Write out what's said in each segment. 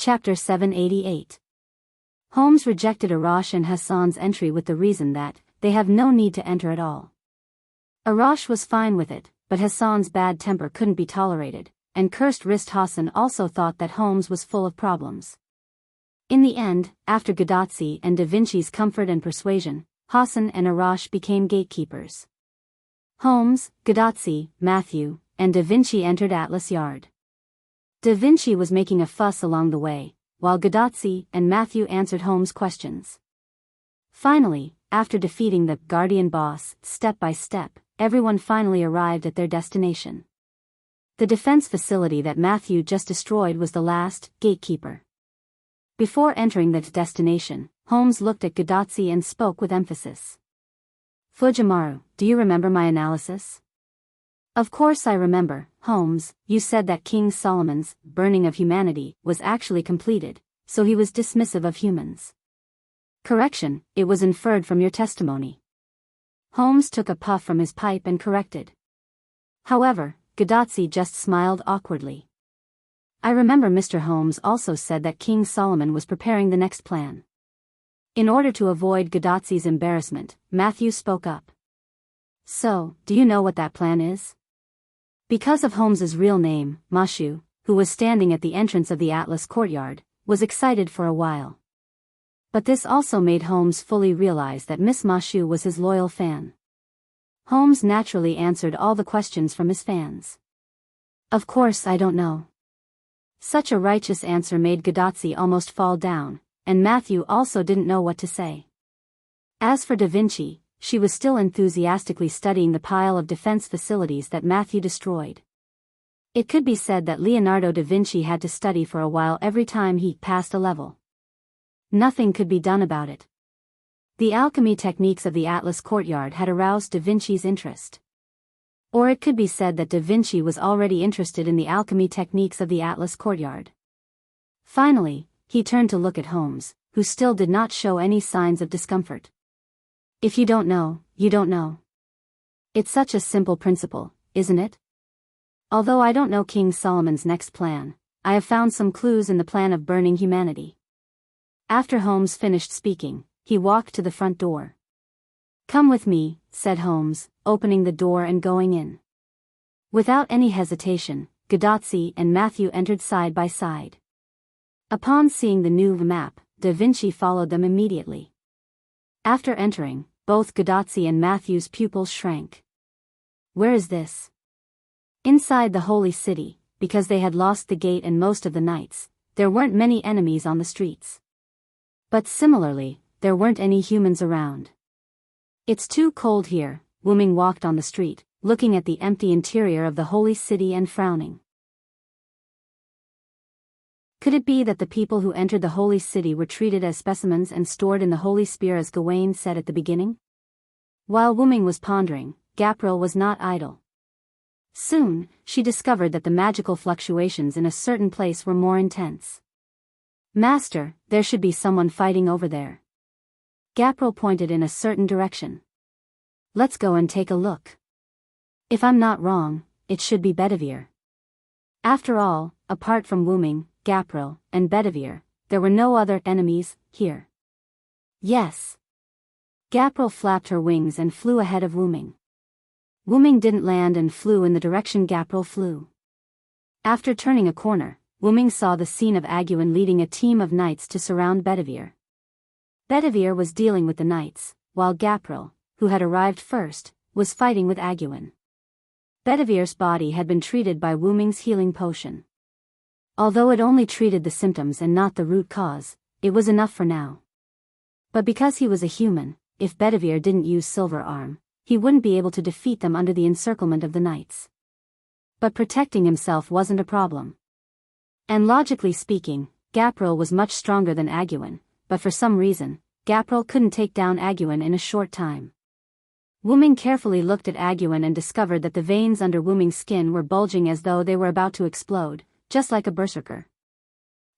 Chapter 788. Holmes rejected Arash and Hassan's entry with the reason that they have no need to enter at all. Arash was fine with it, but Hassan's bad temper couldn't be tolerated, and cursed wrist Hassan also thought that Holmes was full of problems. In the end, after Gaddafi and Da Vinci's comfort and persuasion, Hassan and Arash became gatekeepers. Holmes, Gaddafi, Matthew, and Da Vinci entered Atlas Yard. Da Vinci was making a fuss along the way, while Gaddafi and Matthew answered Holmes' questions. Finally, after defeating the Guardian boss step by step, everyone finally arrived at their destination. The defense facility that Matthew just destroyed was the last gatekeeper. Before entering the destination, Holmes looked at Gaddafi and spoke with emphasis. "Fujimaru, do you remember my analysis?" "Of course I remember, Holmes. You said that King Solomon's burning of humanity was actually completed, so he was dismissive of humans." "Correction, it was inferred from your testimony." Holmes took a puff from his pipe and corrected. However, Gaddafi just smiled awkwardly. "I remember Mr. Holmes also said that King Solomon was preparing the next plan." In order to avoid Gaddafi's embarrassment, Matthew spoke up. "So, do you know what that plan is?" Because of Holmes's real name, Mashu, who was standing at the entrance of the Atlas courtyard, was excited for a while. But this also made Holmes fully realize that Miss Mashu was his loyal fan. Holmes naturally answered all the questions from his fans. "Of course I don't know." Such a righteous answer made Gaddafi almost fall down, and Matthew also didn't know what to say. As for Da Vinci, she was still enthusiastically studying the pile of defense facilities that Matthew destroyed. It could be said that Leonardo da Vinci had to study for a while every time he passed a level. Nothing could be done about it. The alchemy techniques of the Atlas courtyard had aroused da Vinci's interest. Or it could be said that da Vinci was already interested in the alchemy techniques of the Atlas courtyard. Finally, he turned to look at Holmes, who still did not show any signs of discomfort. "If you don't know, you don't know. It's such a simple principle, isn't it? Although I don't know King Solomon's next plan, I have found some clues in the plan of burning humanity." After Holmes finished speaking, he walked to the front door. "Come with me," said Holmes, opening the door and going in. Without any hesitation, Gaddafi and Matthew entered side by side. Upon seeing the new map, Da Vinci followed them immediately. After entering, both Gaddafi and Matthew's pupils shrank. "Where is this?" Inside the holy city, because they had lost the gate and most of the knights, there weren't many enemies on the streets. But similarly, there weren't any humans around. "It's too cold here," Wuming walked on the street, looking at the empty interior of the holy city and frowning. Could it be that the people who entered the holy city were treated as specimens and stored in the holy spear as Gawain said at the beginning? While Wuming was pondering, Gabriel was not idle. Soon, she discovered that the magical fluctuations in a certain place were more intense. "Master, there should be someone fighting over there." Gabriel pointed in a certain direction. "Let's go and take a look. If I'm not wrong, it should be Bedivere." After all, apart from Wuming, Gabriel, and Bedivere, there were no other enemies here. "Yes." Gabriel flapped her wings and flew ahead of Wuming. Wuming didn't land and flew in the direction Gabriel flew. After turning a corner, Wuming saw the scene of Aguin leading a team of knights to surround Bedivere. Bedivere was dealing with the knights, while Gabriel, who had arrived first, was fighting with Aguin. Bedivere's body had been treated by Wuming's healing potion. Although it only treated the symptoms and not the root cause, it was enough for now. But because he was a human, if Bedivere didn't use Silver Arm, he wouldn't be able to defeat them under the encirclement of the knights. But protecting himself wasn't a problem. And logically speaking, Gabriel was much stronger than Aguin, but for some reason, Gabriel couldn't take down Aguin in a short time. Wuming carefully looked at Aguin and discovered that the veins under Wuming's skin were bulging as though they were about to explode, just like a berserker.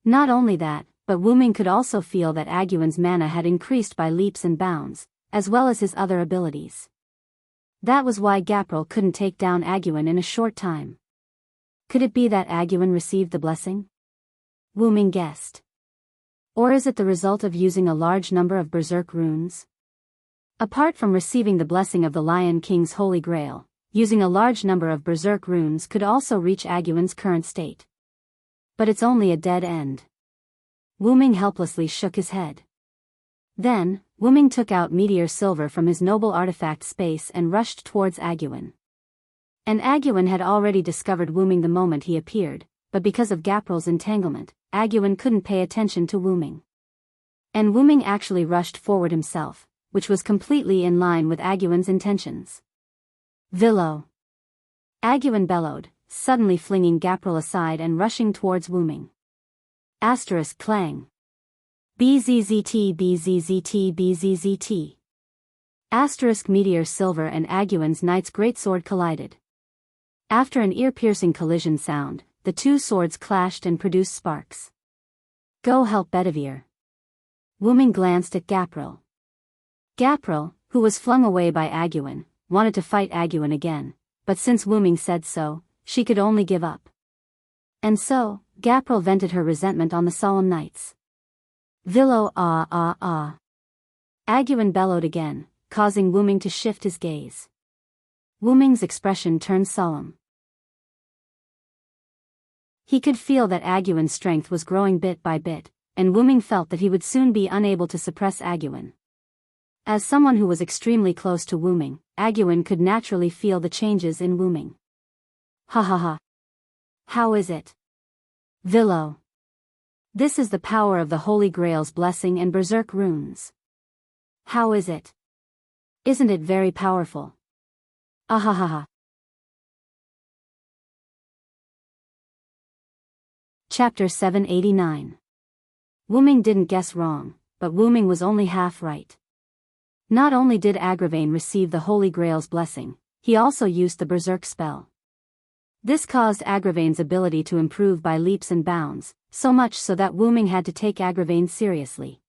Not only that, but Wuming could also feel that Aguin's mana had increased by leaps and bounds, as well as his other abilities. That was why Gabriel couldn't take down Aguin in a short time. Could it be that Aguin received the blessing? Wu Ming guessed. Or is it the result of using a large number of berserk runes? Apart from receiving the blessing of the Lion King's Holy Grail, using a large number of berserk runes could also reach Aguin's current state. But it's only a dead end. Wu Ming helplessly shook his head. Then, Wu Ming took out meteor silver from his noble artifact space and rushed towards Aguin. And Aguin had already discovered Wu Ming the moment he appeared, but because of Gapril's entanglement, Aguin couldn't pay attention to Wu Ming. And Wu Ming actually rushed forward himself, which was completely in line with Aguin's intentions. Villo! Aguin bellowed, suddenly flinging Gapril aside and rushing towards Wu Ming. Asterisk clang. BZZT BZZT BZZT. Asterisk meteor silver and Aguin's knight's greatsword collided. After an ear-piercing collision sound, the two swords clashed and produced sparks. Go help Bedivere. Wu Ming glanced at Gapril. Gapril, who was flung away by Aguin, wanted to fight Aguin again, but since Wu Ming said so, she could only give up. And so, Gapril vented her resentment on the solemn knights. Villo ah ah ah. Aguin bellowed again, causing Wu Ming to shift his gaze. Wu Ming's expression turned solemn. He could feel that Aguin's strength was growing bit by bit, and Wu Ming felt that he would soon be unable to suppress Aguin. As someone who was extremely close to Wu Ming, Aguin could naturally feel the changes in Wu Ming. Ha ha ha. How is it? Villo. This is the power of the Holy Grail's blessing and berserk runes. How is it? Isn't it very powerful? Ahahaha. Chapter 789. Wu Ming didn't guess wrong, but Wu Ming was only half right. Not only did Agravain receive the Holy Grail's blessing, he also used the berserk spell. This caused Agravain's ability to improve by leaps and bounds, so much so that Wu Ming had to take Agravain seriously.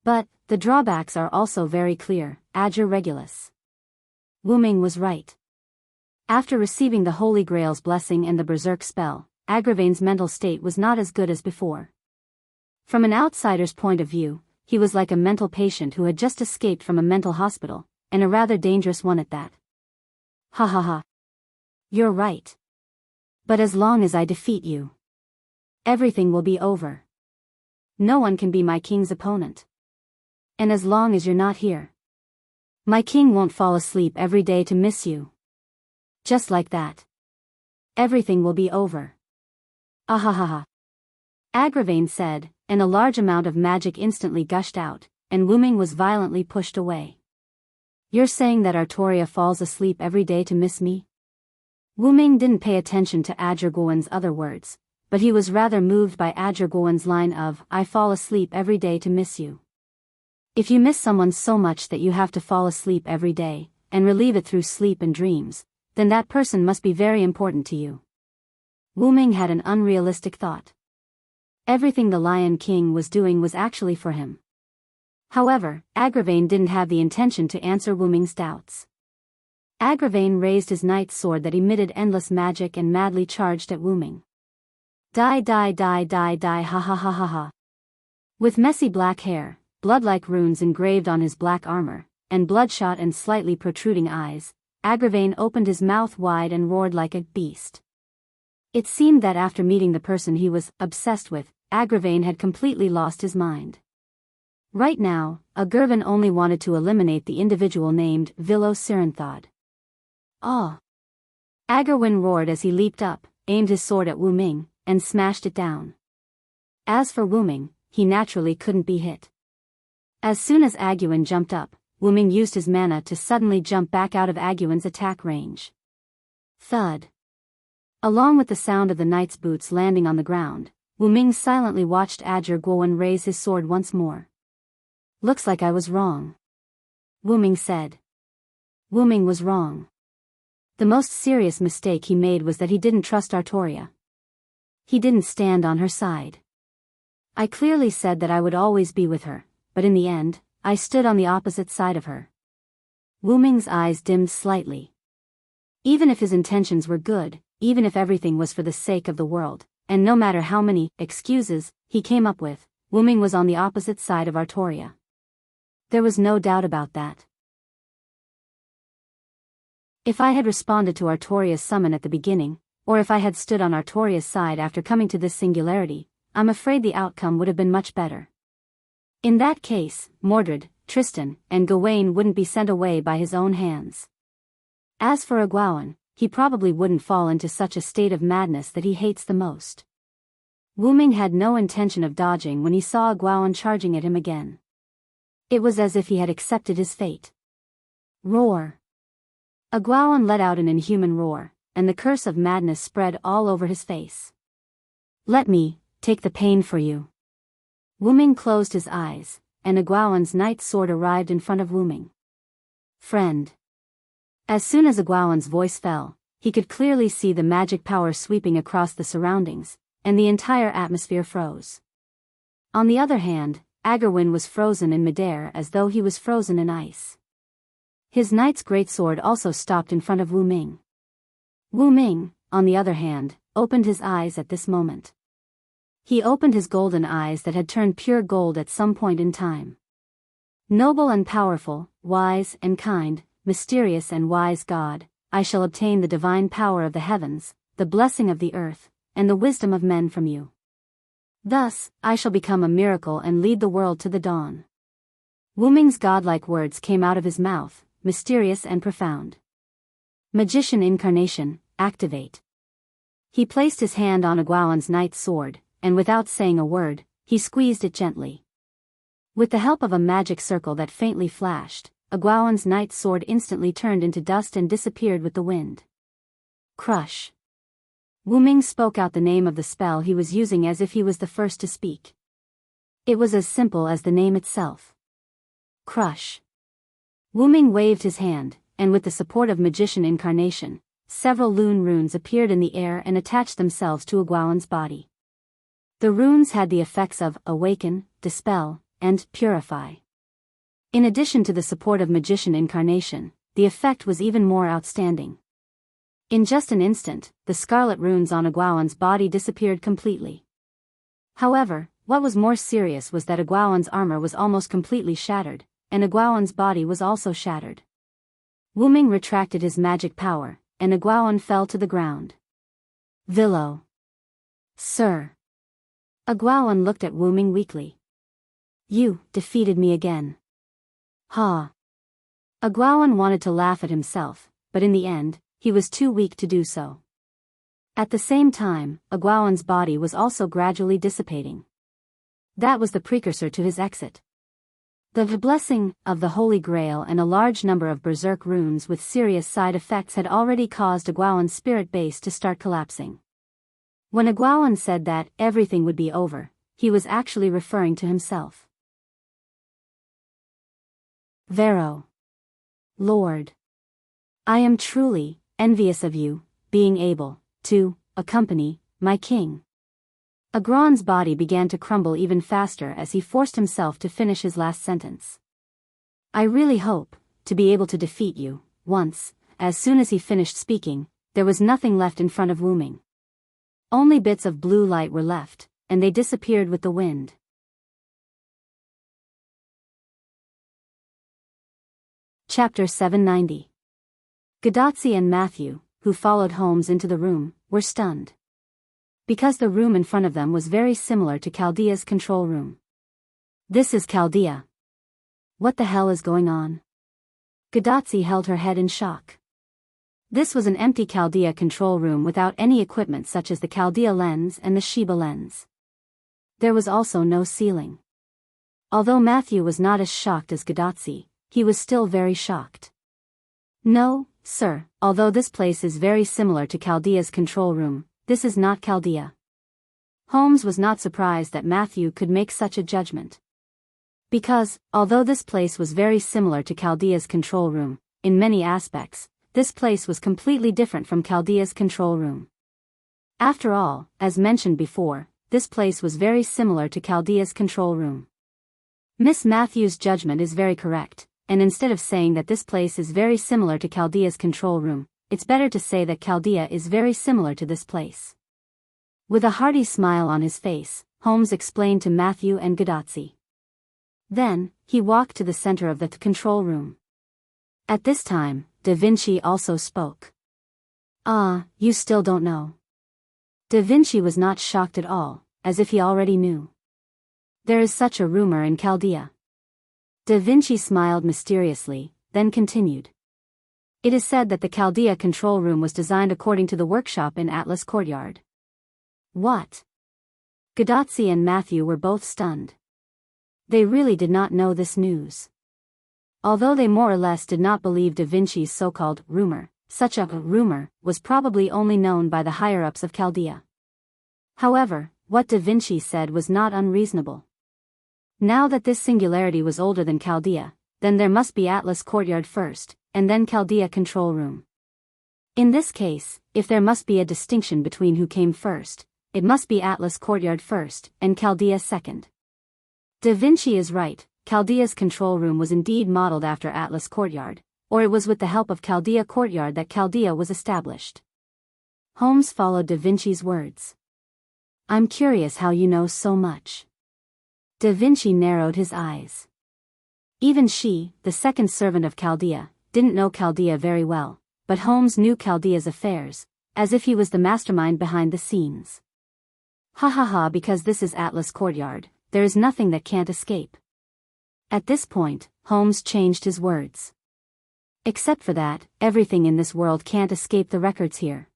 But, the drawbacks are also very clear, Ager Regulus. Wu Ming was right. After receiving the Holy Grail's blessing and the berserk spell, Agravain's mental state was not as good as before. From an outsider's point of view, he was like a mental patient who had just escaped from a mental hospital, and a rather dangerous one at that. Ha ha ha. You're right. But as long as I defeat you, everything will be over. No one can be my king's opponent. And as long as you're not here, my king won't fall asleep every day to miss you. Just like that. Everything will be over. Ahahaha. Agravain said, and a large amount of magic instantly gushed out, and Wu Ming was violently pushed away. You're saying that Artoria falls asleep every day to miss me? Wu Ming didn't pay attention to Agerguan's other words, but he was rather moved by Agerguan's line of, I fall asleep every day to miss you. If you miss someone so much that you have to fall asleep every day, and relieve it through sleep and dreams, then that person must be very important to you. Wu Ming had an unrealistic thought. Everything the Lion King was doing was actually for him. However, Agravain didn't have the intention to answer Wu Ming's doubts. Agravain raised his knight's sword that emitted endless magic and madly charged at Wu Ming. Die die die die die ha ha ha ha ha. With messy black hair, blood-like runes engraved on his black armor, and bloodshot and slightly protruding eyes, Agravain opened his mouth wide and roared like a beast. It seemed that after meeting the person he was obsessed with, Agravain had completely lost his mind. Right now, Agurvan only wanted to eliminate the individual named Villo Siranthod. Ah! Agurvan roared as he leaped up, aimed his sword at Wu Ming, and smashed it down. As for Wu Ming, he naturally couldn't be hit. As soon as Agurvan jumped up, Wu Ming used his mana to suddenly jump back out of Agurvan's attack range. Thud. Along with the sound of the knight's boots landing on the ground, Wu Ming silently watched Agerguan raise his sword once more. Looks like I was wrong. Wu Ming said. Wu Ming was wrong. The most serious mistake he made was that he didn't trust Artoria. He didn't stand on her side. I clearly said that I would always be with her, but in the end, I stood on the opposite side of her. Wu Ming's eyes dimmed slightly. Even if his intentions were good, even if everything was for the sake of the world, and no matter how many excuses he came up with, Wuming was on the opposite side of Artoria. There was no doubt about that. If I had responded to Artoria's summon at the beginning, or if I had stood on Artoria's side after coming to this singularity, I'm afraid the outcome would have been much better. In that case, Mordred, Tristan, and Gawain wouldn't be sent away by his own hands. As for Egwene, he probably wouldn't fall into such a state of madness that he hates the most. Wuming had no intention of dodging when he saw Egwene charging at him again. It was as if he had accepted his fate. Roar! Egwene let out an inhuman roar, and the curse of madness spread all over his face. Let me take the pain for you. Wuming closed his eyes, and Egwene's knight's sword arrived in front of Wuming. Friend. As soon as Egwene's voice fell, he could clearly see the magic power sweeping across the surroundings, and the entire atmosphere froze. On the other hand, Aggerwin was frozen in midair as though he was frozen in ice. His knight's greatsword also stopped in front of Wuming. Wuming, on the other hand, opened his eyes at this moment. He opened his golden eyes that had turned pure gold at some point in time. Noble and powerful, wise and kind, mysterious and wise God, I shall obtain the divine power of the heavens, the blessing of the earth, and the wisdom of men from you. Thus, I shall become a miracle and lead the world to the dawn. Wuming's godlike words came out of his mouth, mysterious and profound. Magician incarnation, activate. He placed his hand on Egwene's knight's sword, and without saying a word, he squeezed it gently. With the help of a magic circle that faintly flashed, Egwene's knight's sword instantly turned into dust and disappeared with the wind. Crush. Wuming spoke out the name of the spell he was using as if he was the first to speak. It was as simple as the name itself. Crush. Wuming waved his hand, and with the support of magician incarnation, several lune runes appeared in the air and attached themselves to Egwene's body. The runes had the effects of awaken, dispel, and purify. In addition to the support of magician incarnation, the effect was even more outstanding. In just an instant, the scarlet runes on Egwene's body disappeared completely. However, what was more serious was that Egwene's armor was almost completely shattered, and Egwene's body was also shattered. Wuming retracted his magic power, and Egwene fell to the ground. Villo. Sir. Egwene looked at Wuming weakly. You defeated me again. Ha. Egwene wanted to laugh at himself, but in the end, he was too weak to do so. At the same time, Egwene's body was also gradually dissipating. That was the precursor to his exit. The blessing of the Holy Grail and a large number of berserk runes with serious side effects had already caused Egwene's spirit base to start collapsing. When Egwene said that everything would be over, he was actually referring to himself. Vero. Lord. I am truly envious of you, being able to accompany my king. Egwene's body began to crumble even faster as he forced himself to finish his last sentence. I really hope to be able to defeat you, once. As soon as he finished speaking, there was nothing left in front of Wuming. Only bits of blue light were left, and they disappeared with the wind. Chapter 790. Gadotsi and Matthew, who followed Holmes into the room, were stunned. Because the room in front of them was very similar to Chaldea's control room. This is Chaldea. What the hell is going on? Gadotsi held her head in shock. This was an empty Chaldea control room without any equipment such as the Chaldea lens and the Sheba lens. There was also no ceiling. Although Matthew was not as shocked as Gadotsi, he was still very shocked. No, sir, although this place is very similar to Chaldea's control room, this is not Chaldea. Holmes was not surprised that Matthew could make such a judgment. Because, although this place was very similar to Chaldea's control room, in many aspects, this place was completely different from Chaldea's control room. After all, as mentioned before, this place was very similar to Chaldea's control room. Miss Matthews' judgment is very correct, and instead of saying that this place is very similar to Chaldea's control room, it's better to say that Chaldea is very similar to this place. With a hearty smile on his face, Holmes explained to Matthew and Gadazzi. Then, he walked to the center of the control room. At this time, Da Vinci also spoke. "Ah, you still don't know." Da Vinci was not shocked at all, as if he already knew. "There is such a rumor in Chaldea." Da Vinci smiled mysteriously, then continued. "It is said that the Chaldea control room was designed according to the workshop in Atlas Courtyard." "What?" Gadazzi and Matthew were both stunned. They really did not know this news. Although they more or less did not believe Da Vinci's so-called rumor, such a rumor was probably only known by the higher-ups of Chaldea. However, what Da Vinci said was not unreasonable. Now that this singularity was older than Chaldea, then there must be Atlas Courtyard first, and then Chaldea control room. In this case, if there must be a distinction between who came first, it must be Atlas Courtyard first, and Chaldea second. Da Vinci is right, Chaldea's control room was indeed modeled after Atlas Courtyard, or it was with the help of Chaldea Courtyard that Chaldea was established. Holmes followed Da Vinci's words. "I'm curious how you know so much." Da Vinci narrowed his eyes. Even she, the second servant of Chaldea, didn't know Chaldea very well, but Holmes knew Chaldea's affairs, as if he was the mastermind behind the scenes. "Ha ha ha, because this is Atlas Courtyard, there is nothing that can't escape." At this point, Holmes changed his words. "Except for that, everything in this world can't escape the records here,"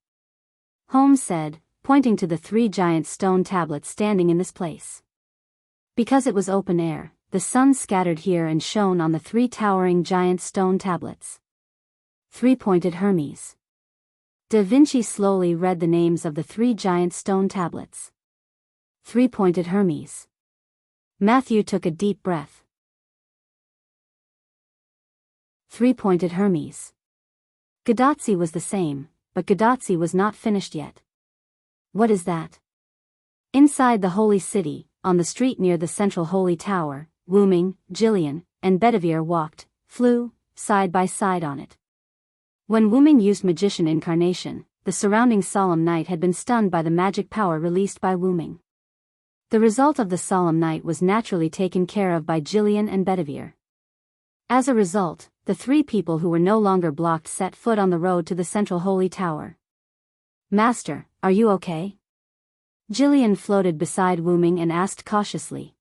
Holmes said, pointing to the 3 giant stone tablets standing in this place. Because it was open air, the sun scattered here and shone on the 3 towering giant stone tablets. 3-pointed Hermes. Da Vinci slowly read the names of the 3 giant stone tablets. 3-pointed Hermes. Matthew took a deep breath. 3-pointed Hermes. Gadazzi was the same, but Gadazzi was not finished yet. "What is that?" Inside the Holy City, on the street near the central Holy Tower, Wooming, Gillian, and Bedivere flew, side by side on it. When Wooming used magician incarnation, the surrounding solemn night had been stunned by the magic power released by Wooming. The result of the solemn night was naturally taken care of by Gillian and Bedivere. As a result, the 3 people who were no longer blocked set foot on the road to the central Holy Tower. "Master, are you okay?" Gillian floated beside Wooming and asked cautiously.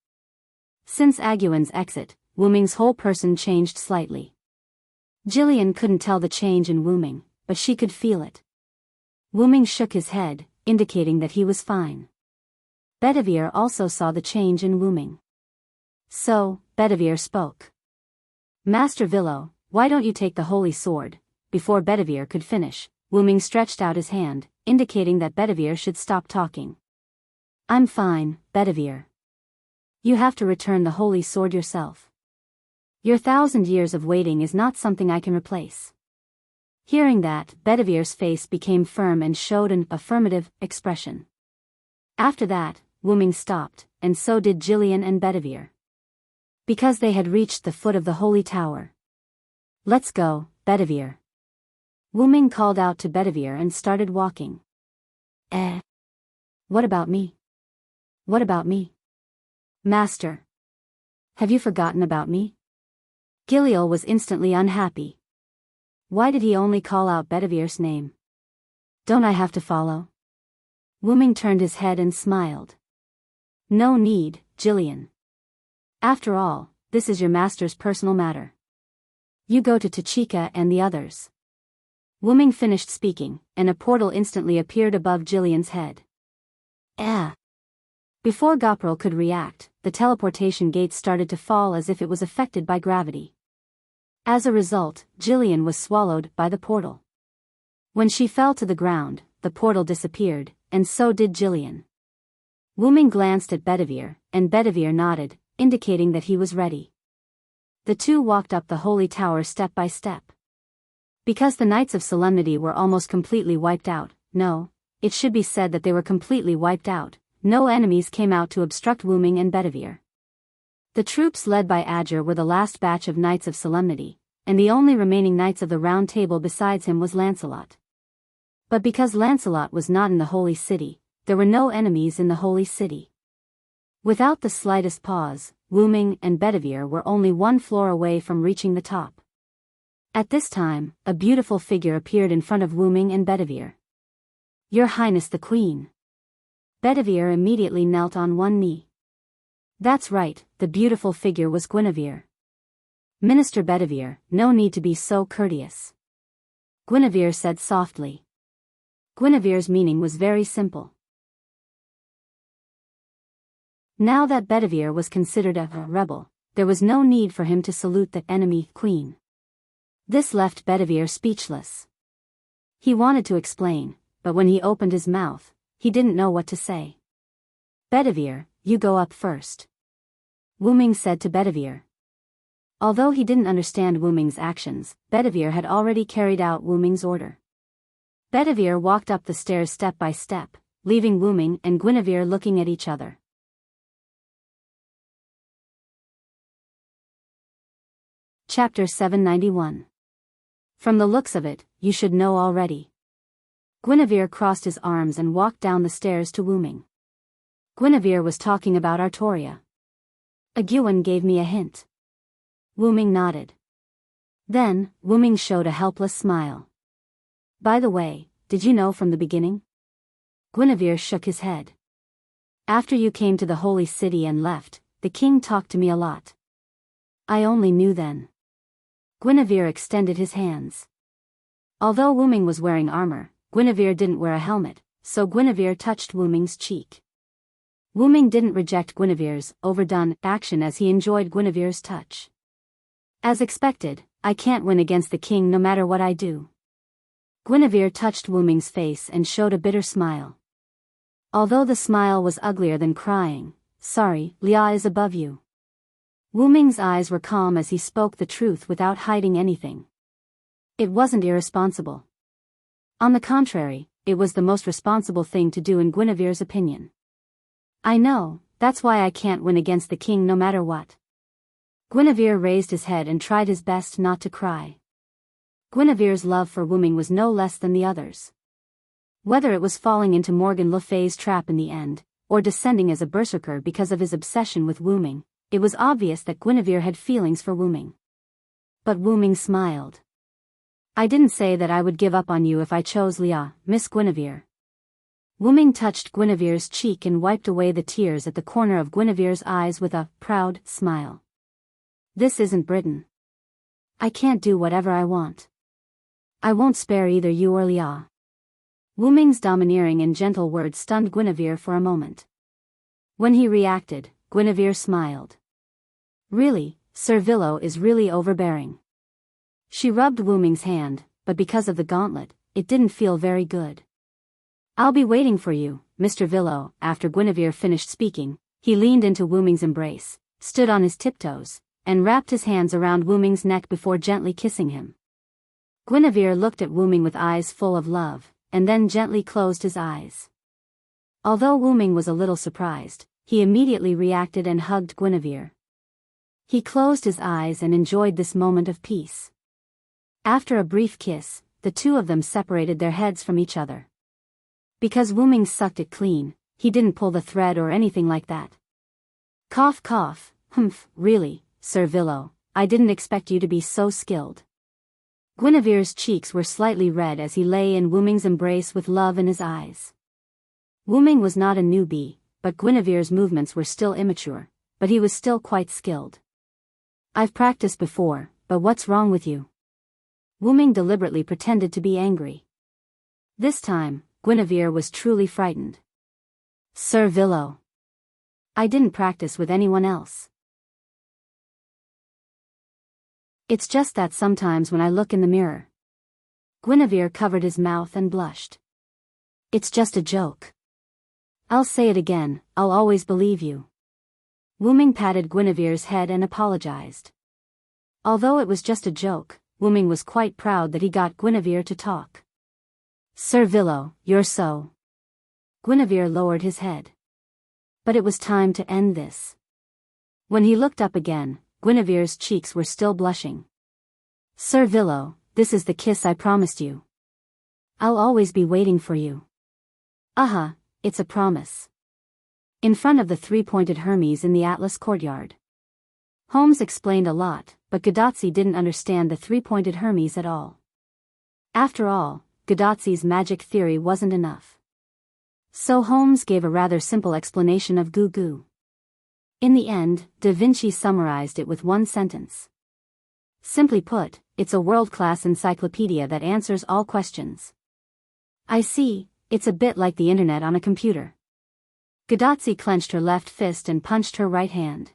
Since Aguin's exit, Wooming's whole person changed slightly. Gillian couldn't tell the change in Wooming, but she could feel it. Wooming shook his head, indicating that he was fine. Bedivere also saw the change in Wooming. So, Bedivere spoke. "Master Villo, why don't you take the holy sword?" Before Bedivere could finish, Wooming stretched out his hand, indicating that Bedivere should stop talking. "I'm fine, Bedivere. You have to return the holy sword yourself. Your 1,000 years of waiting is not something I can replace." Hearing that, Bedivere's face became firm and showed an affirmative expression. After that, Wooming stopped, and so did Gillian and Bedivere. Because they had reached the foot of the Holy Tower. "Let's go, Bedivere." Wooming called out to Bedivere and started walking. What about me? What about me? Master. Have you forgotten about me?" Gilliel was instantly unhappy. Why did he only call out Bedivere's name? "Don't I have to follow?" Wooming turned his head and smiled. "No need, Gillian. After all, this is your master's personal matter. You go to Tachika and the others." Wooming finished speaking, and a portal instantly appeared above Gillian's head. Before Gopral could react, the teleportation gate started to fall as if it was affected by gravity. As a result, Gillian was swallowed by the portal. When she fell to the ground, the portal disappeared, and so did Gillian. Wooming glanced at Bedivere, and Bedivere nodded, indicating that he was ready. The 2 walked up the Holy Tower step by step. Because the Knights of Solemnity were almost completely wiped out, it should be said that they were completely wiped out, no enemies came out to obstruct Wooming and Bedivere. The troops led by Adger were the last batch of Knights of Solemnity, and the only remaining Knights of the Round Table besides him was Lancelot. But because Lancelot was not in the Holy City, there were no enemies in the holy city. Without the slightest pause, Wooming and Bedivere were only one floor away from reaching the top. At this time, a beautiful figure appeared in front of Wooming and Bedivere. "Your Highness the Queen." Bedivere immediately knelt on one knee. That's right, the beautiful figure was Guinevere. "Minister Bedivere, no need to be so courteous," Guinevere said softly. Guinevere's meaning was very simple. Now that Bedivere was considered a rebel, there was no need for him to salute the enemy queen. This left Bedivere speechless. He wanted to explain, but when he opened his mouth, he didn't know what to say. "Bedivere, you go up first," Wooming said to Bedivere. Although he didn't understand Wooming's actions, Bedivere had already carried out Wooming's order. Bedivere walked up the stairs step by step, leaving Wooming and Guinevere looking at each other. Chapter 791. From the looks of it, you should know already. Guinevere crossed his arms and walked down the stairs to Wooming. Guinevere was talking about Artoria. Aguin gave me a hint. Wooming nodded. Then, Wooming showed a helpless smile. "By the way, did you know from the beginning?" Guinevere shook his head. "After you came to the holy city and left, the king talked to me a lot. I only knew then." Guinevere extended his hands. Although Wooming was wearing armor, Guinevere didn't wear a helmet, so Guinevere touched Wooming's cheek. Wooming didn't reject Guinevere's overdone action as he enjoyed Guinevere's touch. "As expected, I can't win against the king no matter what I do." Guinevere touched Wooming's face and showed a bitter smile. Although the smile was uglier than crying, "Sorry, Lia is above you." Wooming's eyes were calm as he spoke the truth without hiding anything. It wasn't irresponsible. On the contrary, it was the most responsible thing to do in Guinevere's opinion. "I know, that's why I can't win against the king no matter what." Guinevere raised his head and tried his best not to cry. Guinevere's love for Wooming was no less than the others. Whether it was falling into Morgan Le Fay's trap in the end, or descending as a berserker because of his obsession with Wooming, it was obvious that Guinevere had feelings for Wooming. But Wooming smiled. "I didn't say that I would give up on you if I chose Lia, Miss Guinevere." Wooming touched Guinevere's cheek and wiped away the tears at the corner of Guinevere's eyes with a proud smile. "This isn't Britain. I can't do whatever I want. I won't spare either you or Lia." Wooming's domineering and gentle words stunned Guinevere for a moment. When he reacted, Guinevere smiled. "Really, Sir Villo is really overbearing." She rubbed Wooming's hand, but because of the gauntlet, it didn't feel very good. "I'll be waiting for you, Mr. Villo." After Guinevere finished speaking, he leaned into Wooming's embrace, stood on his tiptoes, and wrapped his hands around Wooming's neck before gently kissing him. Guinevere looked at Wooming with eyes full of love, and then gently closed his eyes. Although Wooming was a little surprised, he immediately reacted and hugged Guinevere. He closed his eyes and enjoyed this moment of peace. After a brief kiss, the two of them separated their heads from each other. Because Wooming sucked it clean, he didn't pull the thread or anything like that. Cough cough, humph, really, Sir Villo, I didn't expect you to be so skilled. Guinevere's cheeks were slightly red as he lay in Wooming's embrace with love in his eyes. Wooming was not a newbie, but Guinevere's movements were still immature, but he was still quite skilled. "I've practiced before, but what's wrong with you?" Wooming deliberately pretended to be angry. This time, Guinevere was truly frightened. "Sir Villo, I didn't practice with anyone else. It's just that sometimes when I look in the mirror." Guinevere covered his mouth and blushed. "It's just a joke. I'll say it again, I'll always believe you." Wooming patted Guinevere's head and apologized. Although it was just a joke, Wooming was quite proud that he got Guinevere to talk. "Sir Villo, you're so..." Guinevere lowered his head. But it was time to end this. When he looked up again, Guinevere's cheeks were still blushing. "Sir Villo, this is the kiss I promised you. I'll always be waiting for you." it's a promise. In front of the three-pointed Hermes in the Atlas courtyard. Holmes explained a lot, but Gadotsi didn't understand the three-pointed Hermes at all. After all, Gadotsi's magic theory wasn't enough. So Holmes gave a rather simple explanation of Goo Goo. In the end, Da Vinci summarized it with one sentence. Simply put, it's a world-class encyclopedia that answers all questions. I see, it's a bit like the internet on a computer. Gadotsi clenched her left fist and punched her right hand.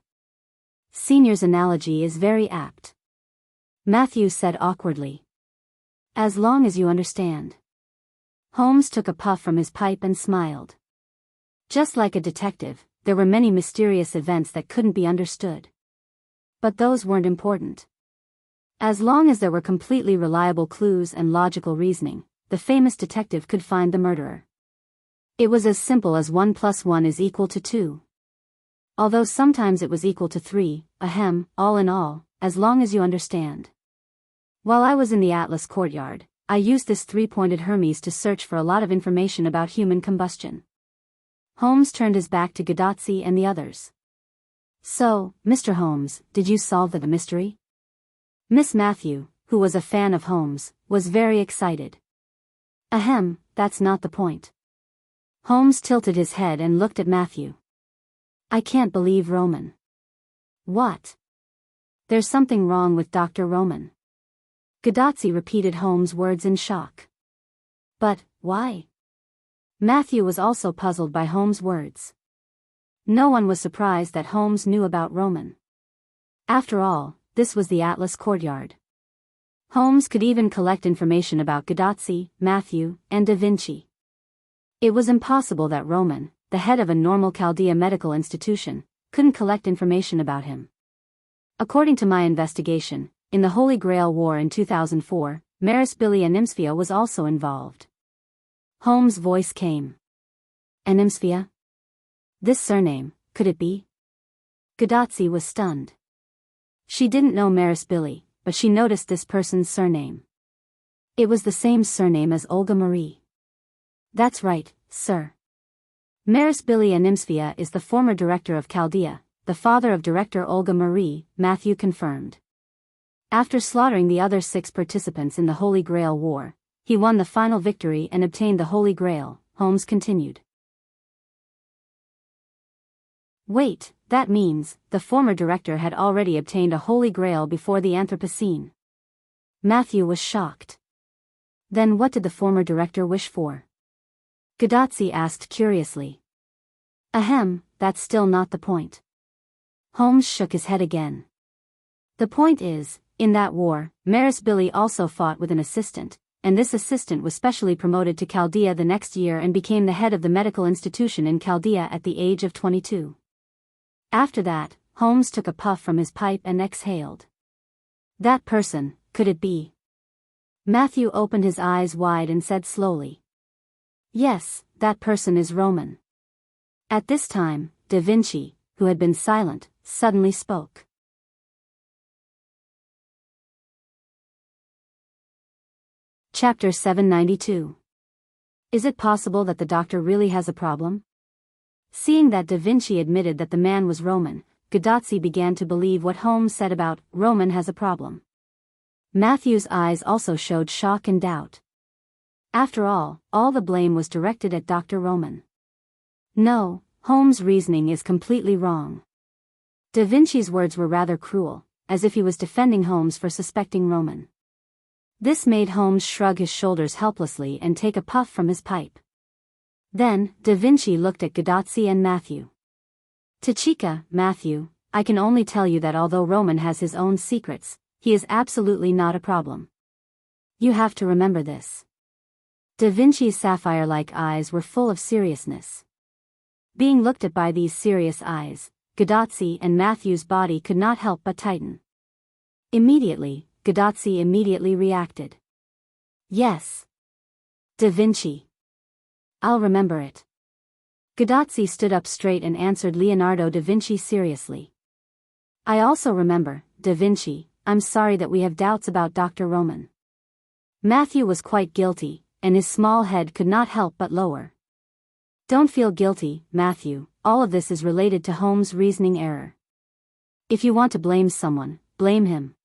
Senior's analogy is very apt. Matthew said awkwardly. As long as you understand. Holmes took a puff from his pipe and smiled. Just like a detective, there were many mysterious events that couldn't be understood. But those weren't important. As long as there were completely reliable clues and logical reasoning, the famous detective could find the murderer. It was as simple as 1 + 1 is equal to 2. Although sometimes it was equal to 3, ahem, all in all, as long as you understand. While I was in the Atlas courtyard, I used this three-pointed Hermes to search for a lot of information about human combustion. Holmes turned his back to Gadotsi and the others. So, Mr. Holmes, did you solve the mystery? Miss Matthew, who was a fan of Holmes, was very excited. Ahem, that's not the point. Holmes tilted his head and looked at Matthew. I can't believe Roman. What? There's something wrong with Dr. Roman. Gadotsi repeated Holmes' words in shock. But, why? Matthew was also puzzled by Holmes' words. No one was surprised that Holmes knew about Roman. After all, this was the Atlas courtyard. Holmes could even collect information about Gadotsi, Matthew, and Da Vinci. It was impossible that Roman, the head of a normal Chaldea medical institution, couldn't collect information about him. According to my investigation, in the Holy Grail War in 2004, Maris Billy Animsphia was also involved. Holmes' voice came. Animsphia? This surname, could it be? Gadotsi was stunned. She didn't know Maris Billy, but she noticed this person's surname. It was the same surname as Olga Marie. That's right, sir. Maris Billy Animsphia is the former director of Chaldea, the father of director Olga Marie, Matthew confirmed. After slaughtering the other 6 participants in the Holy Grail War, he won the final victory and obtained the Holy Grail, Holmes continued. Wait, that means, the former director had already obtained a Holy Grail before the Anthropocene. Matthew was shocked. Then what did the former director wish for? Gadotsi asked curiously. Ahem, that's still not the point. Holmes shook his head again. The point is, in that war, Maris Billy also fought with an assistant, and this assistant was specially promoted to Chaldea the next year and became the head of the medical institution in Chaldea at the age of 22. After that, Holmes took a puff from his pipe and exhaled. That person, could it be? Matthew opened his eyes wide and said slowly. Yes, that person is Roman. At this time, Da Vinci, who had been silent, suddenly spoke. Chapter 792. Is it possible that the doctor really has a problem? Seeing that Da Vinci admitted that the man was Roman, Gadotsi began to believe what Holmes said about Roman has a problem. Matthew's eyes also showed shock and doubt. After all the blame was directed at Dr. Roman. No, Holmes' reasoning is completely wrong. Da Vinci's words were rather cruel, as if he was defending Holmes for suspecting Roman. This made Holmes shrug his shoulders helplessly and take a puff from his pipe. Then, Da Vinci looked at Gadotsi and Matthew. Tachika, Matthew, I can only tell you that although Roman has his own secrets, he is absolutely not a problem. You have to remember this. Da Vinci's sapphire-like eyes were full of seriousness. Being looked at by these serious eyes, Gadotsi and Matthew's body could not help but tighten. Immediately, Gadotsi reacted. Yes. Da Vinci. I'll remember it. Gadotsi stood up straight and answered Leonardo da Vinci seriously. I also remember, Da Vinci, I'm sorry that we have doubts about Dr. Roman. Matthew was quite guilty, and his small head could not help but lower. Don't feel guilty, Matthew, all of this is related to Holmes' reasoning error. If you want to blame someone, blame him.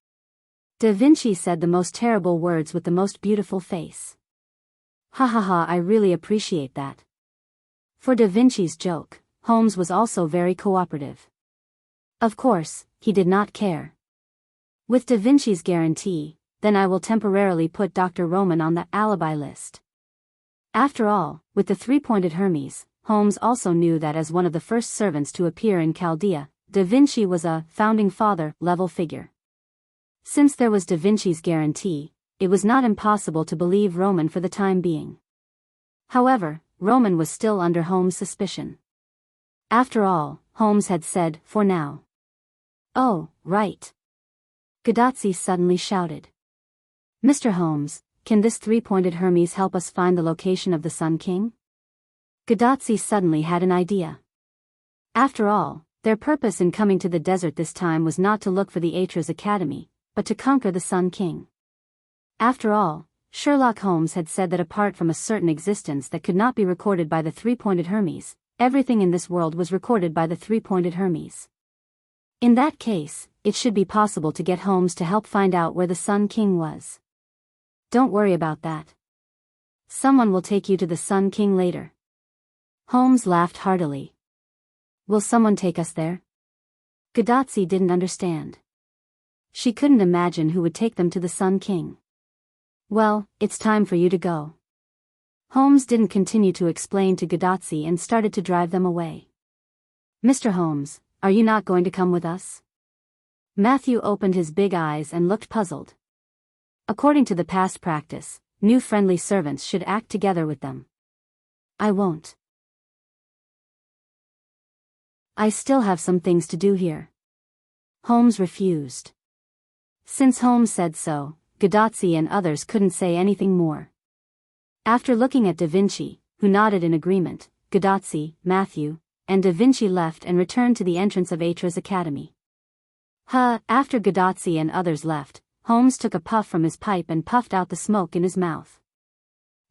Da Vinci said the most terrible words with the most beautiful face. Ha ha ha, I really appreciate that. For Da Vinci's joke, Holmes was also very cooperative. Of course, he did not care. With Da Vinci's guarantee, then I will temporarily put Dr. Roman on the alibi list. After all, with the three-pointed Hermes, Holmes also knew that as one of the first servants to appear in Chaldea, Da Vinci was a founding father-level figure. Since there was Da Vinci's guarantee, it was not impossible to believe Roman for the time being. However, Roman was still under Holmes' suspicion. After all, Holmes had said, for now. Oh, right. Gadazzi suddenly shouted. Mr. Holmes, can this three-pointed Hermes help us find the location of the Sun King? Gadazzi suddenly had an idea. After all, their purpose in coming to the desert this time was not to look for the Atras Academy, but to conquer the Sun King. After all, Sherlock Holmes had said that apart from a certain existence that could not be recorded by the three-pointed Hermes, everything in this world was recorded by the three-pointed Hermes. In that case, it should be possible to get Holmes to help find out where the Sun King was. Don't worry about that. Someone will take you to the Sun King later. Holmes laughed heartily. Will someone take us there? Gadazzi didn't understand. She couldn't imagine who would take them to the Sun King. Well, it's time for you to go. Holmes didn't continue to explain to Gadazzi and started to drive them away. Mr. Holmes, are you not going to come with us? Matthew opened his big eyes and looked puzzled. According to the past practice, new friendly servants should act together with them. I won't. I still have some things to do here. Holmes refused. Since Holmes said so, Gadazzi and others couldn't say anything more. After looking at Da Vinci, who nodded in agreement, Gadazzi, Matthew, and Da Vinci left and returned to the entrance of Atras Academy. After Gadazzi and others left, Holmes took a puff from his pipe and puffed out the smoke in his mouth.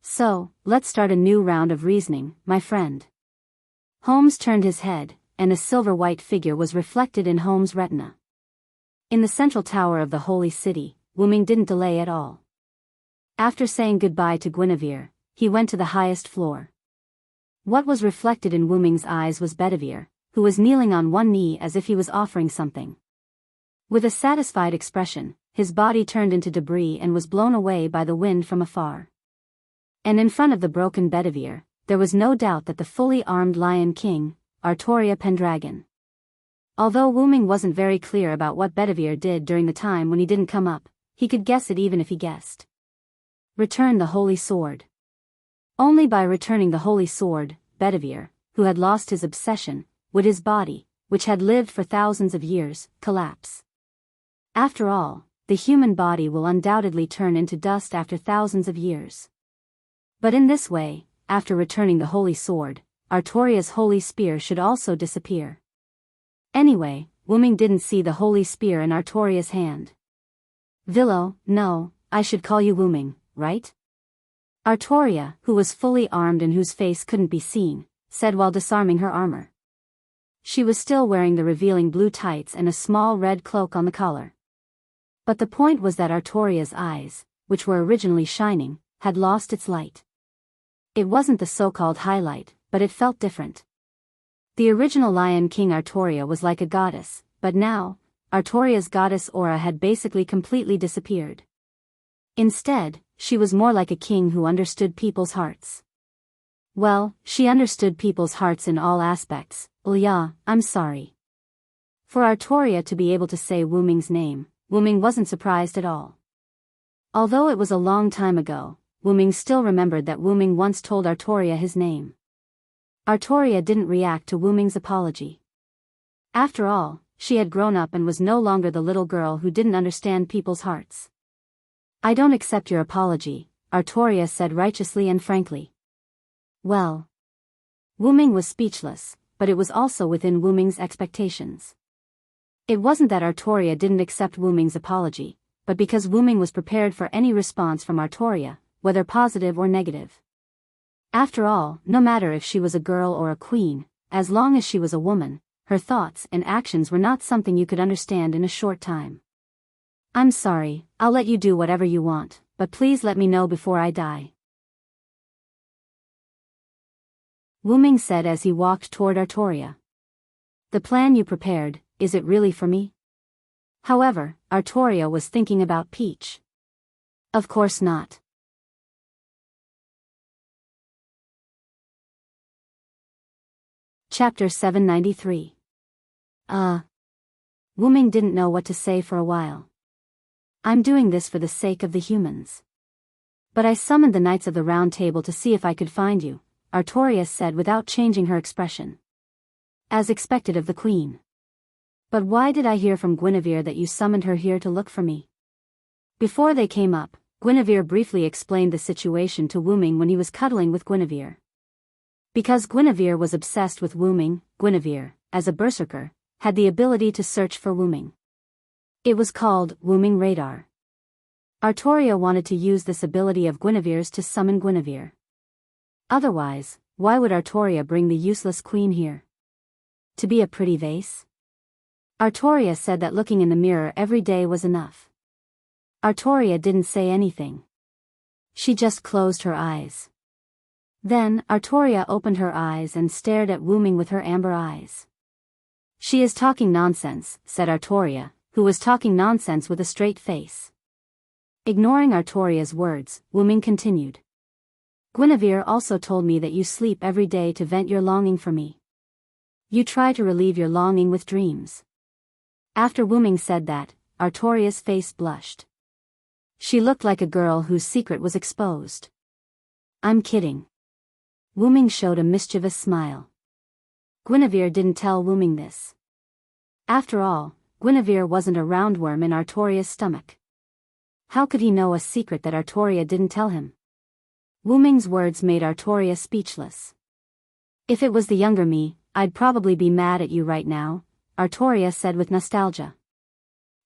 So, let's start a new round of reasoning, my friend. Holmes turned his head, and a silver-white figure was reflected in Holmes' retina. In the central tower of the Holy City, Wuming didn't delay at all. After saying goodbye to Guinevere, he went to the highest floor. What was reflected in Wuming's eyes was Bedivere, who was kneeling on one knee as if he was offering something. With a satisfied expression, his body turned into debris and was blown away by the wind from afar. And in front of the broken Bedivere, there was no doubt that the fully armed Lion King, Artoria Pendragon. Although Wuming wasn't very clear about what Bedivere did during the time when he didn't come up, he could guess it even if he guessed. Return the Holy Sword. Only by returning the Holy Sword, Bedivere, who had lost his obsession, would his body, which had lived for thousands of years, collapse. After all, the human body will undoubtedly turn into dust after thousands of years. But in this way, after returning the Holy Sword, Artoria's Holy Spear should also disappear. Anyway, Wuming didn't see the Holy Spear in Artoria's hand. Villo, no, I should call you Wuming, right? Artoria, who was fully armed and whose face couldn't be seen, said while disarming her armor. She was still wearing the revealing blue tights and a small red cloak on the collar. But the point was that Artoria's eyes, which were originally shining, had lost its light. It wasn't the so-called highlight, but it felt different. The original Lion King Artoria was like a goddess, but now, Artoria's goddess aura had basically completely disappeared. Instead, she was more like a king who understood people's hearts. Well, she understood people's hearts in all aspects. Yeah, I'm sorry. For Artoria to be able to say Wuming's name, Wuming wasn't surprised at all. Although it was a long time ago, Wuming still remembered that Wuming once told Artoria his name. Artoria didn't react to Wuming's apology. After all, she had grown up and was no longer the little girl who didn't understand people's hearts. I don't accept your apology, Artoria said righteously and frankly. Well. Wuming was speechless, but it was also within Wuming's expectations. It wasn't that Artoria didn't accept Wuming's apology, but because Wuming was prepared for any response from Artoria, whether positive or negative. After all, no matter if she was a girl or a queen, as long as she was a woman, her thoughts and actions were not something you could understand in a short time. I'm sorry, I'll let you do whatever you want, but please let me know before I die. Wu-Ming said as he walked toward Artoria. The plan you prepared, is it really for me? However, Artoria was thinking about Peach. Of course not. Chapter 793. Wu-Ming didn't know what to say for a while. I'm doing this for the sake of the humans. But I summoned the Knights of the Round Table to see if I could find you, Artoria said without changing her expression. As expected of the Queen. But why did I hear from Guinevere that you summoned her here to look for me? Before they came up, Guinevere briefly explained the situation to Wu-Ming when he was cuddling with Guinevere. Because Guinevere was obsessed with Wu-Ming, Guinevere, as a berserker, had the ability to search for Wu-Ming. It was called Wu-Ming Radar. Artoria wanted to use this ability of Guinevere's to summon Guinevere. Otherwise, why would Artoria bring the useless queen here? To be a pretty vase? Artoria said that looking in the mirror every day was enough. Artoria didn't say anything. She just closed her eyes. Then, Artoria opened her eyes and stared at Wu-Ming with her amber eyes. She is talking nonsense, said Artoria, who was talking nonsense with a straight face. Ignoring Artoria's words, Wu-Ming continued. Guinevere also told me that you sleep every day to vent your longing for me. You try to relieve your longing with dreams. After Wu-Ming said that, Artoria's face blushed. She looked like a girl whose secret was exposed. I'm kidding. Wu-Ming showed a mischievous smile. Guinevere didn't tell Wu-Ming this. After all, Guinevere wasn't a roundworm in Artoria's stomach. How could he know a secret that Artoria didn't tell him? Wu-Ming's words made Artoria speechless. If it was the younger me, I'd probably be mad at you right now, Artoria said with nostalgia.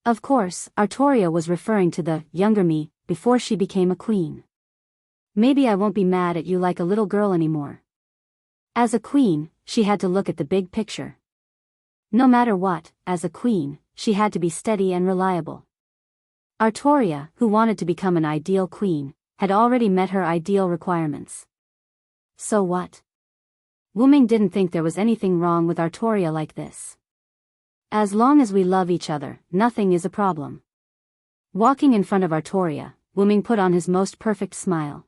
Of course, Artoria was referring to the younger me before she became a queen. Maybe I won't be mad at you like a little girl anymore. As a queen, she had to look at the big picture. No matter what, as a queen, she had to be steady and reliable. Artoria, who wanted to become an ideal queen, had already met her ideal requirements. So what? Wu-Ming didn't think there was anything wrong with Artoria like this. As long as we love each other, nothing is a problem. Walking in front of Artoria, Wu-Ming put on his most perfect smile.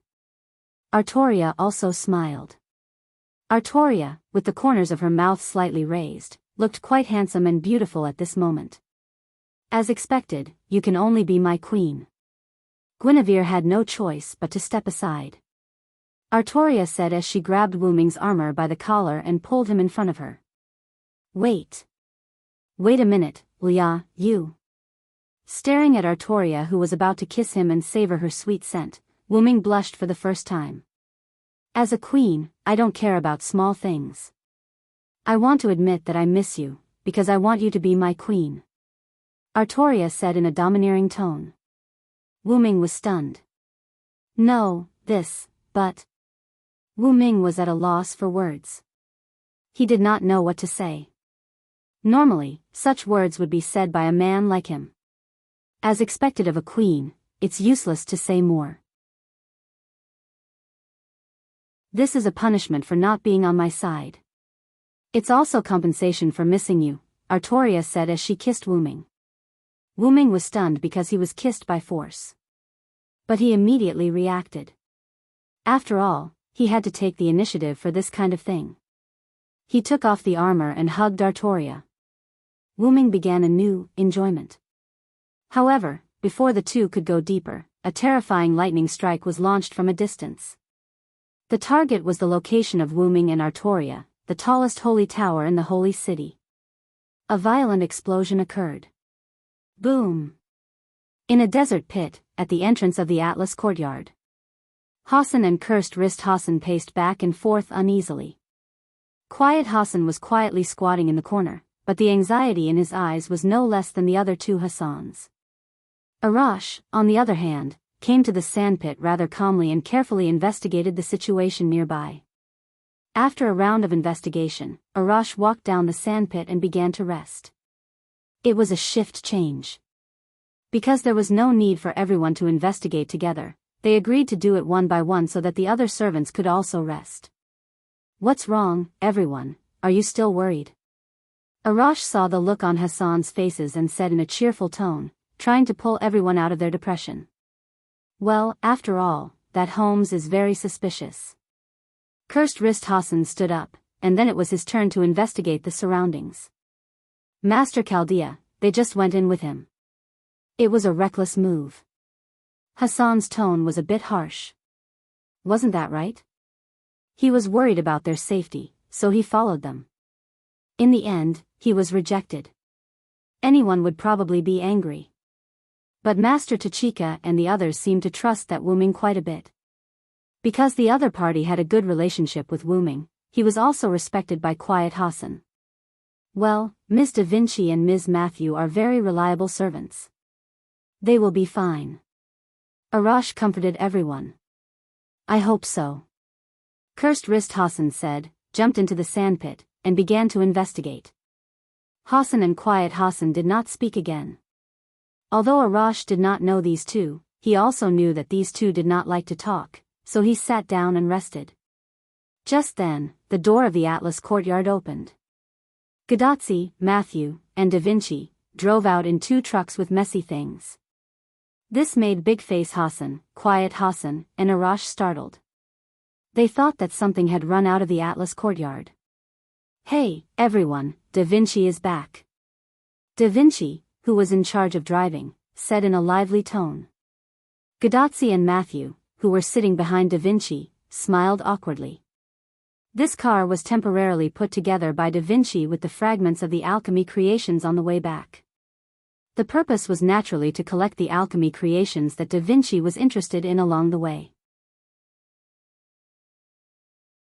Artoria also smiled. Artoria, with the corners of her mouth slightly raised, looked quite handsome and beautiful at this moment. As expected, you can only be my queen. Guinevere had no choice but to step aside. Artoria said as she grabbed Wu-Ming's armor by the collar and pulled him in front of her. Wait. Wait a minute, Lia, you. Staring at Artoria who was about to kiss him and savor her sweet scent, Wu-Ming blushed for the first time. As a queen, I don't care about small things. I want to admit that I miss you, because I want you to be my queen. Artoria said in a domineering tone. Wu-Ming was stunned. No, but... Wu-Ming was at a loss for words. He did not know what to say. Normally, such words would be said by a man like him. As expected of a queen, it's useless to say more. This is a punishment for not being on my side. It's also compensation for missing you, Artoria said as she kissed Wu-Ming. Wu-Ming was stunned because he was kissed by force. But he immediately reacted. After all, he had to take the initiative for this kind of thing. He took off the armor and hugged Artoria. Wu-Ming began a new enjoyment. However, before the two could go deeper, a terrifying lightning strike was launched from a distance. The target was the location of Wu-Ming and Artoria, the tallest holy tower in the holy city. A violent explosion occurred. Boom! In a desert pit, at the entrance of the Atlas courtyard. Hassan and cursed wrist Hassan paced back and forth uneasily. Quiet Hassan was quietly squatting in the corner, but the anxiety in his eyes was no less than the other two Hassans. Arash, on the other hand, came to the sandpit rather calmly and carefully investigated the situation nearby. After a round of investigation, Arash walked down the sandpit and began to rest. It was a shift change. Because there was no need for everyone to investigate together, they agreed to do it one by one so that the other servants could also rest. "What's wrong, everyone? Are you still worried?" Arash saw the look on Hassan's faces and said in a cheerful tone, trying to pull everyone out of their depression. "Well, after all, that Holmes is very suspicious." Cursed Wrist Hassan stood up, and then it was his turn to investigate the surroundings. Master Chaldea, they just went in with him. It was a reckless move. Hassan's tone was a bit harsh. Wasn't that right? He was worried about their safety, so he followed them. In the end, he was rejected. Anyone would probably be angry. But Master Tachika and the others seemed to trust that Wuming quite a bit. Because the other party had a good relationship with Wuming, he was also respected by Quiet Hassan. "Well, Ms. Da Vinci and Ms. Matthew are very reliable servants. They will be fine." Arash comforted everyone. "I hope so." Cursed Wrist Hassan said, jumped into the sandpit, and began to investigate. Hassan and Quiet Hassan did not speak again. Although Arash did not know these two, he also knew that these two did not like to talk, so he sat down and rested. Just then, the door of the Atlas courtyard opened. Gadazzi, Matthew, and Da Vinci drove out in 2 trucks with messy things. This made Big Face Hassan, Quiet Hassan, and Arash startled. They thought that something had run out of the Atlas courtyard. "Hey, everyone, Da Vinci is back." Da Vinci, who was in charge of driving, said in a lively tone. Gadazzi and Matthew, who were sitting behind Da Vinci, smiled awkwardly. This car was temporarily put together by Da Vinci with the fragments of the alchemy creations on the way back. The purpose was naturally to collect the alchemy creations that Da Vinci was interested in along the way.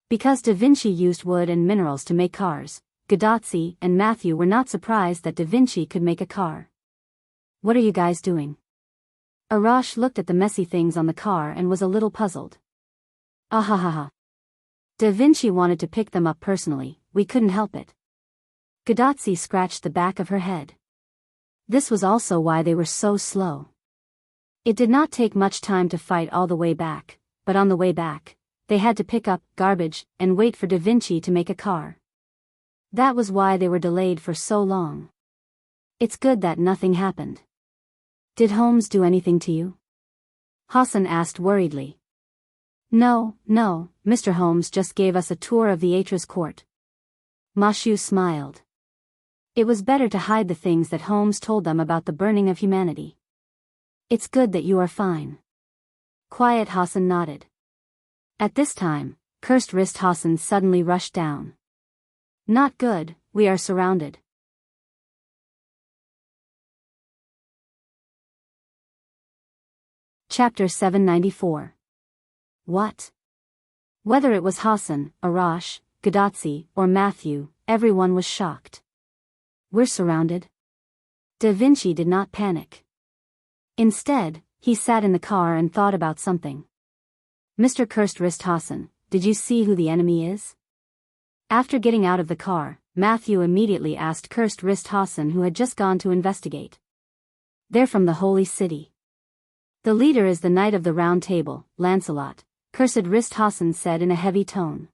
Because Da Vinci used wood and minerals to make cars, Gadazzi and Matthew were not surprised that Da Vinci could make a car. "What are you guys doing?" Arash looked at the messy things on the car and was a little puzzled. "Ahahaha. Da Vinci wanted to pick them up personally, we couldn't help it." Gadazzi scratched the back of her head. This was also why they were so slow. It did not take much time to fight all the way back, but on the way back, they had to pick up garbage and wait for Da Vinci to make a car. That was why they were delayed for so long. It's good that nothing happened. "Did Holmes do anything to you?" Hassan asked worriedly. No, Mr. Holmes just gave us a tour of the Atras court." Mashu smiled. It was better to hide the things that Holmes told them about the burning of humanity. "It's good that you are fine." Quiet Hassan nodded. At this time, Cursed Wrist Hassan suddenly rushed down. "Not good, we are surrounded." Chapter 794. What? Whether it was Hassan, Arash, Gadazzi, or Matthew, everyone was shocked. "We're surrounded?" Da Vinci did not panic. Instead, he sat in the car and thought about something. "Mr. Cursed Wrist Hassan, did you see who the enemy is?" After getting out of the car, Matthew immediately asked Cursed Wrist Hassan, who had just gone to investigate. "They're from the Holy City. The leader is the Knight of the Round Table, Lancelot," Cursed Wrist Hassan said in a heavy tone.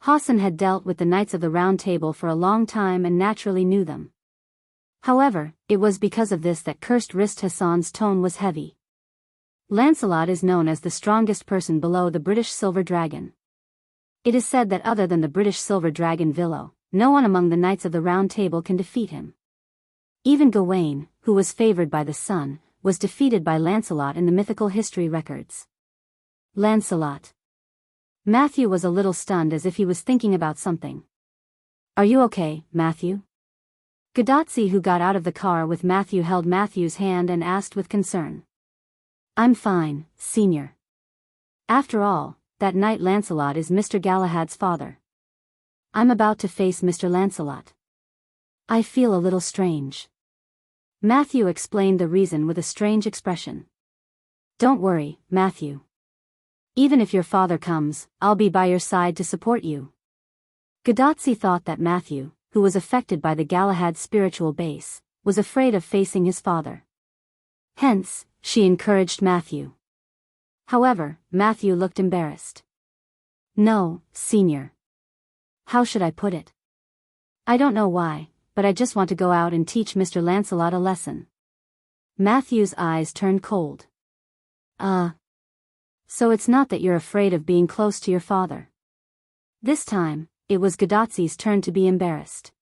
Hassan had dealt with the Knights of the Round Table for a long time and naturally knew them. However, it was because of this that Cursed Wrist Hassan's tone was heavy. Lancelot is known as the strongest person below the British Silver Dragon. It is said that other than the British Silver Dragon Villo, no one among the Knights of the Round Table can defeat him. Even Gawain, who was favored by the sun, was defeated by Lancelot in the mythical history records. Lancelot. Matthew was a little stunned as if he was thinking about something. "Are you okay, Matthew?" Gadazzi, who got out of the car with Matthew, held Matthew's hand and asked with concern. "I'm fine, Senior. After all, that Knight Lancelot is Mr. Galahad's father. I'm about to face Mr. Lancelot. I feel a little strange." Matthew explained the reason with a strange expression. Don't worry, Matthew. Even if your father comes, I'll be by your side to support you. Gadotsi thought that Matthew, who was affected by the Galahad's spiritual base, was afraid of facing his father. Hence, she encouraged Matthew. However, Matthew looked embarrassed. No, Senior. How should I put it? I don't know why, but I just want to go out and teach Mr. Lancelot a lesson. Matthew's eyes turned cold. So it's not that you're afraid of being close to your father. This time, it was Gadotsi's turn to be embarrassed.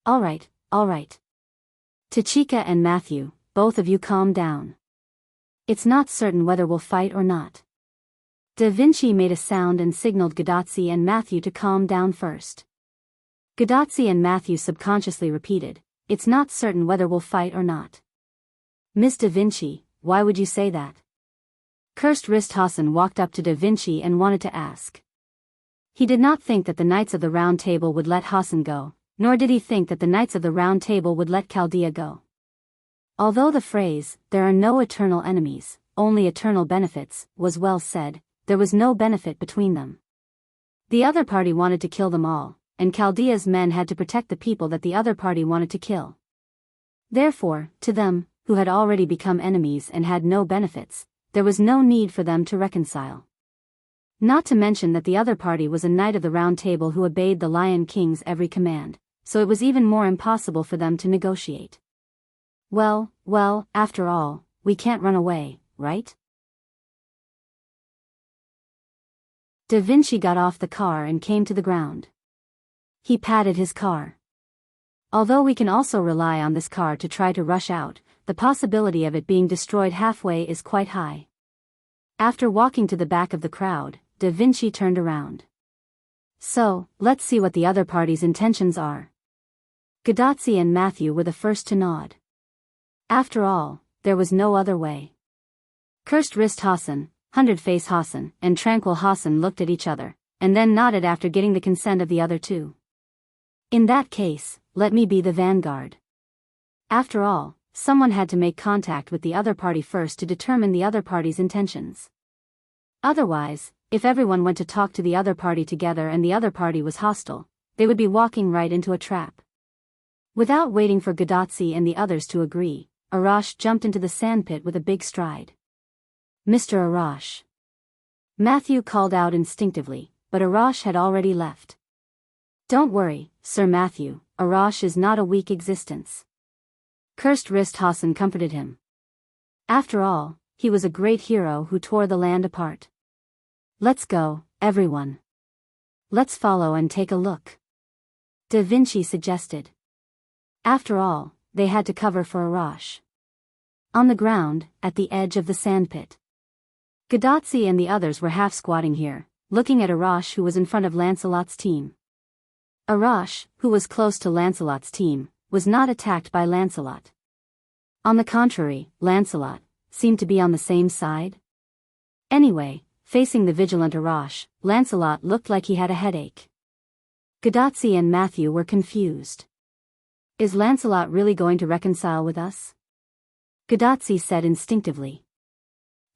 All right. Tachika and Matthew, both of you calm down. It's not certain whether we'll fight or not. Da Vinci made a sound and signaled Gadotsi and Matthew to calm down first. Gadotsi and Matthew subconsciously repeated, it's not certain whether we'll fight or not. Miss Da Vinci, why would you say that? Cursed Wrist Hassan walked up to Da Vinci and wanted to ask. He did not think that the Knights of the Round Table would let Hassan go, nor did he think that the Knights of the Round Table would let Chaldea go. Although the phrase, there are no eternal enemies, only eternal benefits, was well said, there was no benefit between them. The other party wanted to kill them all, and Chaldea's men had to protect the people that the other party wanted to kill. Therefore, to them, who had already become enemies and had no benefits, there was no need for them to reconcile. Not to mention that the other party was a Knight of the Round Table who obeyed the Lion King's every command, so it was even more impossible for them to negotiate. Well, after all, we can't run away, right? Da Vinci got off the car and came to the ground. He patted his car. Although we can also rely on this car to try to rush out, the possibility of it being destroyed halfway is quite high. After walking to the back of the crowd, Da Vinci turned around. So, let's see what the other party's intentions are. Gadotsi and Matthew were the first to nod. After all, there was no other way. Cursed Wrist Hassan, Hundred Face Hassan, and Tranquil Hassan looked at each other, and then nodded after getting the consent of the other two. In that case, let me be the vanguard. After all, someone had to make contact with the other party first to determine the other party's intentions. Otherwise, if everyone went to talk to the other party together and the other party was hostile, they would be walking right into a trap. Without waiting for Gadotsi and the others to agree, Arash jumped into the sandpit with a big stride. Mr. Arash. Matthew called out instinctively, but Arash had already left. Don't worry, Sir Matthew, Arash is not a weak existence. Cursed Wrist Hassan comforted him. After all, he was a great hero who tore the land apart. Let's go, everyone. Let's follow and take a look. Da Vinci suggested. After all, they had to cover for Arash. On the ground, at the edge of the sandpit. Gadotsi and the others were half squatting here, looking at Arash who was in front of Lancelot's team. Arash, who was close to Lancelot's team, was not attacked by Lancelot. On the contrary, Lancelot seemed to be on the same side. Anyway, facing the vigilant Arash, Lancelot looked like he had a headache. Gadotsi and Matthew were confused. Is Lancelot really going to reconcile with us? Gadotsi said instinctively.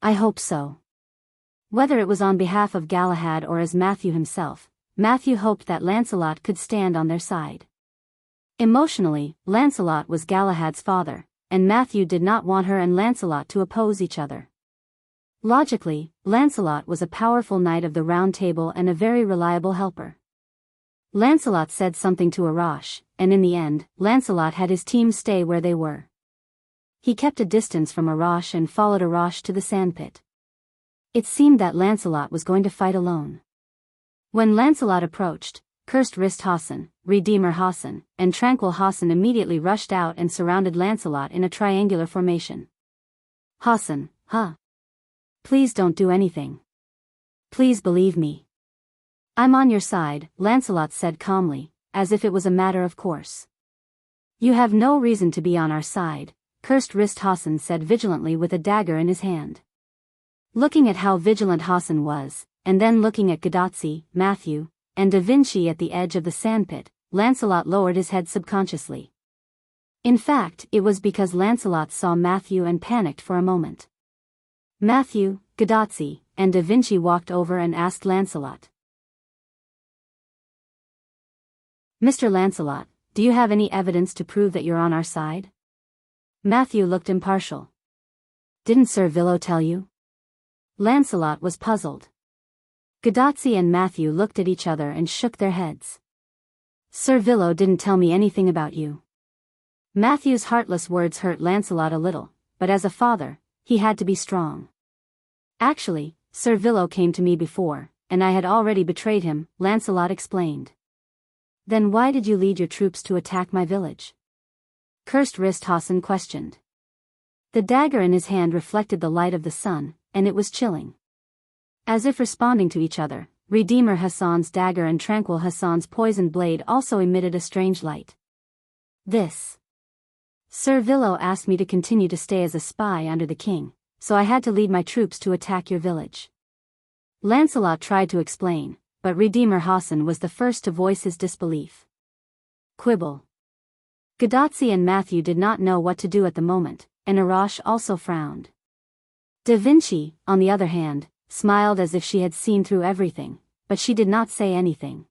I hope so. Whether it was on behalf of Galahad or as Matthew himself, Matthew hoped that Lancelot could stand on their side. Emotionally, Lancelot was Galahad's father, and Matthew did not want her and Lancelot to oppose each other. Logically, Lancelot was a powerful knight of the Round Table and a very reliable helper. Lancelot said something to Arash, and in the end, Lancelot had his team stay where they were. He kept a distance from Arash and followed Arash to the sandpit. It seemed that Lancelot was going to fight alone. When Lancelot approached, Cursed Wrist Hassan, Redeemer Hassan, and Tranquil Hassan immediately rushed out and surrounded Lancelot in a triangular formation. Hassan, please don't do anything. Please believe me. I'm on your side, Lancelot said calmly, as if it was a matter of course. You have no reason to be on our side, Cursed Wrist Hassan said vigilantly with a dagger in his hand. Looking at how vigilant Hassan was, and then looking at Gadotsi, Matthew, and Da Vinci at the edge of the sandpit, Lancelot lowered his head subconsciously. In fact, it was because Lancelot saw Matthew and panicked for a moment. Matthew, Gadazzi, and Da Vinci walked over and asked Lancelot. Mr. Lancelot, do you have any evidence to prove that you're on our side? Matthew looked impartial. Didn't Sir Villo tell you? Lancelot was puzzled. Gadazzi and Matthew looked at each other and shook their heads. Sir Villo didn't tell me anything about you. Matthew's heartless words hurt Lancelot a little, but as a father, he had to be strong. Actually, Sir Villo came to me before, and I had already betrayed him, Lancelot explained. Then why did you lead your troops to attack my village? Cursed Wrist Hassan questioned. The dagger in his hand reflected the light of the sun, and it was chilling. As if responding to each other, Redeemer Hassan's dagger and Tranquil Hassan's poisoned blade also emitted a strange light. This. Sir Villo asked me to continue to stay as a spy under the king, so I had to lead my troops to attack your village. Lancelot tried to explain, but Redeemer Hassan was the first to voice his disbelief. Quibble. Gadazzi and Matthew did not know what to do at the moment, and Arash also frowned. Da Vinci, on the other hand, smiled as if she had seen through everything, but she did not say anything.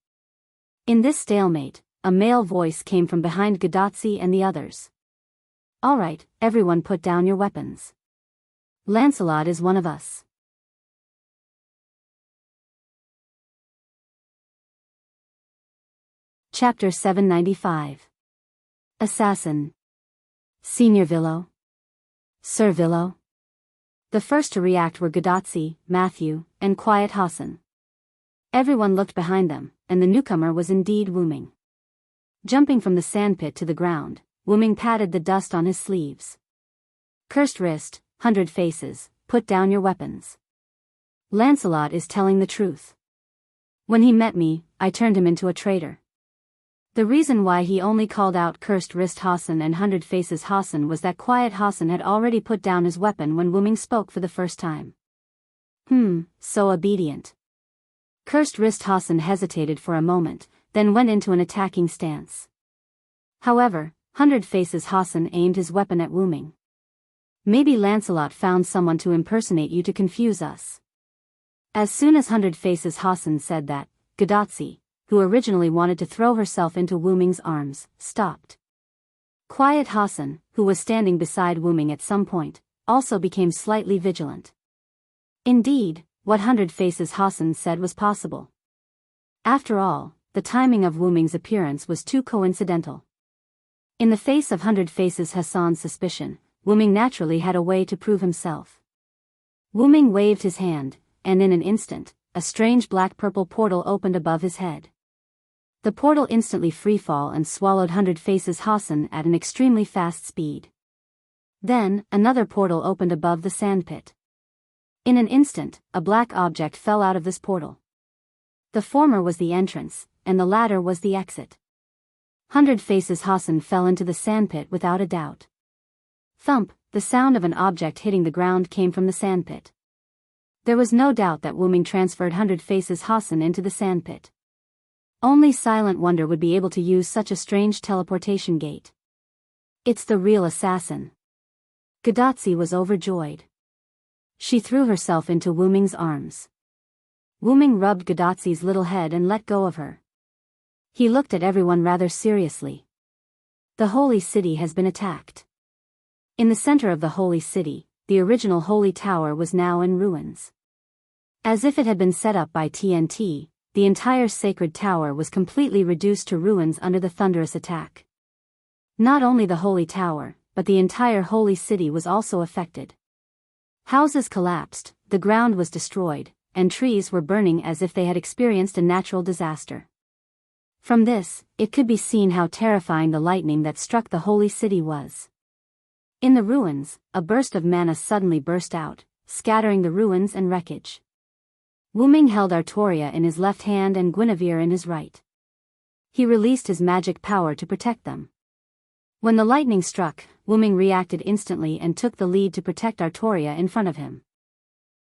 In this stalemate, a male voice came from behind Gadazzi and the others. All right, everyone put down your weapons. Lancelot is one of us. Chapter 795. Assassin. Senior Villo. Sir Villo. The first to react were Gadazzi, Matthew, and Quiet Hassan. Everyone looked behind them, and the newcomer was indeed Wuming. Jumping from the sandpit to the ground, Wuming patted the dust on his sleeves. Cursed Wrist, 100 Faces, put down your weapons. Lancelot is telling the truth. When he met me, I turned him into a traitor. The reason why he only called out Cursed Wrist Hassan and 100 Faces Hassan was that Quiet Hassan had already put down his weapon when Wuming spoke for the first time. So obedient. Cursed Wrist Hassan hesitated for a moment, then went into an attacking stance. However, 100 Faces Hassan aimed his weapon at Wuming. Maybe Lancelot found someone to impersonate you to confuse us. As soon as 100 Faces Hassan said that, Gadazzi, who originally wanted to throw herself into Wuming's arms, stopped. Quiet Hassan, who was standing beside Wuming at some point, also became slightly vigilant. Indeed, what 100 Faces Hassan said was possible. After all, the timing of Wuming's appearance was too coincidental. In the face of 100 Faces Hassan's suspicion, Wuming naturally had a way to prove himself. Wuming waved his hand, and in an instant, a strange black-purple portal opened above his head. The portal instantly freefall and swallowed 100 Faces Hassan at an extremely fast speed. Then, another portal opened above the sandpit. In an instant, a black object fell out of this portal. The former was the entrance, and the latter was the exit. 100 Faces Hassan fell into the sandpit without a doubt. Thump, the sound of an object hitting the ground came from the sandpit. There was no doubt that Wuming transferred 100 Faces Hassan into the sandpit. Only Silent Wonder would be able to use such a strange teleportation gate. It's the real assassin. Gadazzi was overjoyed. She threw herself into Wuming's arms. Wuming rubbed Gadazzi's little head and let go of her. He looked at everyone rather seriously. The holy city has been attacked. In the center of the holy city, the original holy tower was now in ruins. As if it had been set up by TNT, the entire sacred tower was completely reduced to ruins under the thunderous attack. Not only the holy tower, but the entire holy city was also affected. Houses collapsed, the ground was destroyed, and trees were burning as if they had experienced a natural disaster. From this, it could be seen how terrifying the lightning that struck the holy city was. In the ruins, a burst of mana suddenly burst out, scattering the ruins and wreckage. Wuming held Artoria in his left hand and Guinevere in his right. He released his magic power to protect them. When the lightning struck, Wuming reacted instantly and took the lead to protect Artoria in front of him.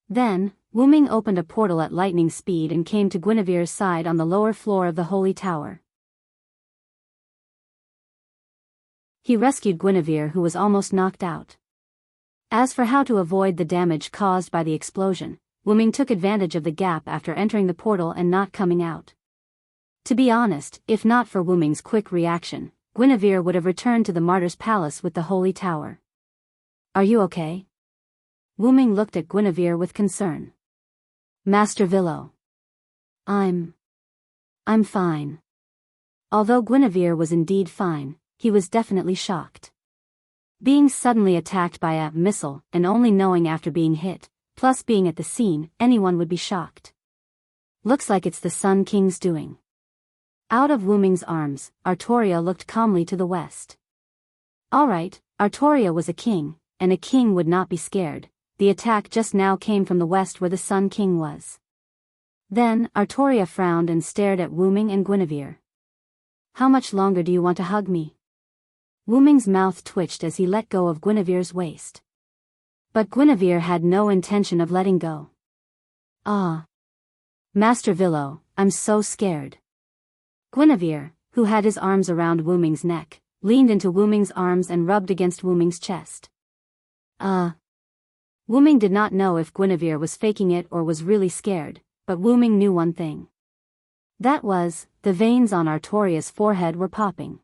Then, Wuming opened a portal at lightning speed and came to Guinevere's side on the lower floor of the holy tower. He rescued Guinevere, who was almost knocked out. As for how to avoid the damage caused by the explosion, Wuming took advantage of the gap after entering the portal and not coming out. To be honest, if not for Wuming's quick reaction, Guinevere would have returned to the Martyr's Palace with the Holy Tower. "Are you okay?" Wuming looked at Guinevere with concern. "Master Villo. I'm fine." Although Guinevere was indeed fine, he was definitely shocked. Being suddenly attacked by a missile, and only knowing after being hit, plus being at the scene, anyone would be shocked. "Looks like it's the Sun King's doing." Out of Wuming's arms, Artoria looked calmly to the west. Alright, Artoria was a king, and a king would not be scared. The attack just now came from the west where the Sun King was. Then, Artoria frowned and stared at Wuming and Guinevere. "How much longer do you want to hug me?" Wuming's mouth twitched as he let go of Guinevere's waist. But Guinevere had no intention of letting go. "Ah. Master Villo, I'm so scared." Guinevere, who had his arms around Wuming's neck, leaned into Wuming's arms and rubbed against Wuming's chest. Wuming did not know if Guinevere was faking it or was really scared, but Wuming knew one thing. That was, the veins on Artoria's forehead were popping.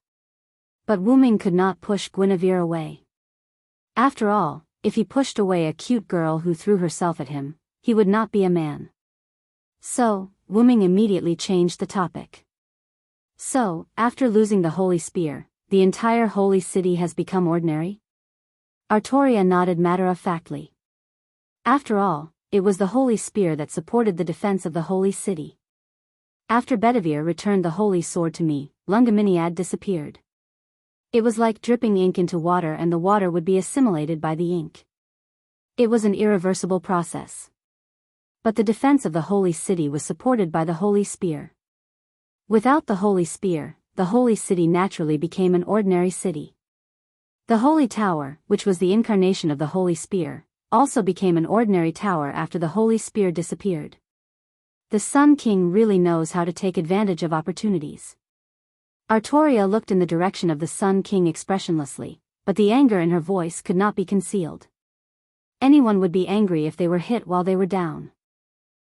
But Wuming could not push Guinevere away. After all, if he pushed away a cute girl who threw herself at him, he would not be a man. So, Wuming immediately changed the topic. "So, after losing the Holy Spear, the entire Holy City has become ordinary?" Artoria nodded matter-of-factly. After all, it was the Holy Spear that supported the defense of the Holy City. After Bedivere returned the Holy Sword to me, Lungaminiad disappeared. It was like dripping ink into water and the water would be assimilated by the ink. It was an irreversible process. But the defense of the Holy City was supported by the Holy Spear. Without the Holy Spear, the Holy City naturally became an ordinary city. The Holy Tower, which was the incarnation of the Holy Spear, also became an ordinary tower after the Holy Spear disappeared. The Sun King really knows how to take advantage of opportunities. Artoria looked in the direction of the Sun King expressionlessly, but the anger in her voice could not be concealed. Anyone would be angry if they were hit while they were down.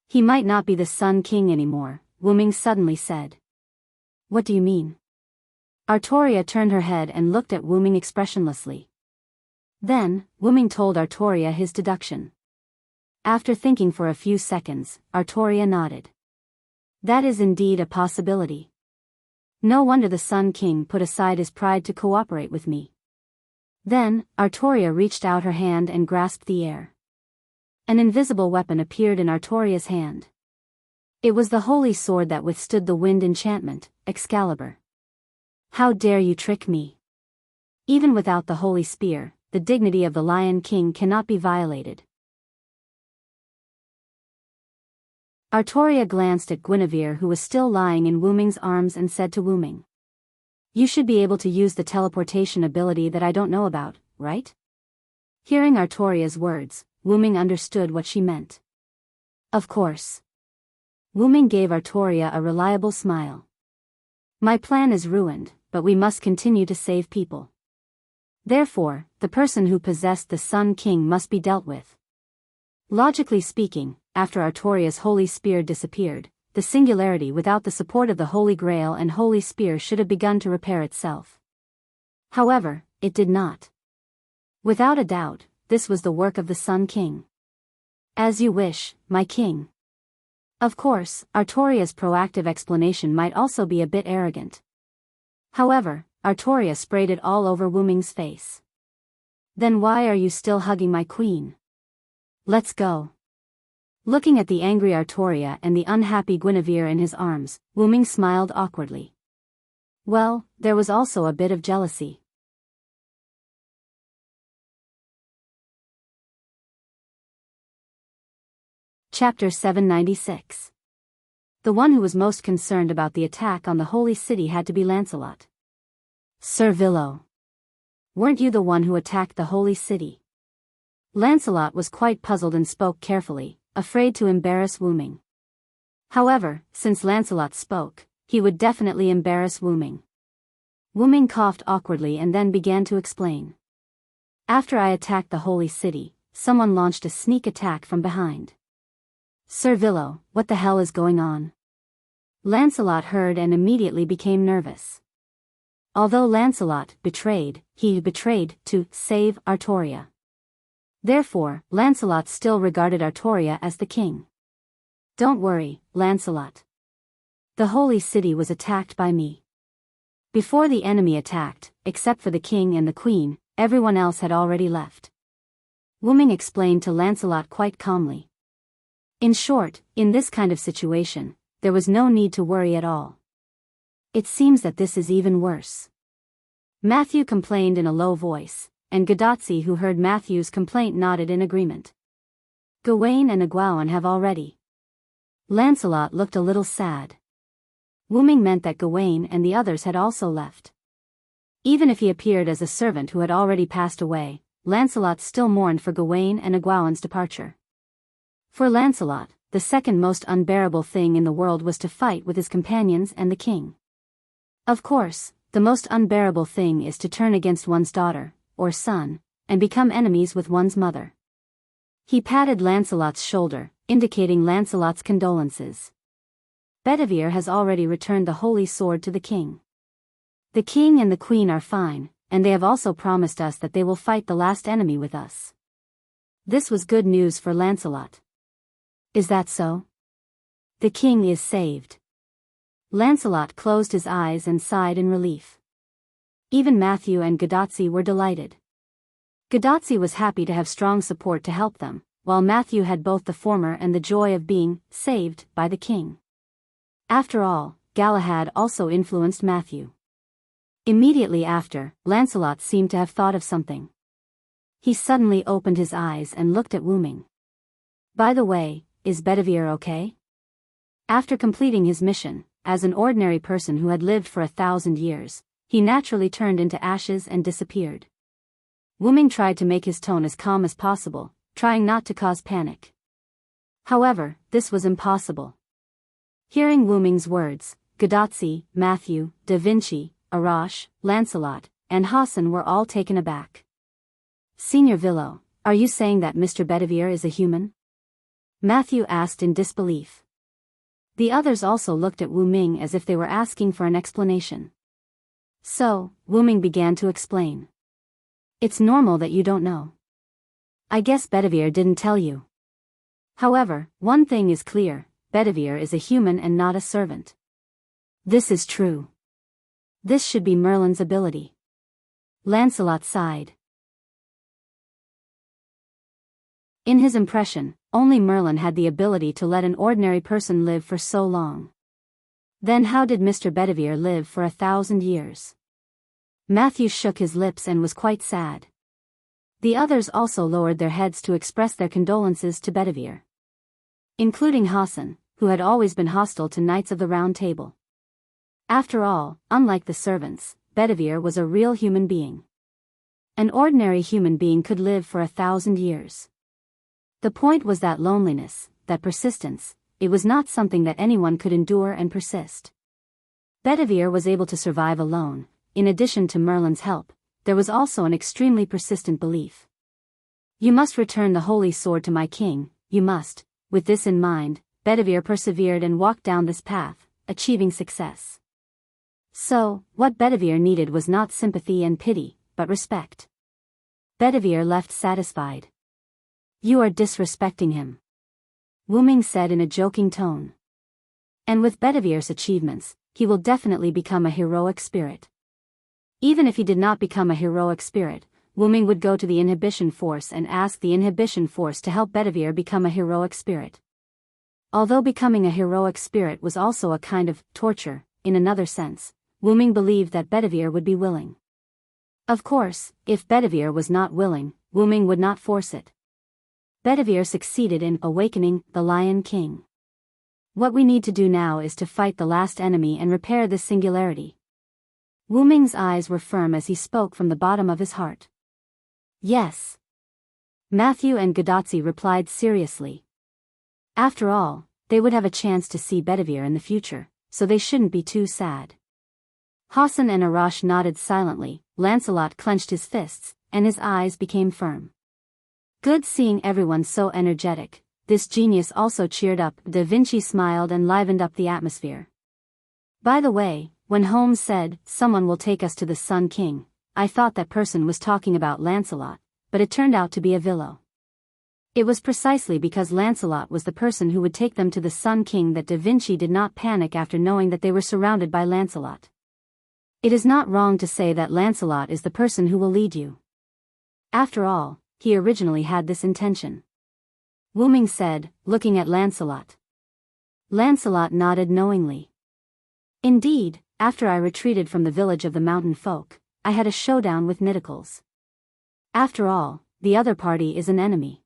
"He might not be the Sun King anymore," Wuming suddenly said. "What do you mean?" Artoria turned her head and looked at Wuming expressionlessly. Then, Wuming told Artoria his deduction. After thinking for a few seconds, Artoria nodded. "That is indeed a possibility. No wonder the Sun King put aside his pride to cooperate with me." Then, Artoria reached out her hand and grasped the air. An invisible weapon appeared in Artoria's hand. It was the holy sword that withstood the wind enchantment, Excalibur. "How dare you trick me? Even without the holy spear, the dignity of the Lion King cannot be violated." Artoria glanced at Guinevere, who was still lying in Wuming's arms, and said to Wuming, "You should be able to use the teleportation ability that I don't know about, right?" Hearing Artoria's words, Wuming understood what she meant. "Of course." Wuming gave Artoria a reliable smile. "My plan is ruined, but we must continue to save people. Therefore, the person who possessed the Sun King must be dealt with." Logically speaking, after Artoria's holy spear disappeared, the singularity without the support of the Holy Grail and Holy Spear should have begun to repair itself. However, it did not. Without a doubt, this was the work of the Sun King. "As you wish, my king." Of course, Artoria's proactive explanation might also be a bit arrogant. However, Artoria sprayed it all over Wuming's face. "Then why are you still hugging my queen? Let's go." Looking at the angry Artoria and the unhappy Guinevere in his arms, Wuming smiled awkwardly. Well, there was also a bit of jealousy. Chapter 796. The one who was most concerned about the attack on the Holy City had to be Lancelot. "Sir Villo. Weren't you the one who attacked the Holy City?" Lancelot was quite puzzled and spoke carefully, afraid to embarrass Wuming. However, since Lancelot spoke, he would definitely embarrass Wuming. Wuming coughed awkwardly and then began to explain. After I attacked the holy city, someone launched a sneak attack from behind. Sir Villo, what the hell is going on? Lancelot heard and immediately became nervous. Although Lancelot he betrayed to save Artoria. Therefore, Lancelot still regarded Artoria as the king. Don't worry, Lancelot. The holy city was attacked by me. Before the enemy attacked, except for the king and the queen, everyone else had already left. Wooming explained to Lancelot quite calmly. In short, in this kind of situation, there was no need to worry at all. It seems that this is even worse. Matthew complained in a low voice, and Gadotsi, who heard Matthew's complaint, nodded in agreement. Gawain and Egwene have already. Lancelot looked a little sad. Wooming meant that Gawain and the others had also left. Even if he appeared as a servant who had already passed away, Lancelot still mourned for Gawain and Egwene's departure. For Lancelot, the second most unbearable thing in the world was to fight with his companions and the king. Of course, the most unbearable thing is to turn against one's daughter, or son, and become enemies with one's mother. He patted Lancelot's shoulder, indicating Lancelot's condolences. Bedivere has already returned the holy sword to the king. The king and the queen are fine, and they have also promised us that they will fight the last enemy with us. This was good news for Lancelot. Is that so? The king is saved. Lancelot closed his eyes and sighed in relief. Even Matthew and Gadotsi were delighted. Gadotsi was happy to have strong support to help them, while Matthew had both the former and the joy of being saved by the king. After all, Galahad also influenced Matthew. Immediately after, Lancelot seemed to have thought of something. He suddenly opened his eyes and looked at Wooming. By the way, is Bedivere okay? After completing his mission, as an ordinary person who had lived for 1,000 years, he naturally turned into ashes and disappeared. Wooming tried to make his tone as calm as possible, trying not to cause panic. However, this was impossible. Hearing Wooming's words, Gadotsi, Matthew, Da Vinci, Arash, Lancelot, and Hassan were all taken aback. Senior Villo, are you saying that Mr. Bedivere is a human? Matthew asked in disbelief. The others also looked at Wooming as if they were asking for an explanation. So, Wooming began to explain. It's normal that you don't know. I guess Bedivere didn't tell you. However, one thing is clear, Bedivere is a human and not a servant. This is true. This should be Merlin's ability. Lancelot sighed. In his impression, only Merlin had the ability to let an ordinary person live for so long. Then how did Mr. Bedivere live for 1,000 years? Matthew shook his lips and was quite sad. The others also lowered their heads to express their condolences to Bedivere. Including Hassan, who had always been hostile to Knights of the Round Table. After all, unlike the servants, Bedivere was a real human being. An ordinary human being could live for 1,000 years. The point was that loneliness, that persistence, it was not something that anyone could endure and persist. Bedivere was able to survive alone. In addition to Merlin's help, there was also an extremely persistent belief. You must return the holy sword to my king, you must. With this in mind, Bedivere persevered and walked down this path, achieving success. So, what Bedivere needed was not sympathy and pity, but respect. Bedivere left satisfied. You are disrespecting him. Wooming said in a joking tone. And with Bedivere's achievements, he will definitely become a heroic spirit. Even if he did not become a heroic spirit, Wooming would go to the Inhibition Force and ask the Inhibition Force to help Bedivere become a heroic spirit. Although becoming a heroic spirit was also a kind of torture, in another sense, Wooming believed that Bedivere would be willing. Of course, if Bedivere was not willing, Wooming would not force it. Bedivere succeeded in awakening the Lion King. What we need to do now is to fight the last enemy and repair this singularity. Wooming's eyes were firm as he spoke from the bottom of his heart. Yes. Matthew and Gadotsi replied seriously. After all, they would have a chance to see Bedivere in the future, so they shouldn't be too sad. Hassan and Arash nodded silently. Lancelot clenched his fists, and his eyes became firm. Good seeing everyone so energetic. This genius also cheered up. Da Vinci smiled and livened up the atmosphere. By the way, when Holmes said, "Someone will take us to the Sun King," I thought that person was talking about Lancelot, but it turned out to be a Villo. It was precisely because Lancelot was the person who would take them to the Sun King that Da Vinci did not panic after knowing that they were surrounded by Lancelot. It is not wrong to say that Lancelot is the person who will lead you. After all, he originally had this intention. Wu Ming said, looking at Lancelot. Lancelot nodded knowingly. Indeed, after I retreated from the village of the mountain folk, I had a showdown with Niticles. After all, the other party is an enemy.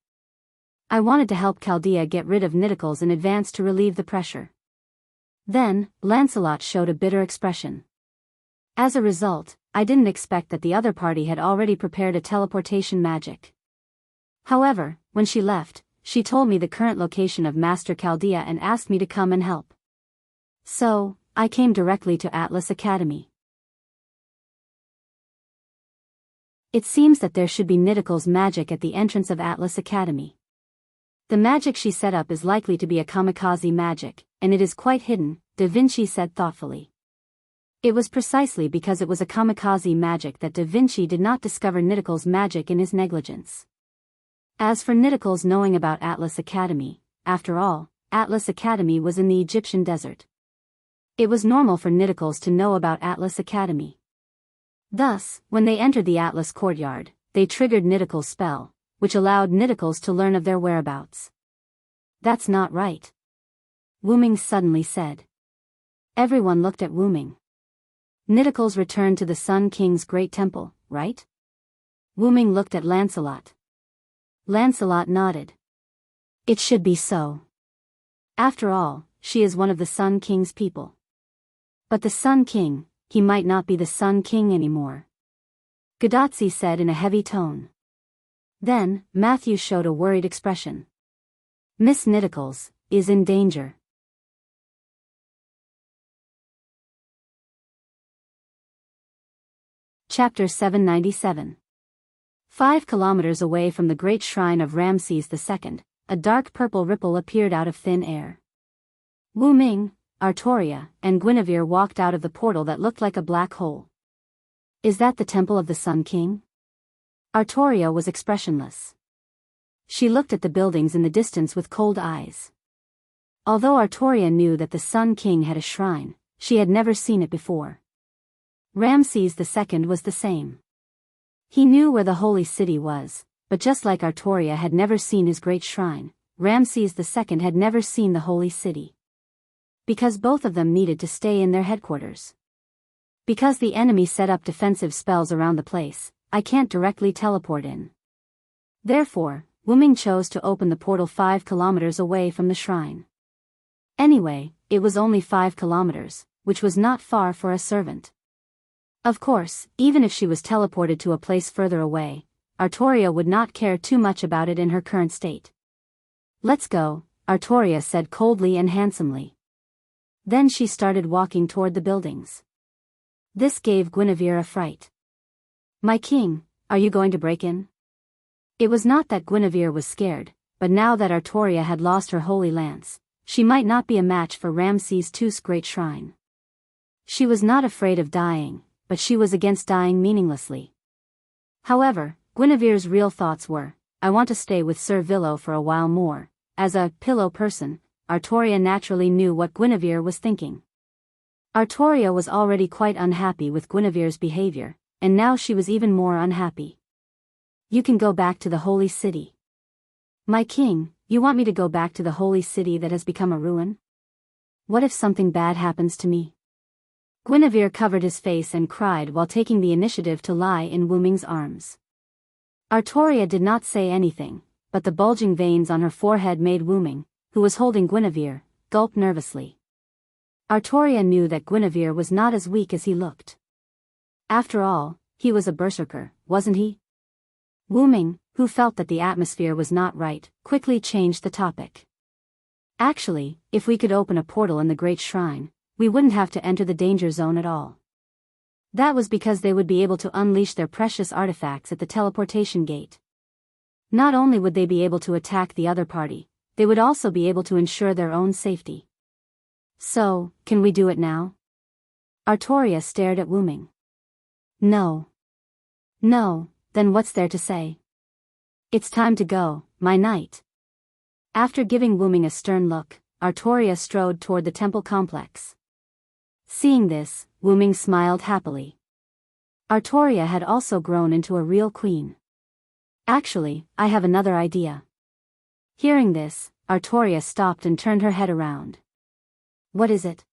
I wanted to help Chaldea get rid of Niticles in advance to relieve the pressure. Then, Lancelot showed a bitter expression. As a result, I didn't expect that the other party had already prepared a teleportation magic. However, when she left, she told me the current location of Master Chaldea and asked me to come and help. So, I came directly to Atlas Academy. It seems that there should be Niticles magic at the entrance of Atlas Academy. The magic she set up is likely to be a kamikaze magic, and it is quite hidden, Da Vinci said thoughtfully. It was precisely because it was a kamikaze magic that Da Vinci did not discover Niticles magic in his negligence. As for Niticles knowing about Atlas Academy, after all, Atlas Academy was in the Egyptian desert. It was normal for Niticles to know about Atlas Academy. Thus, when they entered the Atlas courtyard, they triggered Niticles' spell, which allowed Niticles to learn of their whereabouts. That's not right, Wu Ming suddenly said. Everyone looked at Wu Ming. Niticles returned to the Sun King's great temple, right? Wu Ming looked at Lancelot. Lancelot nodded. It should be so. After all, she is one of the Sun King's people. But the Sun King, he might not be the Sun King anymore, Gadotsi said in a heavy tone. Then, Matthew showed a worried expression. Miss Niticles is in danger. Chapter 797. 5 kilometers away from the great shrine of Ramses II, a dark purple ripple appeared out of thin air. Wu Ming, Artoria, and Guinevere walked out of the portal that looked like a black hole. Is that the temple of the Sun King? Artoria was expressionless. She looked at the buildings in the distance with cold eyes. Although Artoria knew that the Sun King had a shrine, she had never seen it before. Ramses II was the same. He knew where the holy city was, but just like Artoria had never seen his great shrine, Ramses II had never seen the holy city. Because both of them needed to stay in their headquarters. Because the enemy set up defensive spells around the place, I can't directly teleport in. Therefore, Wu Ming chose to open the portal 5 kilometers away from the shrine. Anyway, it was only 5 kilometers, which was not far for a servant. Of course, even if she was teleported to a place further away, Artoria would not care too much about it in her current state. Let's go, Artoria said coldly and handsomely. Then she started walking toward the buildings. This gave Guinevere a fright. My king, are you going to break in? It was not that Guinevere was scared, but now that Artoria had lost her holy lance, she might not be a match for Ramses II's great shrine. She was not afraid of dying, but she was against dying meaninglessly. However, Guinevere's real thoughts were, I want to stay with Sir Villo for a while more. As a pillow person, Artoria naturally knew what Guinevere was thinking. Artoria was already quite unhappy with Guinevere's behavior, and now she was even more unhappy. You can go back to the holy city. My king, you want me to go back to the holy city that has become a ruin? What if something bad happens to me? Guinevere covered his face and cried while taking the initiative to lie in Wu Ming's arms. Artoria did not say anything, but the bulging veins on her forehead made Wu Ming, who was holding Guinevere, gulp nervously. Artoria knew that Guinevere was not as weak as he looked. After all, he was a berserker, wasn't he? Wu Ming, who felt that the atmosphere was not right, quickly changed the topic. Actually, if we could open a portal in the Great Shrine, we wouldn't have to enter the danger zone at all. That was because they would be able to unleash their precious artifacts at the teleportation gate. Not only would they be able to attack the other party, they would also be able to ensure their own safety. So, can we do it now? Artoria stared at Wooming. No. No, then what's there to say? It's time to go, my knight. After giving Wooming a stern look, Artoria strode toward the temple complex. Seeing this, Wooming smiled happily. Artoria had also grown into a real queen. Actually, I have another idea. Hearing this, Artoria stopped and turned her head around. What is it?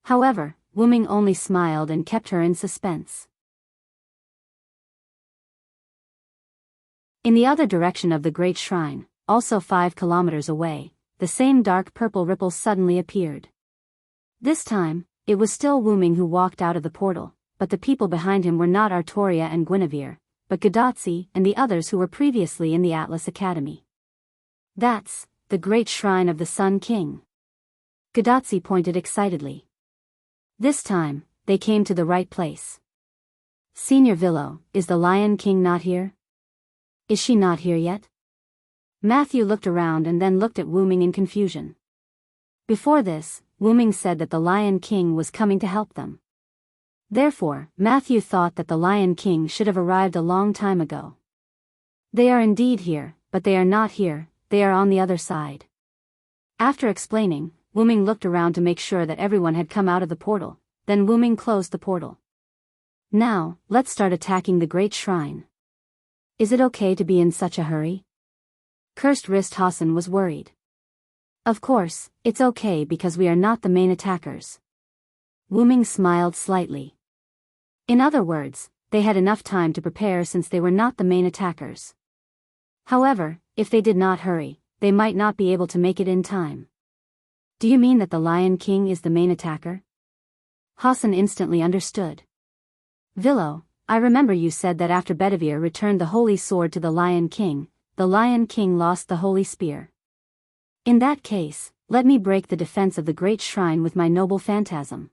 However, Wooming only smiled and kept her in suspense. In the other direction of the great shrine, also 5 kilometers away, the same dark purple ripples suddenly appeared. This time, it was still Wooming who walked out of the portal, but the people behind him were not Artoria and Guinevere, but Gadotsi and the others who were previously in the Atlas Academy. That's the great shrine of the Sun King. Gadotsi pointed excitedly. This time, they came to the right place. Senior Villo, is the Lion King not here? Is she not here yet? Matthew looked around and then looked at Wooming in confusion. Before this, Wooming said that the Lion King was coming to help them. Therefore, Matthew thought that the Lion King should have arrived a long time ago. They are indeed here, but they are not here, they are on the other side. After explaining, Wooming looked around to make sure that everyone had come out of the portal, then Wooming closed the portal. Now, let's start attacking the great shrine. Is it okay to be in such a hurry? Cursed Wrist Hassan was worried. Of course, it's okay because we are not the main attackers. Wooming smiled slightly. In other words, they had enough time to prepare since they were not the main attackers. However, if they did not hurry, they might not be able to make it in time. Do you mean that the Lion King is the main attacker? Hassan instantly understood. Villo, I remember you said that after Bedivere returned the holy sword to the Lion King lost the holy spear. In that case, let me break the defense of the great shrine with my noble phantasm.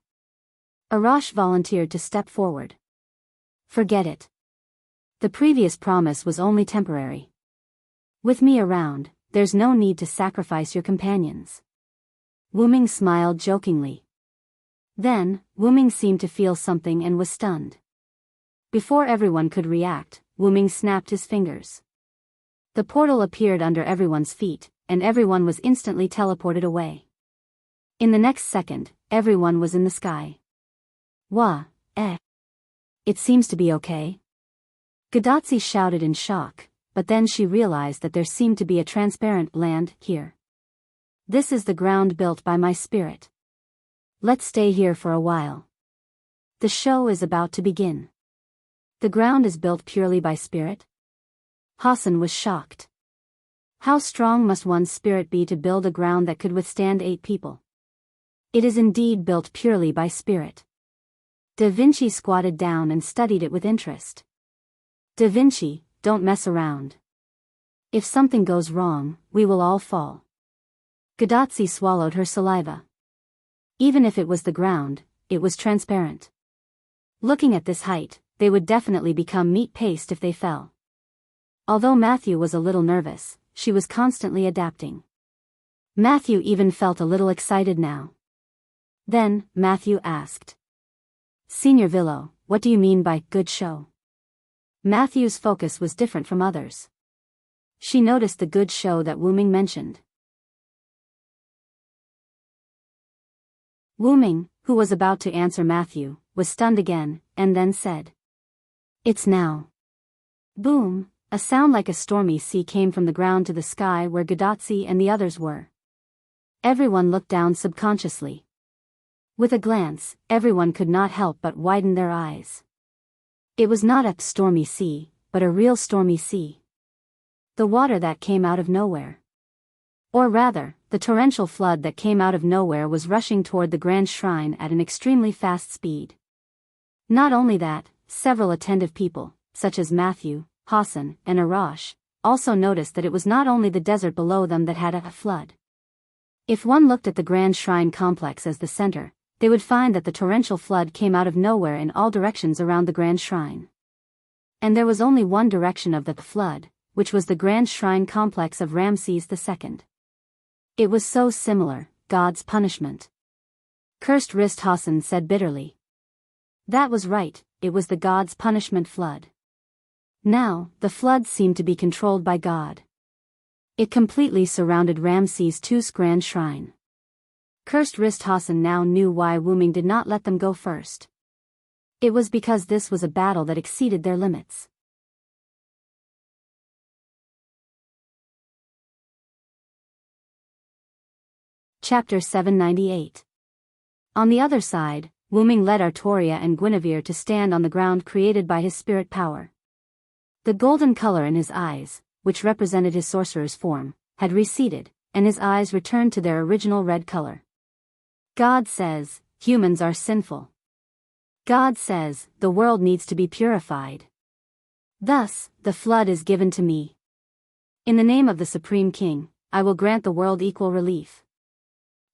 Arash volunteered to step forward. Forget it. The previous promise was only temporary. With me around, there's no need to sacrifice your companions. Wooming smiled jokingly. Then, Wooming seemed to feel something and was stunned. Before everyone could react, Wooming snapped his fingers. The portal appeared under everyone's feet, and everyone was instantly teleported away. In the next second, everyone was in the sky. Wah, eh. It seems to be okay. Gadotsi shouted in shock, but then she realized that there seemed to be a transparent land here. This is the ground built by my spirit. Let's stay here for a while. The show is about to begin. The ground is built purely by spirit? Hassan was shocked. How strong must one's spirit be to build a ground that could withstand 8 people? It is indeed built purely by spirit. Da Vinci squatted down and studied it with interest. Da Vinci, don't mess around. If something goes wrong, we will all fall. Gadotsi swallowed her saliva. Even if it was the ground, it was transparent. Looking at this height, they would definitely become meat paste if they fell. Although Matthew was a little nervous, she was constantly adapting. Matthew even felt a little excited now. Then, Matthew asked. Senior Villo, what do you mean by good show? Matthew's focus was different from others. She noticed the good show that Wooming mentioned. Wooming, who was about to answer Matthew, was stunned again, and then said. It's now. Boom, a sound like a stormy sea came from the ground to the sky where Gadotsi and the others were. Everyone looked down subconsciously. With a glance, everyone could not help but widen their eyes. It was not a stormy sea, but a real stormy sea. The water that came out of nowhere. Or rather, the torrential flood that came out of nowhere was rushing toward the grand shrine at an extremely fast speed. Not only that, several attentive people, such as Matthew, Hassan, and Arash, also noticed that it was not only the desert below them that had a flood. If one looked at the grand shrine complex as the center, they would find that the torrential flood came out of nowhere in all directions around the grand shrine. And there was only one direction of the flood, which was the grand shrine complex of Ramses II. It was so similar, God's punishment. Cursed Rist Hassan said bitterly. That was right, it was the God's punishment flood. Now, the flood seemed to be controlled by God. It completely surrounded Ramses II's grand shrine. Cursed Rist Hassan now knew why Wuming did not let them go first. It was because this was a battle that exceeded their limits. Chapter 798. On the other side, Wuming led Artoria and Guinevere to stand on the ground created by his spirit power. The golden color in his eyes, which represented his sorcerer's form, had receded, and his eyes returned to their original red color. God says, humans are sinful. God says, the world needs to be purified. Thus, the flood is given to me. In the name of the Supreme King, I will grant the world equal relief.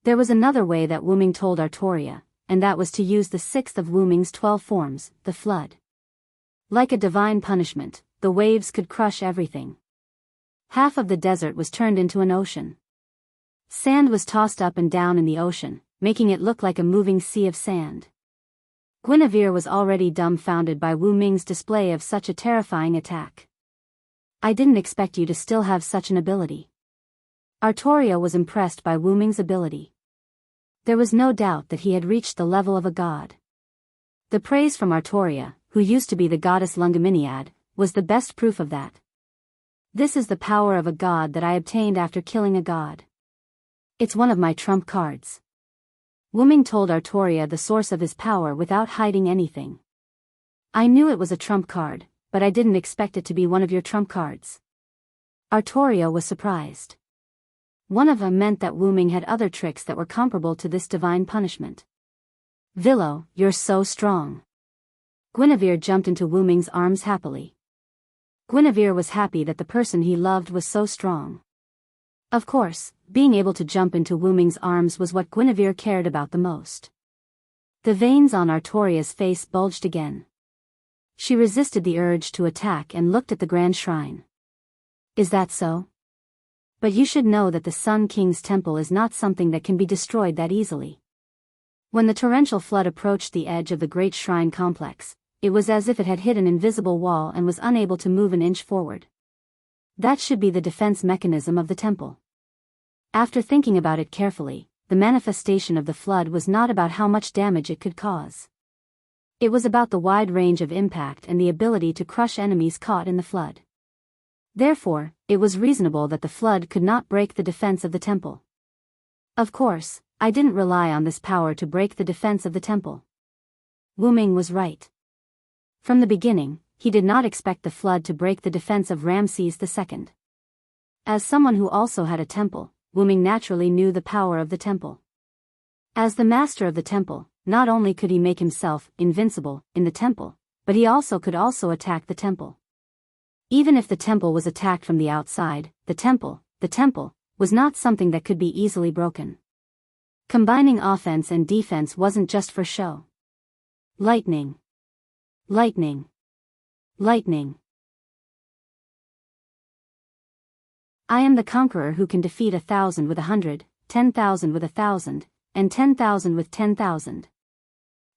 There was another way that Wuming told Artoria, and that was to use the sixth of Wuming's 12 forms, the flood. Like a divine punishment, the waves could crush everything. Half of the desert was turned into an ocean. Sand was tossed up and down in the ocean, making it look like a moving sea of sand. Guinevere was already dumbfounded by Wuming's display of such a terrifying attack. I didn't expect you to still have such an ability. Artoria was impressed by Wuming's ability. There was no doubt that he had reached the level of a god. The praise from Artoria, who used to be the goddess Lungominiad, was the best proof of that. This is the power of a god that I obtained after killing a god. It's one of my trump cards. Wuming told Artoria the source of his power without hiding anything. I knew it was a trump card, but I didn't expect it to be one of your trump cards. Artoria was surprised. One of them meant that Wuming had other tricks that were comparable to this divine punishment. Villo, you're so strong. Guinevere jumped into Wuming's arms happily. Guinevere was happy that the person he loved was so strong. Of course, being able to jump into Wuming's arms was what Guinevere cared about the most. The veins on Artoria's face bulged again. She resisted the urge to attack and looked at the grand shrine. Is that so? But you should know that the Sun King's temple is not something that can be destroyed that easily. When the torrential flood approached the edge of the great shrine complex, it was as if it had hit an invisible wall and was unable to move an inch forward. That should be the defense mechanism of the temple. After thinking about it carefully, the manifestation of the flood was not about how much damage it could cause. It was about the wide range of impact and the ability to crush enemies caught in the flood. Therefore, it was reasonable that the flood could not break the defense of the temple. Of course, I didn't rely on this power to break the defense of the temple. Wuming was right. From the beginning, he did not expect the flood to break the defense of Ramses II. As someone who also had a temple, Wuming naturally knew the power of the temple. As the master of the temple, not only could he make himself invincible in the temple, but he could also attack the temple. Even if the temple was attacked from the outside, the temple was not something that could be easily broken. Combining offense and defense wasn't just for show. Lightning. Lightning. Lightning. I am the conqueror who can defeat 1,000 with 100, 10,000 with 1,000, and 10,000 with 10,000.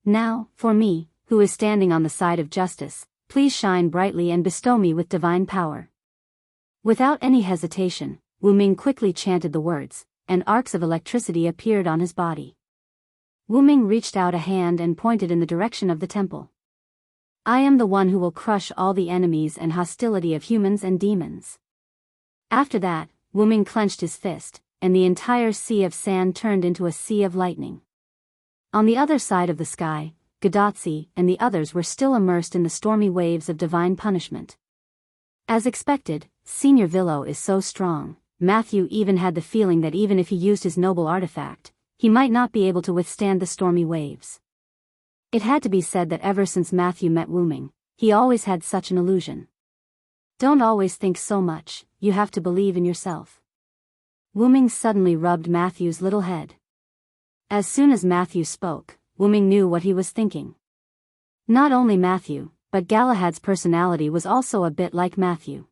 Now, for me, who is standing on the side of justice, please shine brightly and bestow me with divine power. Without any hesitation, Wuming quickly chanted the words, and arcs of electricity appeared on his body. Wuming reached out a hand and pointed in the direction of the temple. I am the one who will crush all the enemies and hostility of humans and demons. After that, Wuming clenched his fist, and the entire sea of sand turned into a sea of lightning. On the other side of the sky, Gadotsi and the others were still immersed in the stormy waves of divine punishment. As expected, Senior Villo is so strong. Matthew even had the feeling that even if he used his noble artifact, he might not be able to withstand the stormy waves. It had to be said that ever since Matthew met Wuming, he always had such an illusion. Don't always think so much, you have to believe in yourself. Wuming suddenly rubbed Matthew's little head. As soon as Matthew spoke, Wu-ming knew what he was thinking. Not only Matthew, but Galahad's personality was also a bit like Matthew.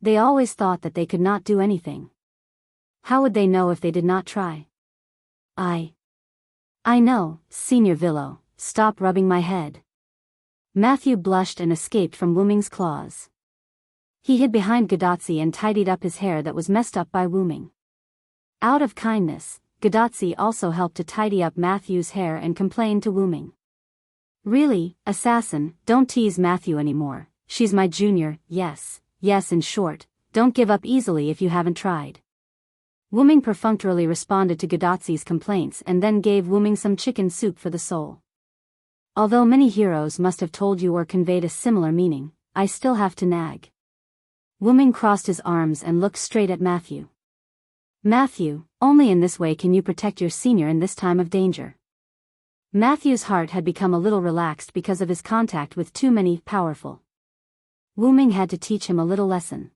They always thought that they could not do anything. How would they know if they did not try? I know, Senior Villo, stop rubbing my head. Matthew blushed and escaped from Wu-ming's claws. He hid behind Gadotsi and tidied up his hair that was messed up by Wu-ming. Out of kindness, Gadotsi also helped to tidy up Matthew's hair and complained to Wu-ming. Really, assassin, don't tease Matthew anymore, she's my junior, yes, in short, don't give up easily if you haven't tried. Wu-ming perfunctorily responded to Gadotsi's complaints and then gave Wu-ming some chicken soup for the soul. Although many heroes must have told you or conveyed a similar meaning, I still have to nag. Wu-ming crossed his arms and looked straight at Matthew. Matthew, only in this way can you protect your senior in this time of danger. Matthew's heart had become a little relaxed because of his contact with too many powerful. Wu-ming had to teach him a little lesson.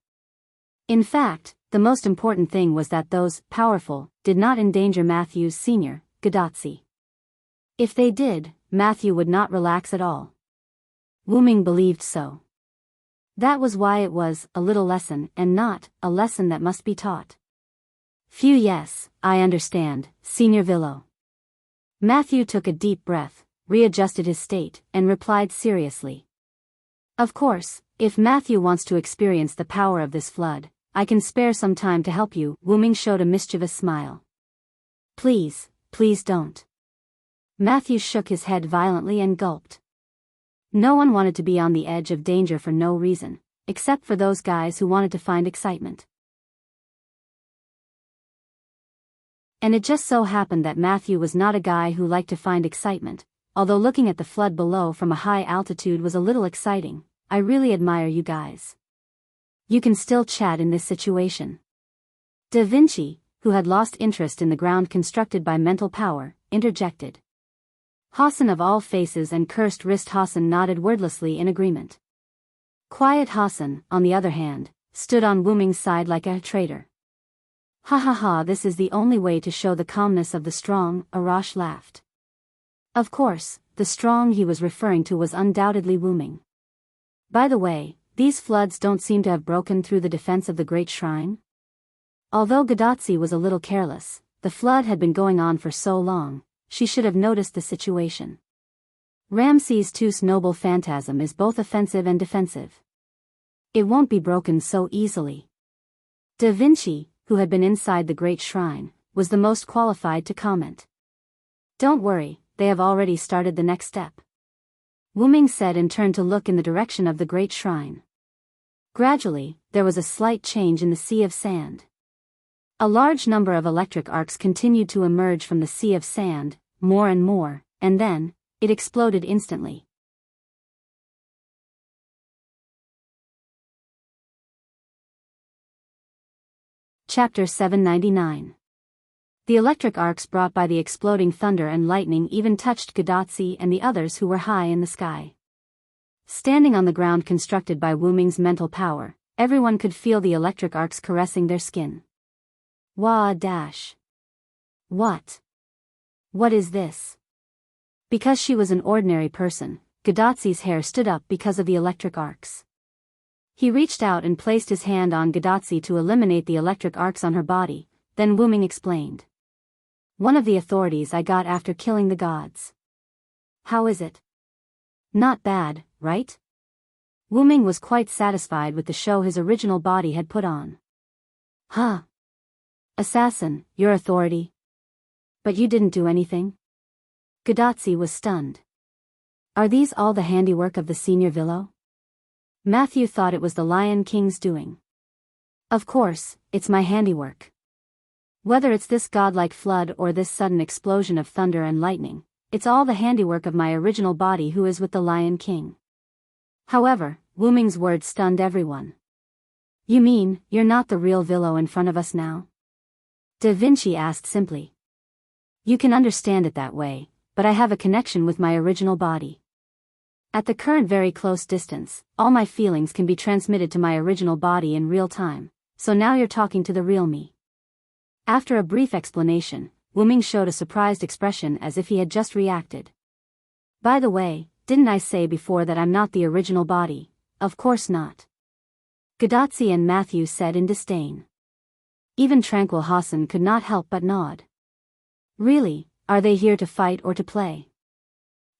In fact, the most important thing was that those powerful did not endanger Matthew's senior, Gadotsi. If they did, Matthew would not relax at all. Wu-ming believed so. That was why it was a little lesson and not a lesson that must be taught. Phew, yes, I understand, Senior Villo. Matthew took a deep breath, readjusted his state, and replied seriously. Of course, if Matthew wants to experience the power of this flood, I can spare some time to help you. Wu-ming showed a mischievous smile. Please don't. Matthew shook his head violently and gulped. No one wanted to be on the edge of danger for no reason, except for those guys who wanted to find excitement. And it just so happened that Matthew was not a guy who liked to find excitement, although looking at the flood below from a high altitude was a little exciting. I really admire you guys. You can still chat in this situation. Da Vinci, who had lost interest in the ground constructed by mental power, interjected. Hassan of all faces and cursed wrist Hassan nodded wordlessly in agreement. Quiet Hassan, on the other hand, stood on Wu-ming's side like a traitor. Ha ha ha, this is the only way to show the calmness of the strong, Arash laughed. Of course, the strong he was referring to was undoubtedly Wu-ming. By the way, these floods don't seem to have broken through the defense of the Great Shrine. Although Gadotsi was a little careless, the flood had been going on for so long, she should have noticed the situation. Ramses II's noble phantasm is both offensive and defensive. It won't be broken so easily. Da Vinci, who had been inside the Great Shrine, was the most qualified to comment. Don't worry, they have already started the next step. Wu-ming said and turned to look in the direction of the Great Shrine. Gradually, there was a slight change in the sea of sand. A large number of electric arcs continued to emerge from the sea of sand, more and more, and then, it exploded instantly. Chapter 799. The electric arcs brought by the exploding thunder and lightning even touched Gadotsi and the others who were high in the sky. Standing on the ground constructed by Wu-ming's mental power, everyone could feel the electric arcs caressing their skin. Wah-dash. What? What is this? Because she was an ordinary person, Gadotsi's hair stood up because of the electric arcs. He reached out and placed his hand on Gadotsi to eliminate the electric arcs on her body, then Wu-ming explained. One of the authorities I got after killing the gods. How is it? Not bad, right? Wu-ming was quite satisfied with the show his original body had put on. Huh? Assassin, your authority? But you didn't do anything? Gadotsi was stunned. Are these all the handiwork of the Senior Villo? Matthew thought it was the Lion King's doing. Of course, it's my handiwork. Whether it's this godlike flood or this sudden explosion of thunder and lightning, it's all the handiwork of my original body who is with the Lion King. However, Wu-ming's words stunned everyone. You mean, you're not the real Villo in front of us now? Da Vinci asked simply. You can understand it that way, but I have a connection with my original body. At the current very close distance, all my feelings can be transmitted to my original body in real time, so now you're talking to the real me. After a brief explanation, Wu-ming showed a surprised expression as if he had just reacted. By the way, didn't I say before that I'm not the original body? Of course not. Gadotsi and Matthew said in disdain. Even tranquil Hassan could not help but nod. Really, are they here to fight or to play?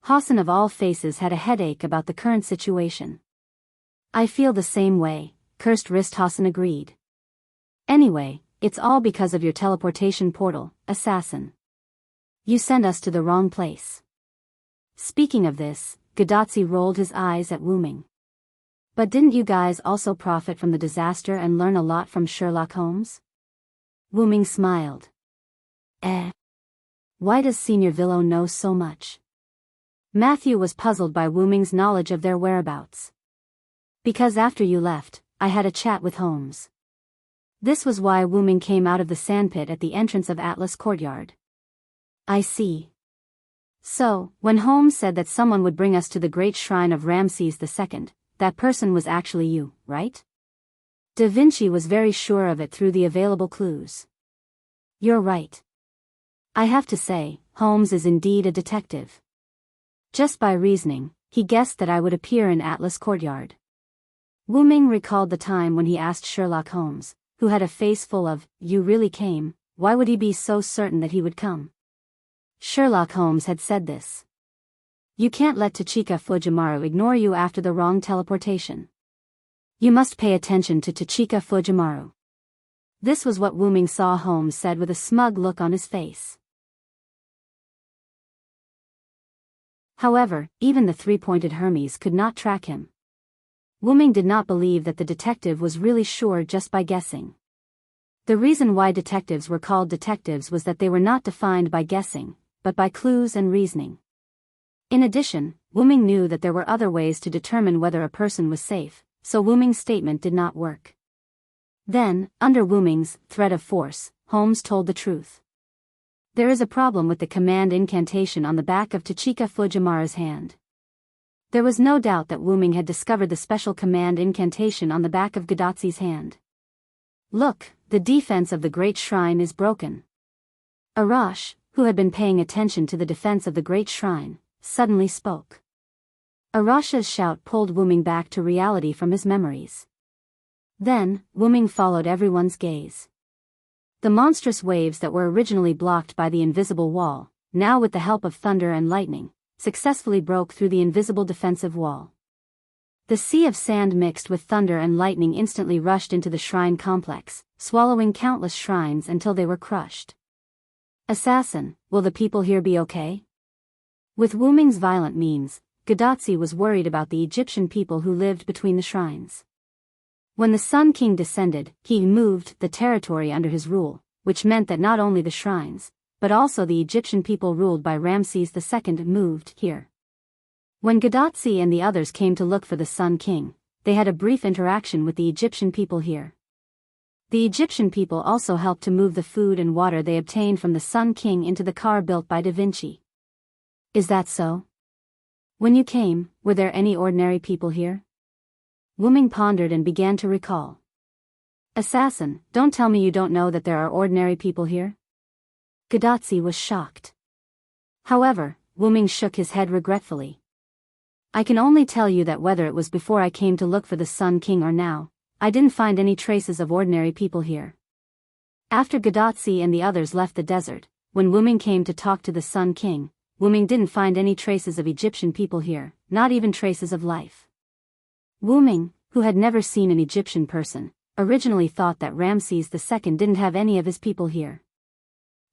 Hassan of all faces had a headache about the current situation. I feel the same way, cursed wrist Hassan agreed. Anyway, it's all because of your teleportation portal, assassin. You sent us to the wrong place. Speaking of this, Gadotsi rolled his eyes at Wu-ming. But didn't you guys also profit from the disaster and learn a lot from Sherlock Holmes? Wu-ming smiled. Why does Senior Villo know so much? Matthew was puzzled by Wu-ming's knowledge of their whereabouts. Because after you left, I had a chat with Holmes. This was why Wu-ming came out of the sandpit at the entrance of Atlas Courtyard. I see. So, when Holmes said that someone would bring us to the great shrine of Ramses II, that person was actually you, right? Da Vinci was very sure of it through the available clues. You're right. I have to say, Holmes is indeed a detective. Just by reasoning, he guessed that I would appear in Atlas Courtyard. Wu-ming recalled the time when he asked Sherlock Holmes, who had a face full of, "You really came, why would he be so certain that he would come?" Sherlock Holmes had said this. You can't let Tachika Fujimaru ignore you after the wrong teleportation. You must pay attention to Tachika Fujimaru. This was what Wu-ming saw Holmes said with a smug look on his face. However, even the three-pointed Hermes could not track him. Wu-ming did not believe that the detective was really sure just by guessing. The reason why detectives were called detectives was that they were not defined by guessing, but by clues and reasoning. In addition, Wu-ming knew that there were other ways to determine whether a person was safe, so Wu-ming's statement did not work. Then, under Wu-ming's threat of force, Holmes told the truth. There is a problem with the command incantation on the back of Tachika Fujimaru's hand. There was no doubt that Wu-ming had discovered the special command incantation on the back of Gadotsi's hand. Look, the defense of the great shrine is broken. Arash, who had been paying attention to the defense of the great shrine, suddenly spoke. Arash's shout pulled Wu-ming back to reality from his memories. Then, Wu-ming followed everyone's gaze. The monstrous waves that were originally blocked by the invisible wall, now with the help of thunder and lightning, successfully broke through the invisible defensive wall. The sea of sand mixed with thunder and lightning instantly rushed into the shrine complex, swallowing countless shrines until they were crushed. Assassin, will the people here be okay? With Wu-ming's violent means, Gadotsi was worried about the Egyptian people who lived between the shrines. When the Sun King descended, he moved the territory under his rule, which meant that not only the shrines, but also the Egyptian people ruled by Ramses II moved here. When Gadotsi and the others came to look for the Sun King, they had a brief interaction with the Egyptian people here. The Egyptian people also helped to move the food and water they obtained from the Sun King into the car built by Da Vinci. Is that so? When you came, were there any ordinary people here? Wu-ming pondered and began to recall. Assassin, don't tell me you don't know that there are ordinary people here? Gadotsi was shocked. However, Wu-ming shook his head regretfully. I can only tell you that whether it was before I came to look for the Sun King or now, I didn't find any traces of ordinary people here. After Gadotsi and the others left the desert, when Wu-ming came to talk to the Sun King, Wu-ming didn't find any traces of Egyptian people here, not even traces of life. Wu-ming, who had never seen an Egyptian person, originally thought that Ramses II didn't have any of his people here.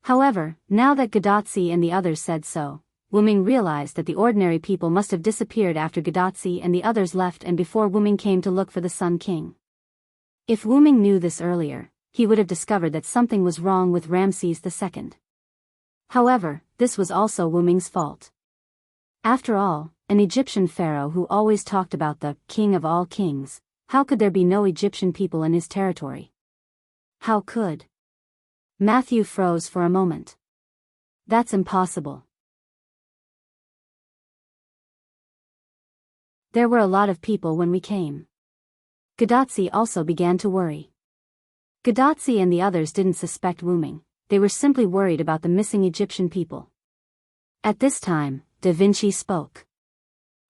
However, now that Gadotsi and the others said so, Wu-ming realized that the ordinary people must have disappeared after Gadotsi and the others left and before Wu-ming came to look for the Sun King. If Wu-ming knew this earlier, he would have discovered that something was wrong with Ramses II. However, this was also Wu-ming's fault. After all, an Egyptian pharaoh who always talked about the king of all kings, how could there be no Egyptian people in his territory? How could? Matthew froze for a moment. That's impossible. There were a lot of people when we came. Gadotsi also began to worry. Gadotsi and the others didn't suspect Wu-ming. they were simply worried about the missing Egyptian people. At this time, Da Vinci spoke.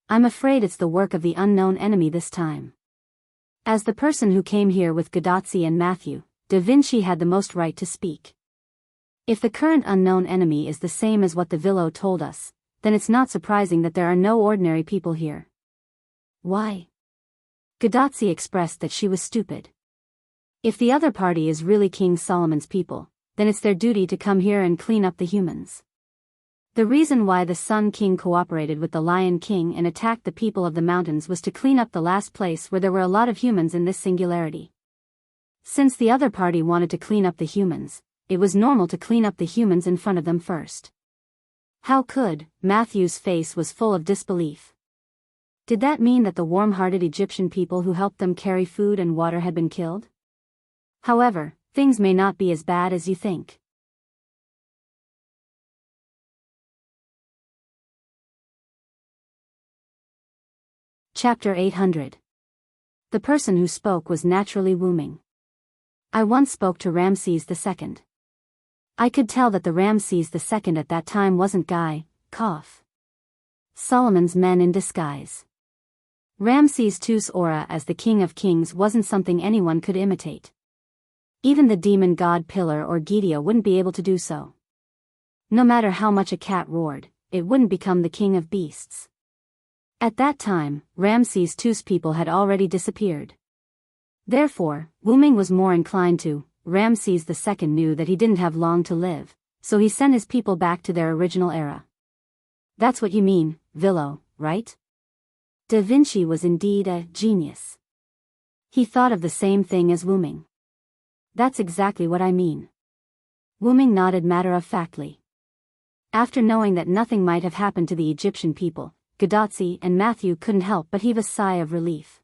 I'm afraid it's the work of the unknown enemy this time. As the person who came here with Gadazzi and Matthew, Da Vinci had the most right to speak. If the current unknown enemy is the same as what the Villo told us, then it's not surprising that there are no ordinary people here. Why? Gadazzi expressed that she was stupid. If the other party is really King Solomon's people, then it's their duty to come here and clean up the humans. The reason why the Sun King cooperated with the Lion King and attacked the people of the mountains was to clean up the last place where there were a lot of humans in this singularity. Since the other party wanted to clean up the humans, it was normal to clean up the humans in front of them first. How could? Matthew's face was full of disbelief. Did that mean that the warm-hearted Egyptian people who helped them carry food and water had been killed? However, things may not be as bad as you think. Chapter 800. The person who spoke was naturally Wuming. I once spoke to Ramses II. I could tell that the Ramses II at that time wasn't Guy, Solomon's men in disguise. Ramses II's aura as the King of Kings wasn't something anyone could imitate. Even the demon god Pillar or Gidia wouldn't be able to do so. No matter how much a cat roared, it wouldn't become the king of beasts. At that time, Ramses II's people had already disappeared. Therefore, Wuming was more inclined to. Ramses II knew that he didn't have long to live, so he sent his people back to their original era. That's what you mean, Villo, right? Da Vinci was indeed a genius. He thought of the same thing as Wuming. That's exactly what I mean. Wuming nodded matter-of-factly. After knowing that nothing might have happened to the Egyptian people, Gadazzi and Matthew couldn't help but heave a sigh of relief.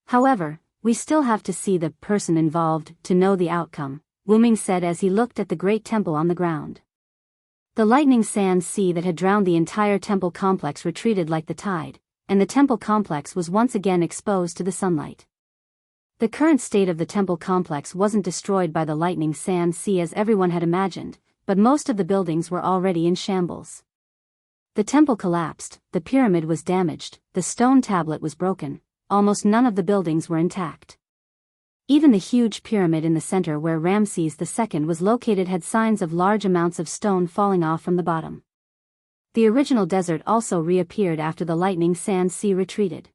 However, we still have to see the person involved to know the outcome, Wuming said as he looked at the great temple on the ground. The lightning sand sea that had drowned the entire temple complex retreated like the tide, and the temple complex was once again exposed to the sunlight. The current state of the temple complex wasn't destroyed by the lightning sand sea as everyone had imagined, but most of the buildings were already in shambles. The temple collapsed, the pyramid was damaged, the stone tablet was broken, almost none of the buildings were intact. Even the huge pyramid in the center where Ramses II was located had signs of large amounts of stone falling off from the bottom. The original desert also reappeared after the lightning sand sea retreated.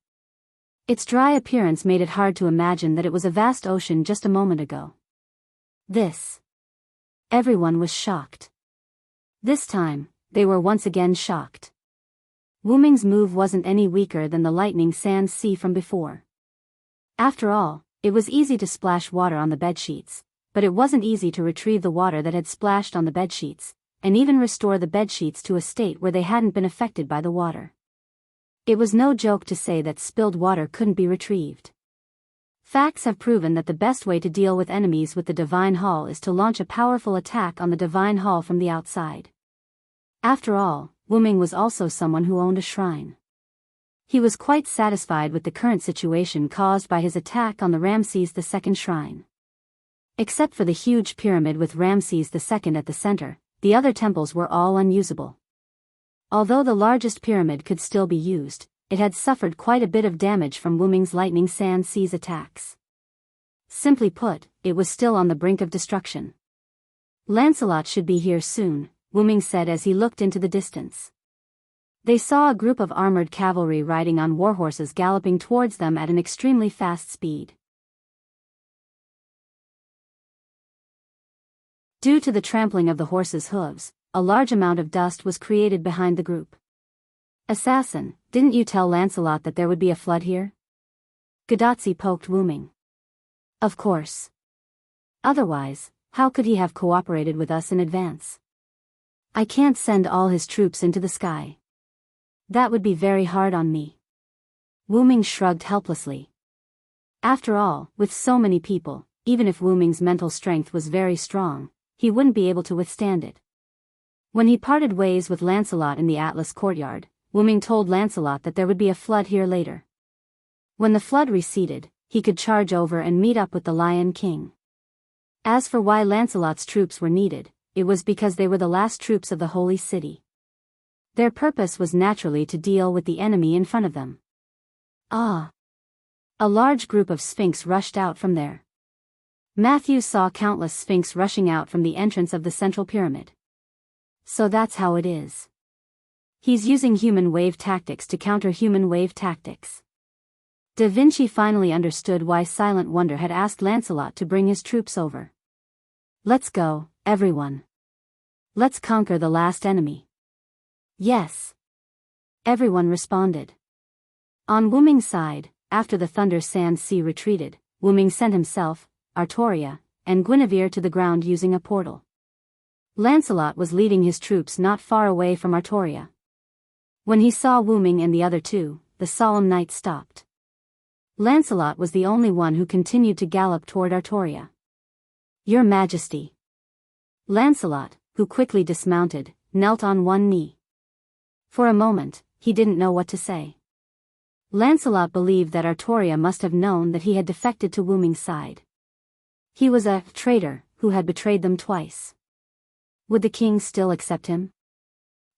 Its dry appearance made it hard to imagine that it was a vast ocean just a moment ago. Everyone was shocked. This time, they were once again shocked. Wuming's move wasn't any weaker than the lightning sand sea from before. After all, it was easy to splash water on the bedsheets, but it wasn't easy to retrieve the water that had splashed on the bedsheets, and even restore the bedsheets to a state where they hadn't been affected by the water. It was no joke to say that spilled water couldn't be retrieved. Facts have proven that the best way to deal with enemies with the Divine Hall is to launch a powerful attack on the Divine Hall from the outside. After all, Wuming was also someone who owned a shrine. He was quite satisfied with the current situation caused by his attack on the Ramses II shrine. Except for the huge pyramid with Ramses II at the center, the other temples were all unusable. Although the largest pyramid could still be used, it had suffered quite a bit of damage from Wuming's lightning sand sea's attacks. Simply put, it was still on the brink of destruction. Lancelot should be here soon, Wuming said as he looked into the distance. They saw a group of armored cavalry riding on warhorses galloping towards them at an extremely fast speed. Due to the trampling of the horses' hooves, a large amount of dust was created behind the group. Assassin, didn't you tell Lancelot that there would be a flood here? Gadazzi poked Wuming. Of course. Otherwise, how could he have cooperated with us in advance? I can't send all his troops into the sky. That would be very hard on me. Wuming shrugged helplessly. After all, with so many people, even if Wuming's mental strength was very strong, he wouldn't be able to withstand it. When he parted ways with Lancelot in the Atlas courtyard, Wuming told Lancelot that there would be a flood here later. When the flood receded, he could charge over and meet up with the Lion King. As for why Lancelot's troops were needed, it was because they were the last troops of the Holy City. Their purpose was naturally to deal with the enemy in front of them. Ah! A large group of Sphinx rushed out from there. Matthew saw countless Sphinx rushing out from the entrance of the central pyramid. So that's how it is. He's using human wave tactics to counter human wave tactics. Da Vinci finally understood why Silent Wonder had asked Lancelot to bring his troops over. Let's go, everyone. Let's conquer the last enemy. Yes. Everyone responded. On Wuming's side, after the Thunder Sand Sea retreated, Wuming sent himself, Artoria, and Guinevere to the ground using a portal. Lancelot was leading his troops not far away from Artoria. When he saw Wuming and the other two, the solemn knight stopped. Lancelot was the only one who continued to gallop toward Artoria. Your Majesty. Lancelot, who quickly dismounted, knelt on one knee. For a moment, he didn't know what to say. Lancelot believed that Artoria must have known that he had defected to Wuming's side. He was a traitor who had betrayed them twice. Would the king still accept him?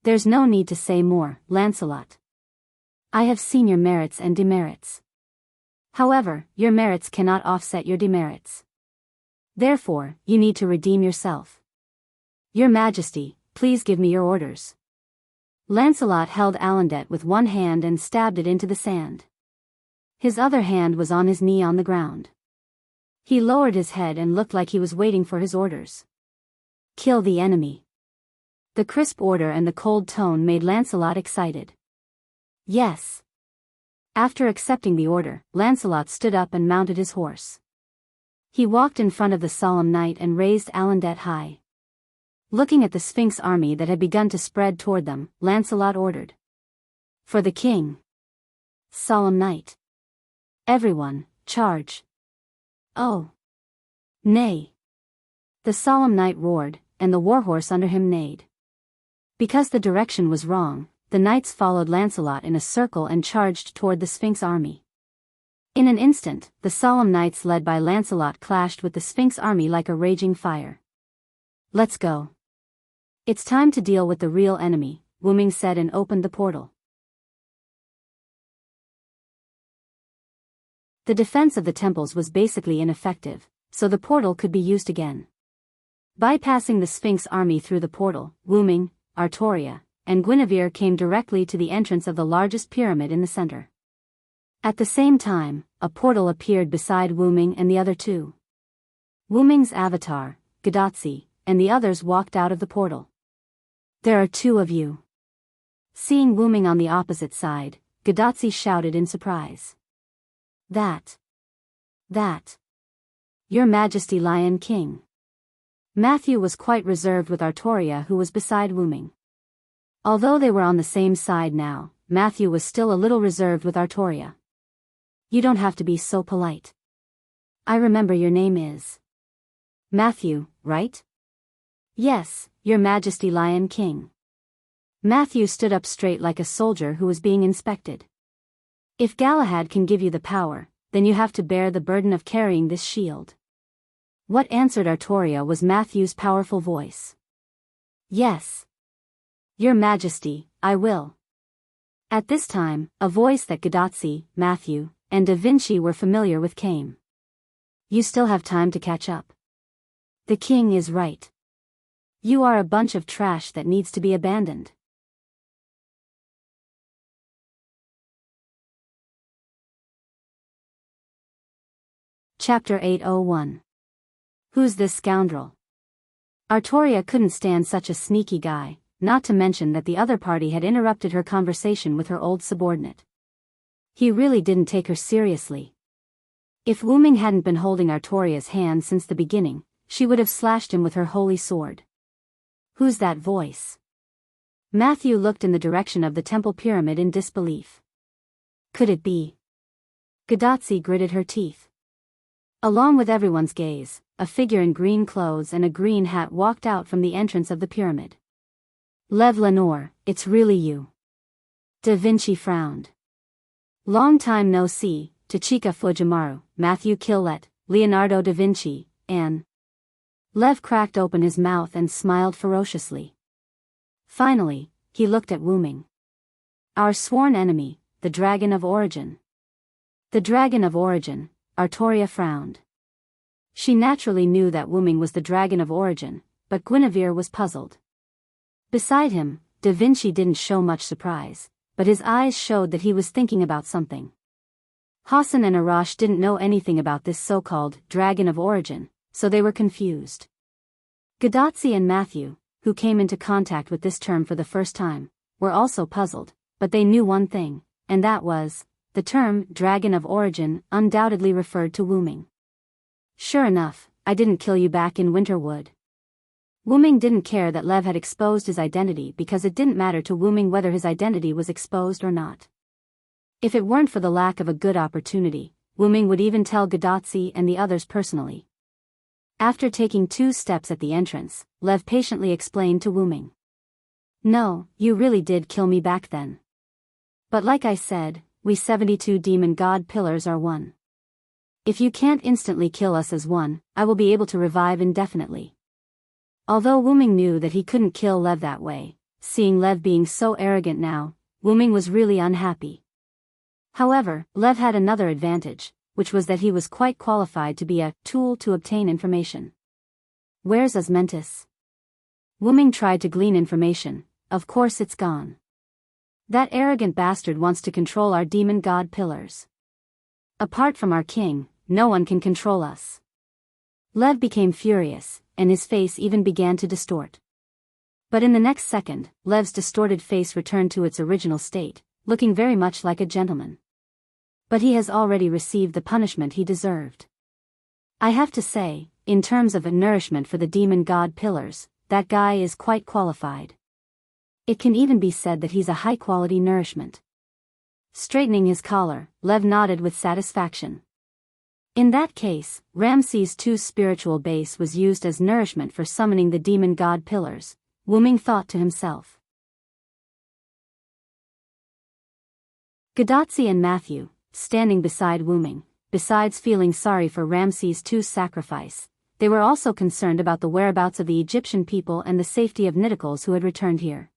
There's no need to say more, Lancelot. I have seen your merits and demerits. However, your merits cannot offset your demerits. Therefore, you need to redeem yourself. Your Majesty, please give me your orders. Lancelot held Alandet with one hand and stabbed it into the sand. His other hand was on his knee on the ground. He lowered his head and looked like he was waiting for his orders. Kill the enemy. The crisp order and the cold tone made Lancelot excited. Yes. After accepting the order, Lancelot stood up and mounted his horse. He walked in front of the solemn knight and raised Alandet high. Looking at the Sphinx army that had begun to spread toward them, Lancelot ordered. For the king. Solemn knight. Everyone, charge. Oh. Nay. The solemn knight roared, and the warhorse under him neighed. Because the direction was wrong, the knights followed Lancelot in a circle and charged toward the Sphinx army. In an instant, the solemn knights led by Lancelot clashed with the Sphinx army like a raging fire. Let's go. It's time to deal with the real enemy, Wuming said and opened the portal. The defense of the temples was basically ineffective, so the portal could be used again. Bypassing the Sphinx army through the portal, Wuming, Artoria, and Guinevere came directly to the entrance of the largest pyramid in the center. At the same time, a portal appeared beside Wuming and the other two. Wuming's avatar, Gadotsi, and the others walked out of the portal. There are two of you. Seeing Wuming on the opposite side, Gadotsi shouted in surprise. That. Your Majesty Lion King. Matthew was quite reserved with Artoria, who was beside Wuming. Although they were on the same side now, Matthew was still a little reserved with Artoria. You don't have to be so polite. I remember your name is Matthew, right? Yes, Your Majesty Lion King. Matthew stood up straight like a soldier who was being inspected. If Galahad can give you the power, then you have to bear the burden of carrying this shield. What answered Artoria was Matthew's powerful voice. Yes. Your Majesty, I will. At this time, a voice that Gadotsi, Matthew, and Da Vinci were familiar with came. You still have time to catch up. The king is right. You are a bunch of trash that needs to be abandoned. Chapter 801. Who's this scoundrel? Artoria couldn't stand such a sneaky guy, not to mention that the other party had interrupted her conversation with her old subordinate. He really didn't take her seriously. If Wuming hadn't been holding Artoria's hand since the beginning, she would have slashed him with her holy sword. Who's that voice? Matthew looked in the direction of the temple pyramid in disbelief. Could it be? Gadotsi gritted her teeth. Along with everyone's gaze, a figure in green clothes and a green hat walked out from the entrance of the pyramid. Lev Lenore, it's really you. Da Vinci frowned. Long time no see, Tachika Fujimaru, Matthew Killet, Leonardo da Vinci, and Lev cracked open his mouth and smiled ferociously. Finally, he looked at Wuming. Our sworn enemy, the Dragon of Origin. The Dragon of Origin, Artoria frowned. She naturally knew that Wuming was the Dragon of Origin, but Guinevere was puzzled. Beside him, Da Vinci didn't show much surprise, but his eyes showed that he was thinking about something. Hassan and Arash didn't know anything about this so-called Dragon of Origin, so they were confused. Gadazzi and Matthew, who came into contact with this term for the first time, were also puzzled, but they knew one thing, and that was, the term Dragon of Origin undoubtedly referred to Wuming. Sure enough, I didn't kill you back in Winterwood. Wuming didn't care that Lev had exposed his identity because it didn't matter to Wuming whether his identity was exposed or not. If it weren't for the lack of a good opportunity, Wuming would even tell Gadazzi and the others personally. After taking 2 steps at the entrance, Lev patiently explained to Wuming. No, you really did kill me back then. But like I said, we 72 demon god pillars are one. If you can't instantly kill us as one, I will be able to revive indefinitely. Although Wuming knew that he couldn't kill Lev that way, seeing Lev being so arrogant now, Wuming was really unhappy. However, Lev had another advantage, which was that he was quite qualified to be a tool to obtain information. Where's Osmentis? Wuming tried to glean information. Of course it's gone. That arrogant bastard wants to control our demon god pillars. Apart from our king, no one can control us. Lev became furious, and his face even began to distort. But in the next second, Lev's distorted face returned to its original state, looking very much like a gentleman. But he has already received the punishment he deserved. I have to say, in terms of a nourishment for the demon god pillars, that guy is quite qualified. It can even be said that he's a high-quality nourishment. Straightening his collar, Lev nodded with satisfaction. In that case, Ramses II's spiritual base was used as nourishment for summoning the demon god pillars, Wuming thought to himself. Gadazzi and Matthew, standing beside Wuming, besides feeling sorry for Ramses II's sacrifice, they were also concerned about the whereabouts of the Egyptian people and the safety of Niticles who had returned here.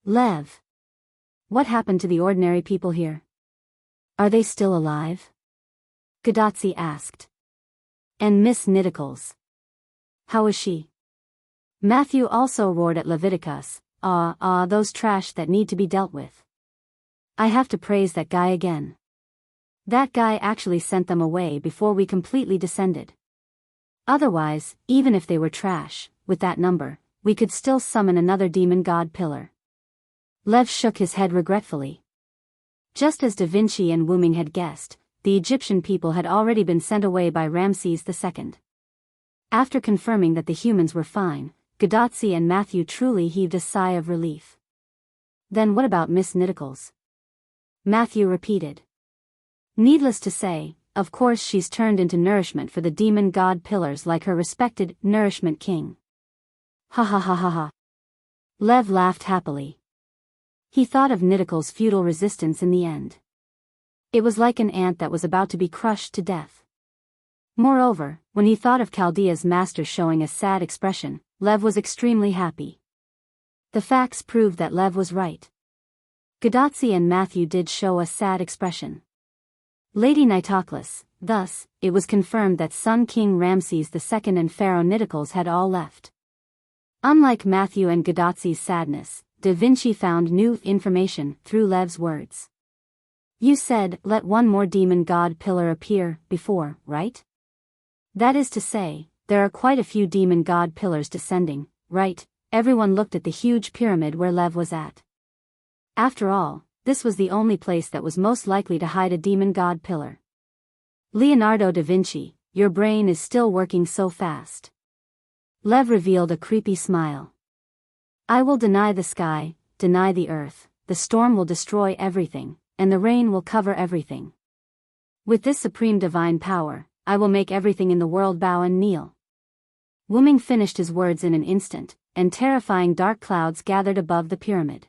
Lev. What happened to the ordinary people here? Are they still alive? Gadazzi asked. And Miss Niticles? How is she? Matthew also roared at Leviticus, those trash that need to be dealt with. I have to praise that guy again. That guy actually sent them away before we completely descended. Otherwise, even if they were trash, with that number, we could still summon another demon god pillar. Lev shook his head regretfully. Just as Da Vinci and Wuming had guessed, the Egyptian people had already been sent away by Ramses II. After confirming that the humans were fine, Gadazzi and Matthew truly heaved a sigh of relief. Then what about Miss Niticles? Matthew repeated. Needless to say, of course she's turned into nourishment for the demon god pillars like her respected nourishment king. Ha ha ha ha ha. Lev laughed happily. He thought of Niticle's futile resistance in the end. It was like an ant that was about to be crushed to death. Moreover, when he thought of Chaldea's master showing a sad expression, Lev was extremely happy. The facts proved that Lev was right. Gadazzi and Matthew did show a sad expression. Lady Nitoclis, thus, it was confirmed that Sun King Ramses II and Pharaoh Niticles had all left. Unlike Matthew and Gadazzi's sadness, Da Vinci found new information through Lev's words. You said, let one more demon god pillar appear, before, right? That is to say, there are quite a few demon god pillars descending, right? Everyone looked at the huge pyramid where Lev was at. After all, this was the only place that was most likely to hide a demon god pillar. Leonardo da Vinci, your brain is still working so fast. Lev revealed a creepy smile. I will deny the sky, deny the earth, the storm will destroy everything, and the rain will cover everything. With this supreme divine power, I will make everything in the world bow and kneel. Wuming finished his words in an instant, and terrifying dark clouds gathered above the pyramid.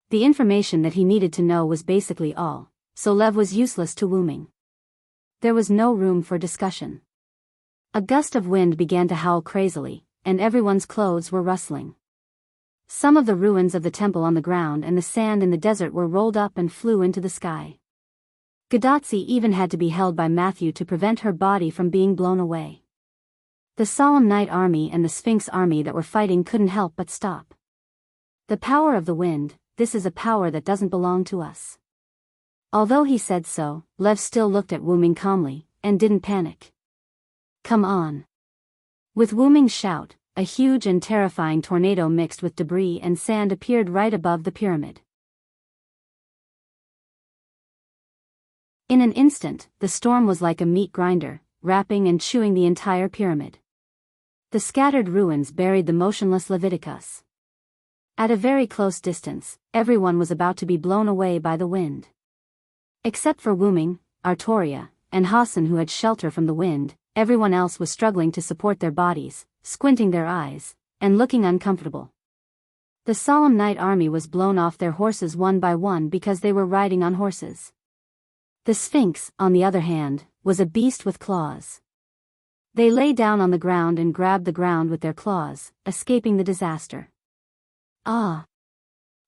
The information that he needed to know was basically all, so Lev was useless to Wuming. There was no room for discussion. A gust of wind began to howl crazily, and everyone's clothes were rustling. Some of the ruins of the temple on the ground and the sand in the desert were rolled up and flew into the sky. Gadotsi even had to be held by Matthew to prevent her body from being blown away. The Solemn Night army and the Sphinx army that were fighting couldn't help but stop. The power of the wind, this is a power that doesn't belong to us. Although he said so, Lev still looked at Wu Ming calmly, and didn't panic. Come on. With Wu Ming's shout, a huge and terrifying tornado mixed with debris and sand appeared right above the pyramid. In an instant, the storm was like a meat grinder, wrapping and chewing the entire pyramid. The scattered ruins buried the motionless Leviticus. At a very close distance, everyone was about to be blown away by the wind. Except for Wu Ming, Artoria, and Hassan, who had shelter from the wind, everyone else was struggling to support their bodies, squinting their eyes, and looking uncomfortable. The Solemn Night army was blown off their horses one by one because they were riding on horses. The Sphinx, on the other hand, was a beast with claws. They lay down on the ground and grabbed the ground with their claws, escaping the disaster. Ah!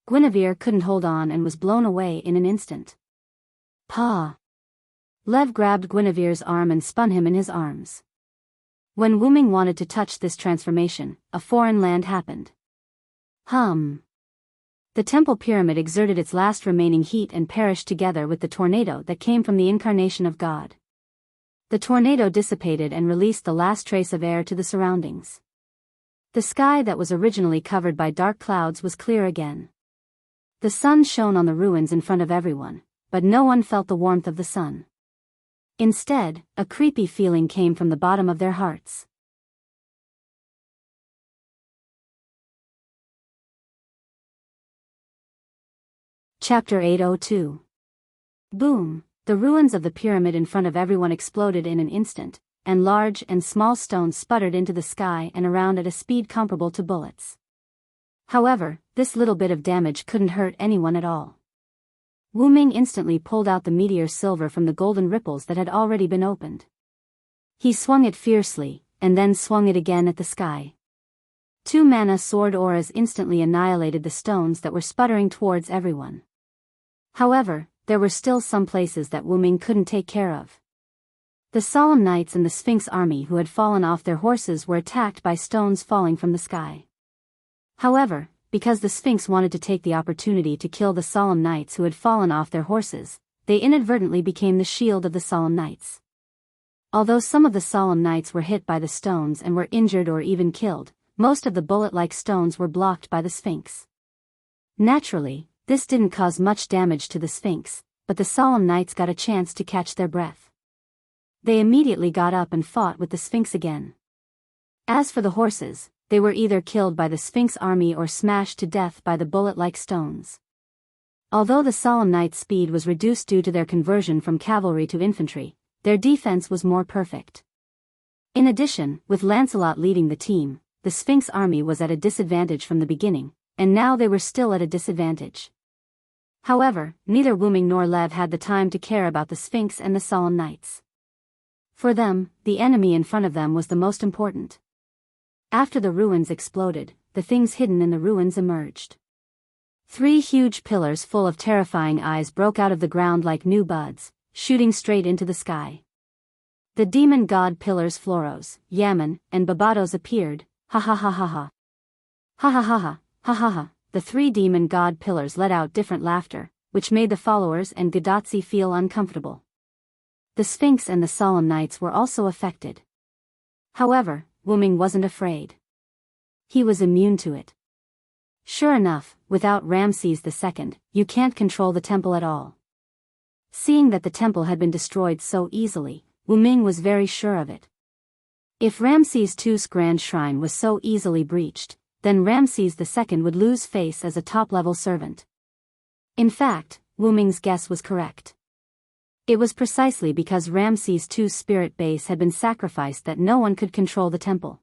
Guinevere couldn't hold on and was blown away in an instant. Pa! Lev grabbed Guinevere's arm and spun him in his arms. When Wu Ming wanted to touch this transformation, a foreign land happened. The temple pyramid exerted its last remaining heat and perished together with the tornado that came from the incarnation of God. The tornado dissipated and released the last trace of air to the surroundings. The sky that was originally covered by dark clouds was clear again. The sun shone on the ruins in front of everyone, but no one felt the warmth of the sun. Instead, a creepy feeling came from the bottom of their hearts. Chapter 802. Boom! The ruins of the pyramid in front of everyone exploded in an instant, and large and small stones sputtered into the sky and around at a speed comparable to bullets. However, this little bit of damage couldn't hurt anyone at all. Wu Ming instantly pulled out the meteor silver from the golden ripples that had already been opened. He swung it fiercely, and then swung it again at the sky. 2 mana sword auras instantly annihilated the stones that were sputtering towards everyone. However, there were still some places that Wu Ming couldn't take care of. The Solemn Knights and the Sphinx army who had fallen off their horses were attacked by stones falling from the sky. However, because the Sphinx wanted to take the opportunity to kill the Solemn Knights who had fallen off their horses, they inadvertently became the shield of the Solemn Knights. Although some of the Solemn Knights were hit by the stones and were injured or even killed, most of the bullet-like stones were blocked by the Sphinx. Naturally, this didn't cause much damage to the Sphinx, but the Solemn Knights got a chance to catch their breath. They immediately got up and fought with the Sphinx again. As for the horses, they were either killed by the Sphinx army or smashed to death by the bullet-like stones. Although the Solemn Knights' speed was reduced due to their conversion from cavalry to infantry, their defense was more perfect. In addition, with Lancelot leading the team, the Sphinx army was at a disadvantage from the beginning, and now they were still at a disadvantage. However, neither Wu Ming nor Lev had the time to care about the Sphinx and the Solemn Knights. For them, the enemy in front of them was the most important. After the ruins exploded, the things hidden in the ruins emerged. 3 huge pillars full of terrifying eyes broke out of the ground like new buds, shooting straight into the sky. The demon god pillars Floros, Yaman, and Babados appeared, ha ha ha ha ha. Ha ha ha ha, ha ha ha. The 3 demon god pillars let out different laughter, which made the followers and Gadotsi feel uncomfortable. The Sphinx and the Solemn Knights were also affected. However, Wu Ming wasn't afraid. He was immune to it. Sure enough, without Ramses II, you can't control the temple at all. Seeing that the temple had been destroyed so easily, Wu Ming was very sure of it. If Ramses II's grand shrine was so easily breached, then Ramses II would lose face as a top-level servant. In fact, Wu Ming's guess was correct. It was precisely because Ramses II's spirit base had been sacrificed that no one could control the temple.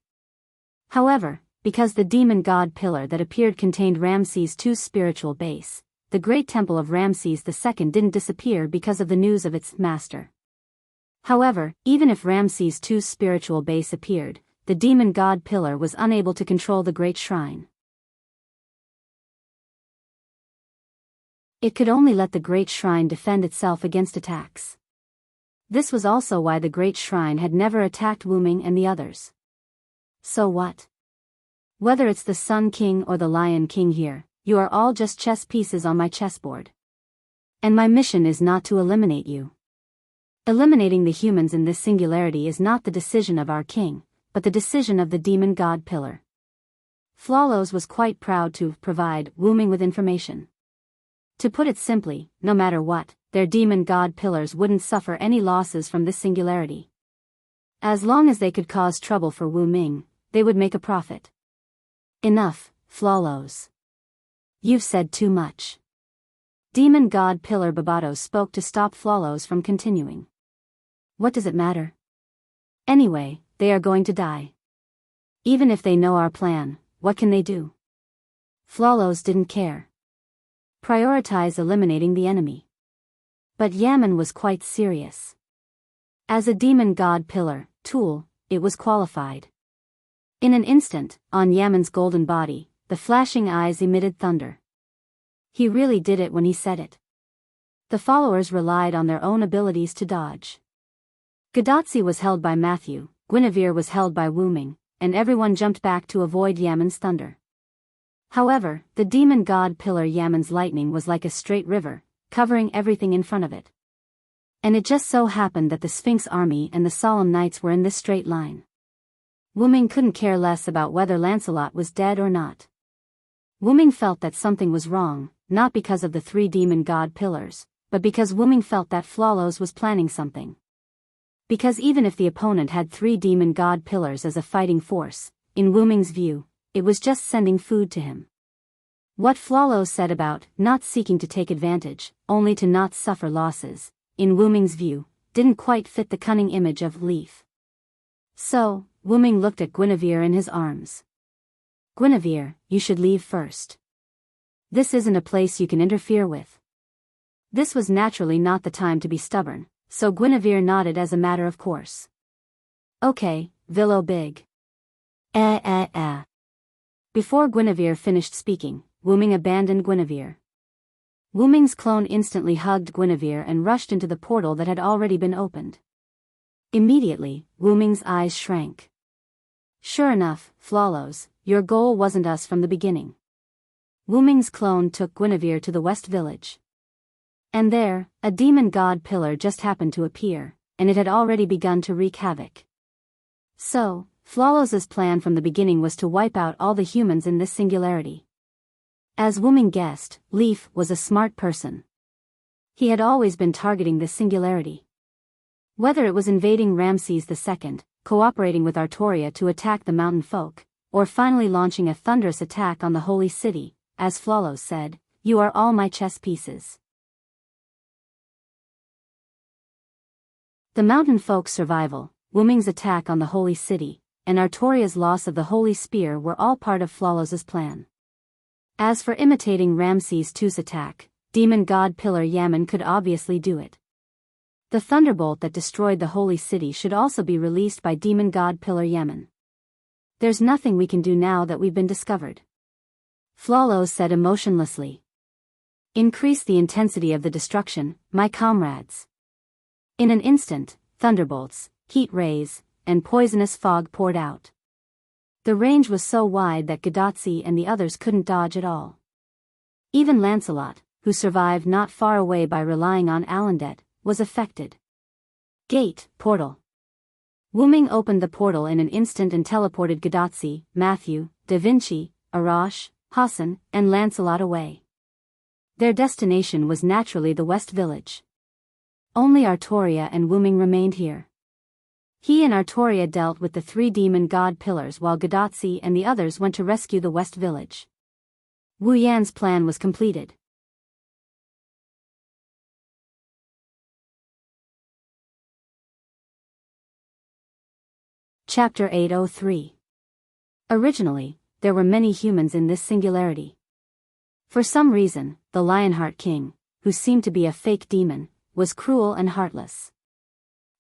However, because the demon god pillar that appeared contained Ramses II's spiritual base, the great temple of Ramses II didn't disappear because of the news of its master. However, even if Ramses II's spiritual base appeared, the demon god pillar was unable to control the great shrine. It could only let the great shrine defend itself against attacks. This was also why the great shrine had never attacked Wuming and the others. So what? Whether it's the Sun King or the Lion King here, you are all just chess pieces on my chessboard. And my mission is not to eliminate you. Eliminating the humans in this singularity is not the decision of our king, but the decision of the demon god pillar. Flawless was quite proud to provide Wuming with information. To put it simply, no matter what, their demon god pillars wouldn't suffer any losses from this singularity. As long as they could cause trouble for Wuming, they would make a profit. Enough, Flawless. You've said too much. Demon god pillar Babato spoke to stop Flawless from continuing. What does it matter? Anyway, they are going to die. Even if they know our plan, what can they do? Flawless didn't care. Prioritize eliminating the enemy. But Yaman was quite serious. As a demon god pillar, tool, it was qualified. In an instant, on Yaman's golden body, the flashing eyes emitted thunder. He really did it when he said it. The followers relied on their own abilities to dodge. Gadotsi was held by Matthew, Guinevere was held by Wuming, and everyone jumped back to avoid Yaman's thunder. However, the demon god pillar Yaman's lightning was like a straight river, covering everything in front of it. And it just so happened that the Sphinx army and the solemn knights were in this straight line. Wuming couldn't care less about whether Lancelot was dead or not. Wuming felt that something was wrong, not because of the three demon god pillars, but because Wuming felt that Flawless was planning something. Because even if the opponent had three demon god pillars as a fighting force, in Wuming's view, it was just sending food to him. What Flawless said about not seeking to take advantage, only to not suffer losses, in Wuming's view, didn't quite fit the cunning image of Leaf. So, Wuming looked at Guinevere in his arms. Guinevere, you should leave first. This isn't a place you can interfere with. This was naturally not the time to be stubborn, so Guinevere nodded as a matter of course. Okay, Villo Big. Before Guinevere finished speaking, Wuming abandoned Guinevere. Wuming's clone instantly hugged Guinevere and rushed into the portal that had already been opened. Immediately, Wuming's eyes shrank. Sure enough, Flawless, your goal wasn't us from the beginning. Wuming's clone took Guinevere to the West Village. And there, a demon god pillar just happened to appear, and it had already begun to wreak havoc. So, Flawless's plan from the beginning was to wipe out all the humans in this singularity. As Wuming guessed, Leaf was a smart person. He had always been targeting this singularity. Whether it was invading Ramses II, cooperating with Artoria to attack the mountain folk, or finally launching a thunderous attack on the holy city, as Flawless said, you are all my chess pieces. The mountain folk's survival, Wuming's attack on the holy city, and Artoria's loss of the holy spear were all part of Flawless's plan. As for imitating Ramses II's attack, demon god pillar Yaman could obviously do it. The thunderbolt that destroyed the holy city should also be released by demon god pillar Yaman. There's nothing we can do now that we've been discovered. Flawless said emotionlessly. Increase the intensity of the destruction, my comrades. In an instant, thunderbolts, heat rays, and poisonous fog poured out. The range was so wide that Gadotsi and the others couldn't dodge at all. Even Lancelot, who survived not far away by relying on Alandet, was affected. Gate, portal. Wuming opened the portal in an instant and teleported Gadotsi, Matthew, Da Vinci, Arash, Hassan, and Lancelot away. Their destination was naturally the West Village. Only Artoria and Wuming remained here. He and Artoria dealt with the three demon god pillars while Gadotsi and the others went to rescue the West Village. Wu Yan's plan was completed. Chapter 803. Originally, there were many humans in this singularity. For some reason, the Lionheart King, who seemed to be a fake demon, was cruel and heartless.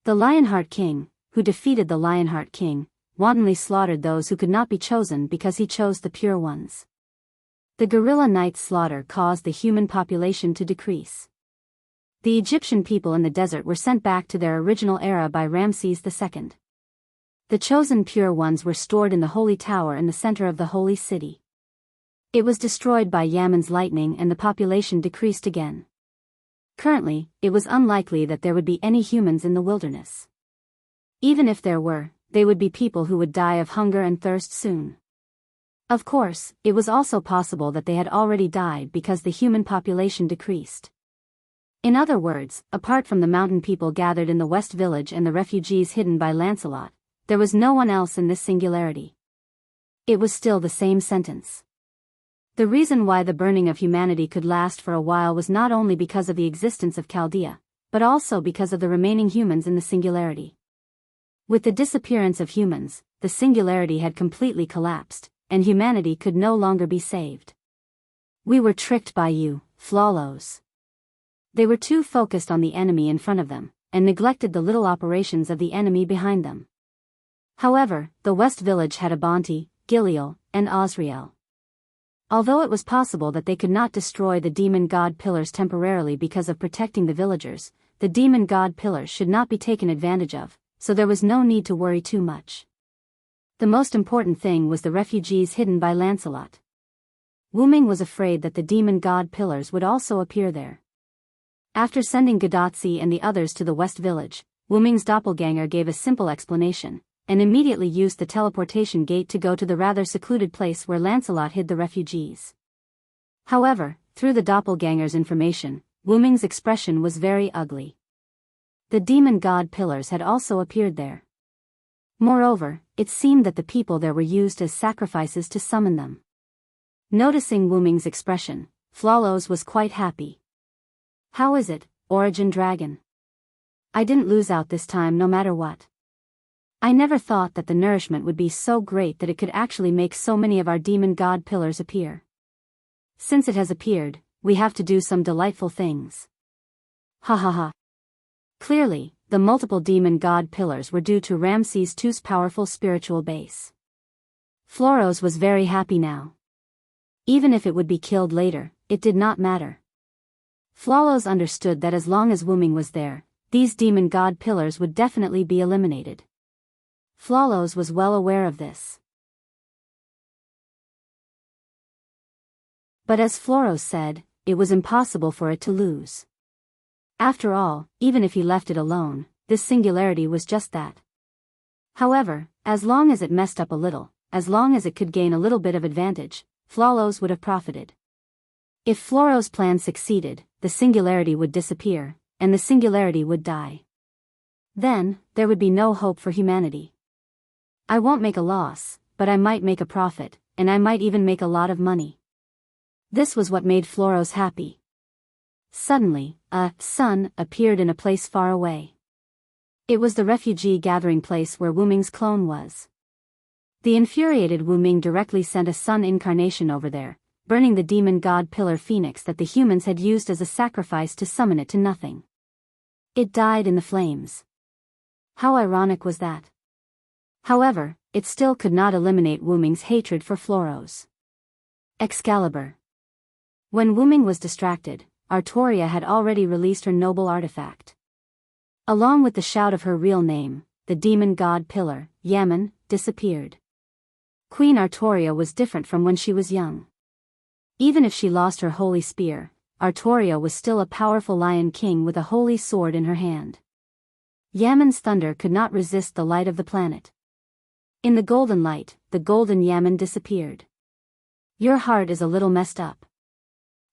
The Lionheart King, who defeated the Lionheart King, wantonly slaughtered those who could not be chosen because he chose the pure ones. The Gorilla Knight's slaughter caused the human population to decrease. The Egyptian people in the desert were sent back to their original era by Ramses II. The chosen pure ones were stored in the Holy Tower in the center of the Holy City. It was destroyed by Yaman's lightning and the population decreased again. Currently, it was unlikely that there would be any humans in the wilderness. Even if there were, they would be people who would die of hunger and thirst soon. Of course, it was also possible that they had already died because the human population decreased. In other words, apart from the mountain people gathered in the West Village and the refugees hidden by Lancelot, there was no one else in this singularity. It was still the same sentence. The reason why the burning of humanity could last for a while was not only because of the existence of Chaldea, but also because of the remaining humans in the singularity. With the disappearance of humans, the singularity had completely collapsed, and humanity could no longer be saved. We were tricked by you, Flawless. They were too focused on the enemy in front of them, and neglected the little operations of the enemy behind them. However, the West Village had Abanti, Giliel, and Osriel. Although it was possible that they could not destroy the demon god pillars temporarily because of protecting the villagers, the demon god pillars should not be taken advantage of, so there was no need to worry too much. The most important thing was the refugees hidden by Lancelot. Wuming was afraid that the demon god pillars would also appear there. After sending Gadotsi and the others to the West Village, Wuming's doppelganger gave a simple explanation, and immediately used the teleportation gate to go to the rather secluded place where Lancelot hid the refugees. However, through the doppelganger's information, Wuming's expression was very ugly. The demon god pillars had also appeared there. Moreover, it seemed that the people there were used as sacrifices to summon them. Noticing Wuming's expression, Flawless was quite happy. How is it, Origin Dragon? I didn't lose out this time no matter what. I never thought that the nourishment would be so great that it could actually make so many of our demon god pillars appear. Since it has appeared, we have to do some delightful things. Ha ha ha. Clearly, the multiple demon god pillars were due to Ramses II's powerful spiritual base. Flawless was very happy now. Even if it would be killed later, it did not matter. Flawless understood that as long as Wuming was there, these demon god pillars would definitely be eliminated. Flawless was well aware of this. But as Flawless said, it was impossible for it to lose. After all, even if he left it alone, this singularity was just that. However, as long as it messed up a little, as long as it could gain a little bit of advantage, Flawless would have profited. If Flawless' plan succeeded, the singularity would disappear, and the singularity would die. Then, there would be no hope for humanity. I won't make a loss, but I might make a profit, and I might even make a lot of money. This was what made Flawless happy. Suddenly, a sun appeared in a place far away. It was the refugee gathering place where Wuming's clone was. The infuriated Wuming directly sent a sun incarnation over there, burning the demon god pillar phoenix that the humans had used as a sacrifice to summon it to nothing. It died in the flames. How ironic was that? However, it still could not eliminate Wuming's hatred for Flawless. Excalibur. When Wuming was distracted, Artoria had already released her noble artifact. Along with the shout of her real name, the demon god pillar, Yaman, disappeared. Queen Artoria was different from when she was young. Even if she lost her holy spear, Artoria was still a powerful lion king with a holy sword in her hand. Yaman's thunder could not resist the light of the planet. In the golden light, the golden Yaman disappeared. Your heart is a little messed up.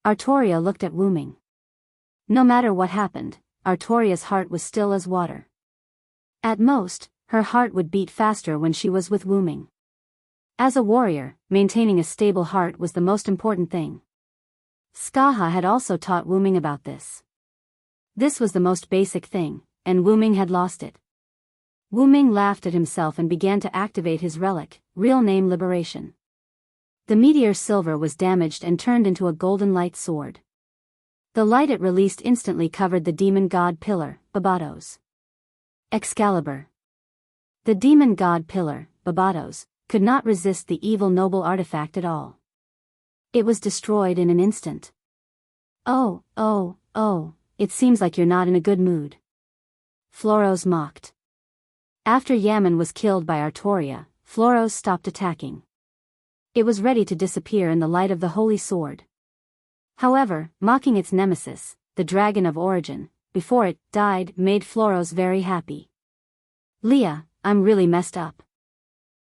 Artoria looked at Wuming. No matter what happened, Artoria's heart was still as water. At most, her heart would beat faster when she was with Wuming. As a warrior, maintaining a stable heart was the most important thing. Skaha had also taught Wuming about this. This was the most basic thing, and Wuming had lost it. Wuming laughed at himself and began to activate his relic, real name Liberation. The meteor silver was damaged and turned into a golden light sword. The light it released instantly covered the demon god pillar, Babatos. Excalibur. The demon god pillar, Barbatos, could not resist the evil noble artifact at all. It was destroyed in an instant. Oh, it seems like you're not in a good mood. Floros mocked. After Yaman was killed by Artoria, Floros stopped attacking. It was ready to disappear in the light of the holy sword. However, mocking its nemesis, the dragon of origin, before it died, made Floros very happy. Leah, I'm really messed up.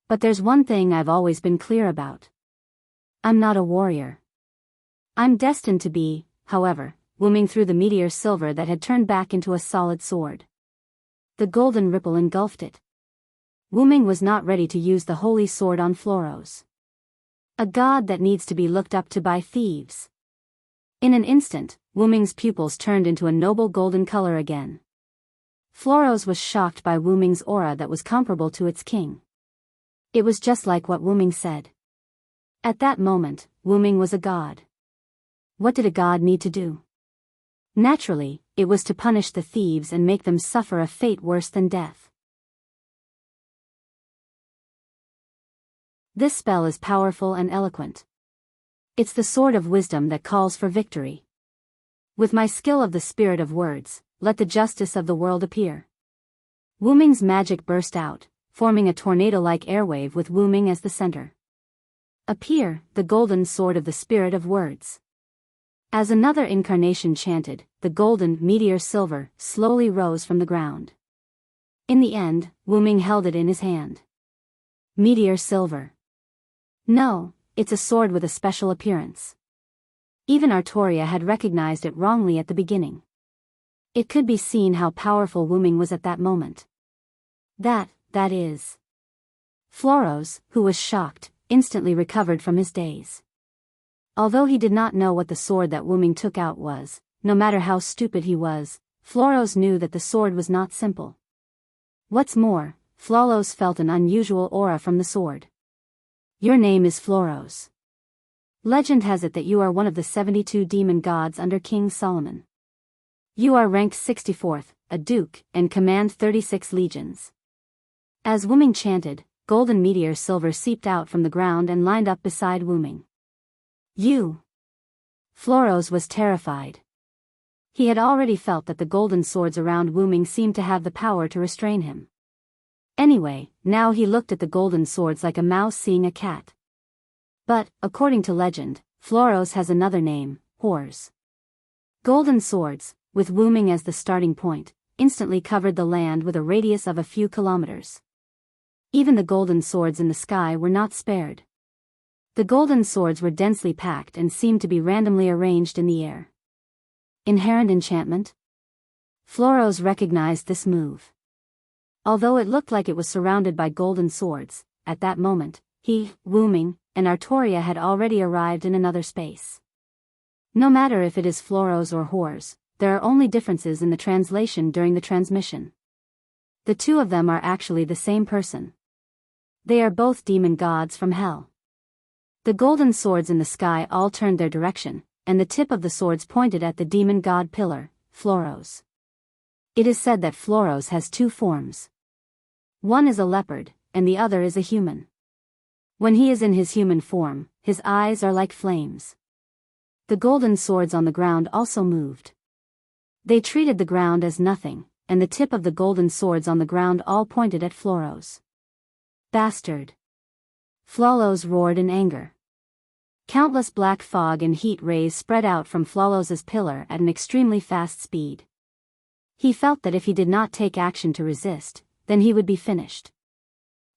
But there's one thing I've always been clear about. I'm not a warrior. I'm destined to be, however, wooming through the meteor silver that had turned back into a solid sword. The golden ripple engulfed it. Wooming was not ready to use the holy sword on Floros. A god that needs to be looked up to by thieves. In an instant, Wooming's pupils turned into a noble golden color again. Floros was shocked by Wooming's aura that was comparable to its king. It was just like what Wooming said. At that moment, Wooming was a god. What did a god need to do? Naturally, it was to punish the thieves and make them suffer a fate worse than death. This spell is powerful and eloquent. It's the sword of wisdom that calls for victory. With my skill of the spirit of words, let the justice of the world appear. Wooming's magic burst out, forming a tornado-like airwave with Wooming as the center. Appear, the golden sword of the spirit of words. As another incarnation chanted, the golden meteor silver slowly rose from the ground. In the end, Wooming held it in his hand. Meteor silver. No, it's a sword with a special appearance. Even Artoria had recognized it wrongly at the beginning. It could be seen how powerful Wooming was at that moment. That is. Floros, who was shocked, instantly recovered from his daze. Although he did not know what the sword that Wooming took out was, no matter how stupid he was, Floros knew that the sword was not simple. What's more, Floros felt an unusual aura from the sword. Your name is Floros. Legend has it that you are one of the 72 demon gods under King Solomon. You are ranked 64th, a duke, and command 36 legions. As Wooming chanted, golden meteor silver seeped out from the ground and lined up beside Wooming. You! Floros was terrified. He had already felt that the golden swords around Wooming seemed to have the power to restrain him. Anyway, now he looked at the golden swords like a mouse seeing a cat. But, according to legend, Floros has another name, Whores. Golden swords, with Wooming as the starting point, instantly covered the land with a radius of a few kilometers. Even the golden swords in the sky were not spared. The golden swords were densely packed and seemed to be randomly arranged in the air. Inherent enchantment? Floros recognized this move. Although it looked like it was surrounded by golden swords, at that moment, he, Wooming, and Artoria had already arrived in another space. No matter if it is Floros or Whores, there are only differences in the translation during the transmission. The two of them are actually the same person. They are both demon gods from hell. The golden swords in the sky all turned their direction, and the tip of the swords pointed at the demon god pillar, Floros. It is said that Floros has two forms. One is a leopard, and the other is a human. When he is in his human form, his eyes are like flames. The golden swords on the ground also moved. They treated the ground as nothing, and the tip of the golden swords on the ground all pointed at Floros. Bastard! Floros roared in anger. Countless black fog and heat rays spread out from Floros's pillar at an extremely fast speed. He felt that if he did not take action to resist, then he would be finished.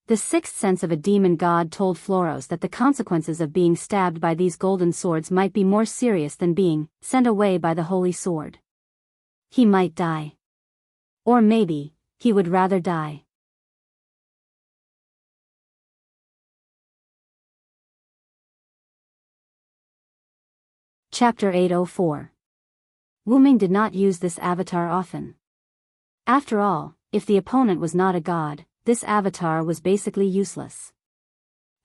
The sixth sense of a demon god told Floros that the consequences of being stabbed by these golden swords might be more serious than being sent away by the holy sword. He might die. Or maybe, he would rather die. Chapter 804. Wooming did not use this avatar often. After all, if the opponent was not a god, this avatar was basically useless.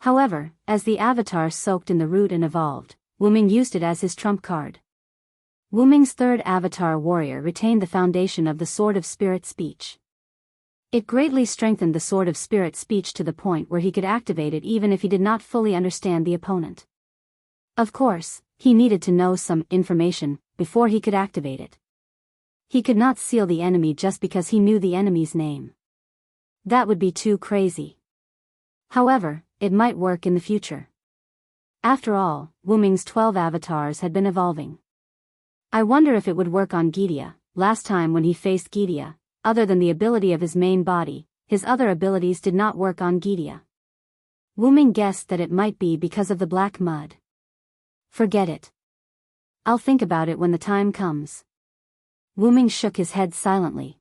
However, as the avatar soaked in the root and evolved, Wooming used it as his trump card. Wooming's third avatar warrior retained the foundation of the Sword of Spirit speech. It greatly strengthened the sword of spirit speech to the point where he could activate it even if he did not fully understand the opponent. Of course, he needed to know some information before he could activate it. He could not seal the enemy just because he knew the enemy's name. That would be too crazy. However, it might work in the future. After all, Wuming's 12 avatars had been evolving. I wonder if it would work on Gidia. Last time when he faced Gidia, other than the ability of his main body, his other abilities did not work on Gidia. Wuming guessed that it might be because of the black mud. Forget it. I'll think about it when the time comes. Wuming shook his head silently.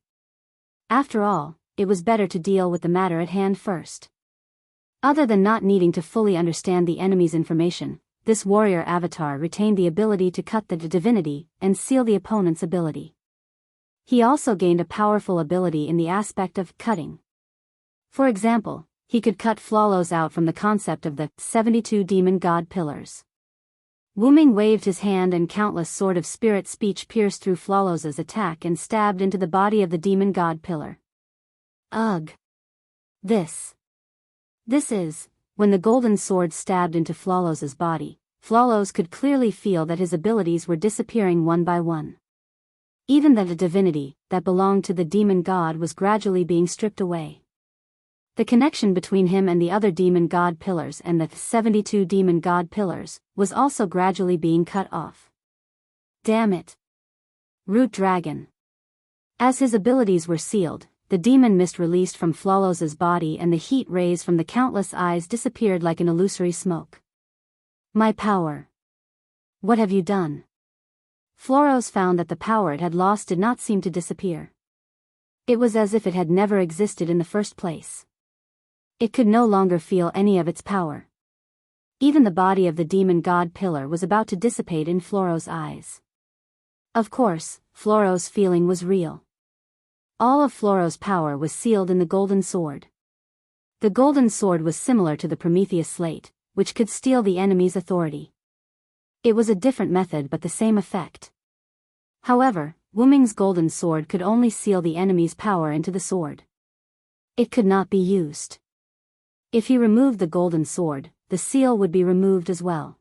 After all, it was better to deal with the matter at hand first. Other than not needing to fully understand the enemy's information, this warrior avatar retained the ability to cut the divinity and seal the opponent's ability. He also gained a powerful ability in the aspect of cutting. For example, he could cut Flawless out from the concept of the 72 demon god pillars. Wuming waved his hand and countless sword of spirit speech pierced through Flawless's attack and stabbed into the body of the demon god pillar. Ugh! This is, when the golden sword stabbed into Flawless's body, Flawless could clearly feel that his abilities were disappearing one by one. Even the divinity that belonged to the demon god was gradually being stripped away. The connection between him and the other demon god pillars and the 72 demon god pillars was also gradually being cut off. Damn it! Root Dragon. As his abilities were sealed, the demon mist released from Flawless's body and the heat rays from the countless eyes disappeared like an illusory smoke. My power. What have you done? Flawless found that the power it had lost did not seem to disappear. It was as if it had never existed in the first place. It could no longer feel any of its power. Even the body of the demon god pillar was about to dissipate in Flawless's eyes. Of course, Flawless's feeling was real. All of Flawless's power was sealed in the golden sword. The golden sword was similar to the Prometheus slate, which could steal the enemy's authority. It was a different method but the same effect. However, Wuming's golden sword could only seal the enemy's power into the sword. It could not be used. If he removed the golden sword, the seal would be removed as well.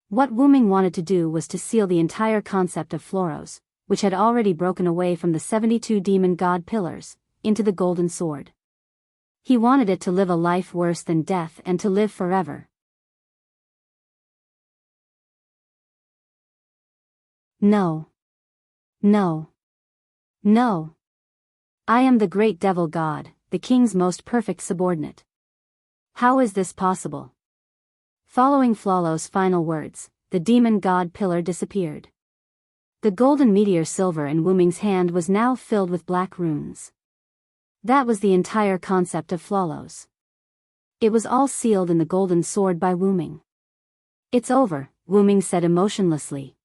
What Wuming wanted to do was to seal the entire concept of Flawless, which had already broken away from the 72 demon god pillars, into the golden sword. He wanted it to live a life worse than death and to live forever. No. No. No. I am the great devil god, the king's most perfect subordinate. How is this possible? Following Flawless's final words, the demon god pillar disappeared. The golden meteor silver in Wuming's hand was now filled with black runes. That was the entire concept of Flawless. It was all sealed in the golden sword by Wuming. It's over, Wuming said emotionlessly.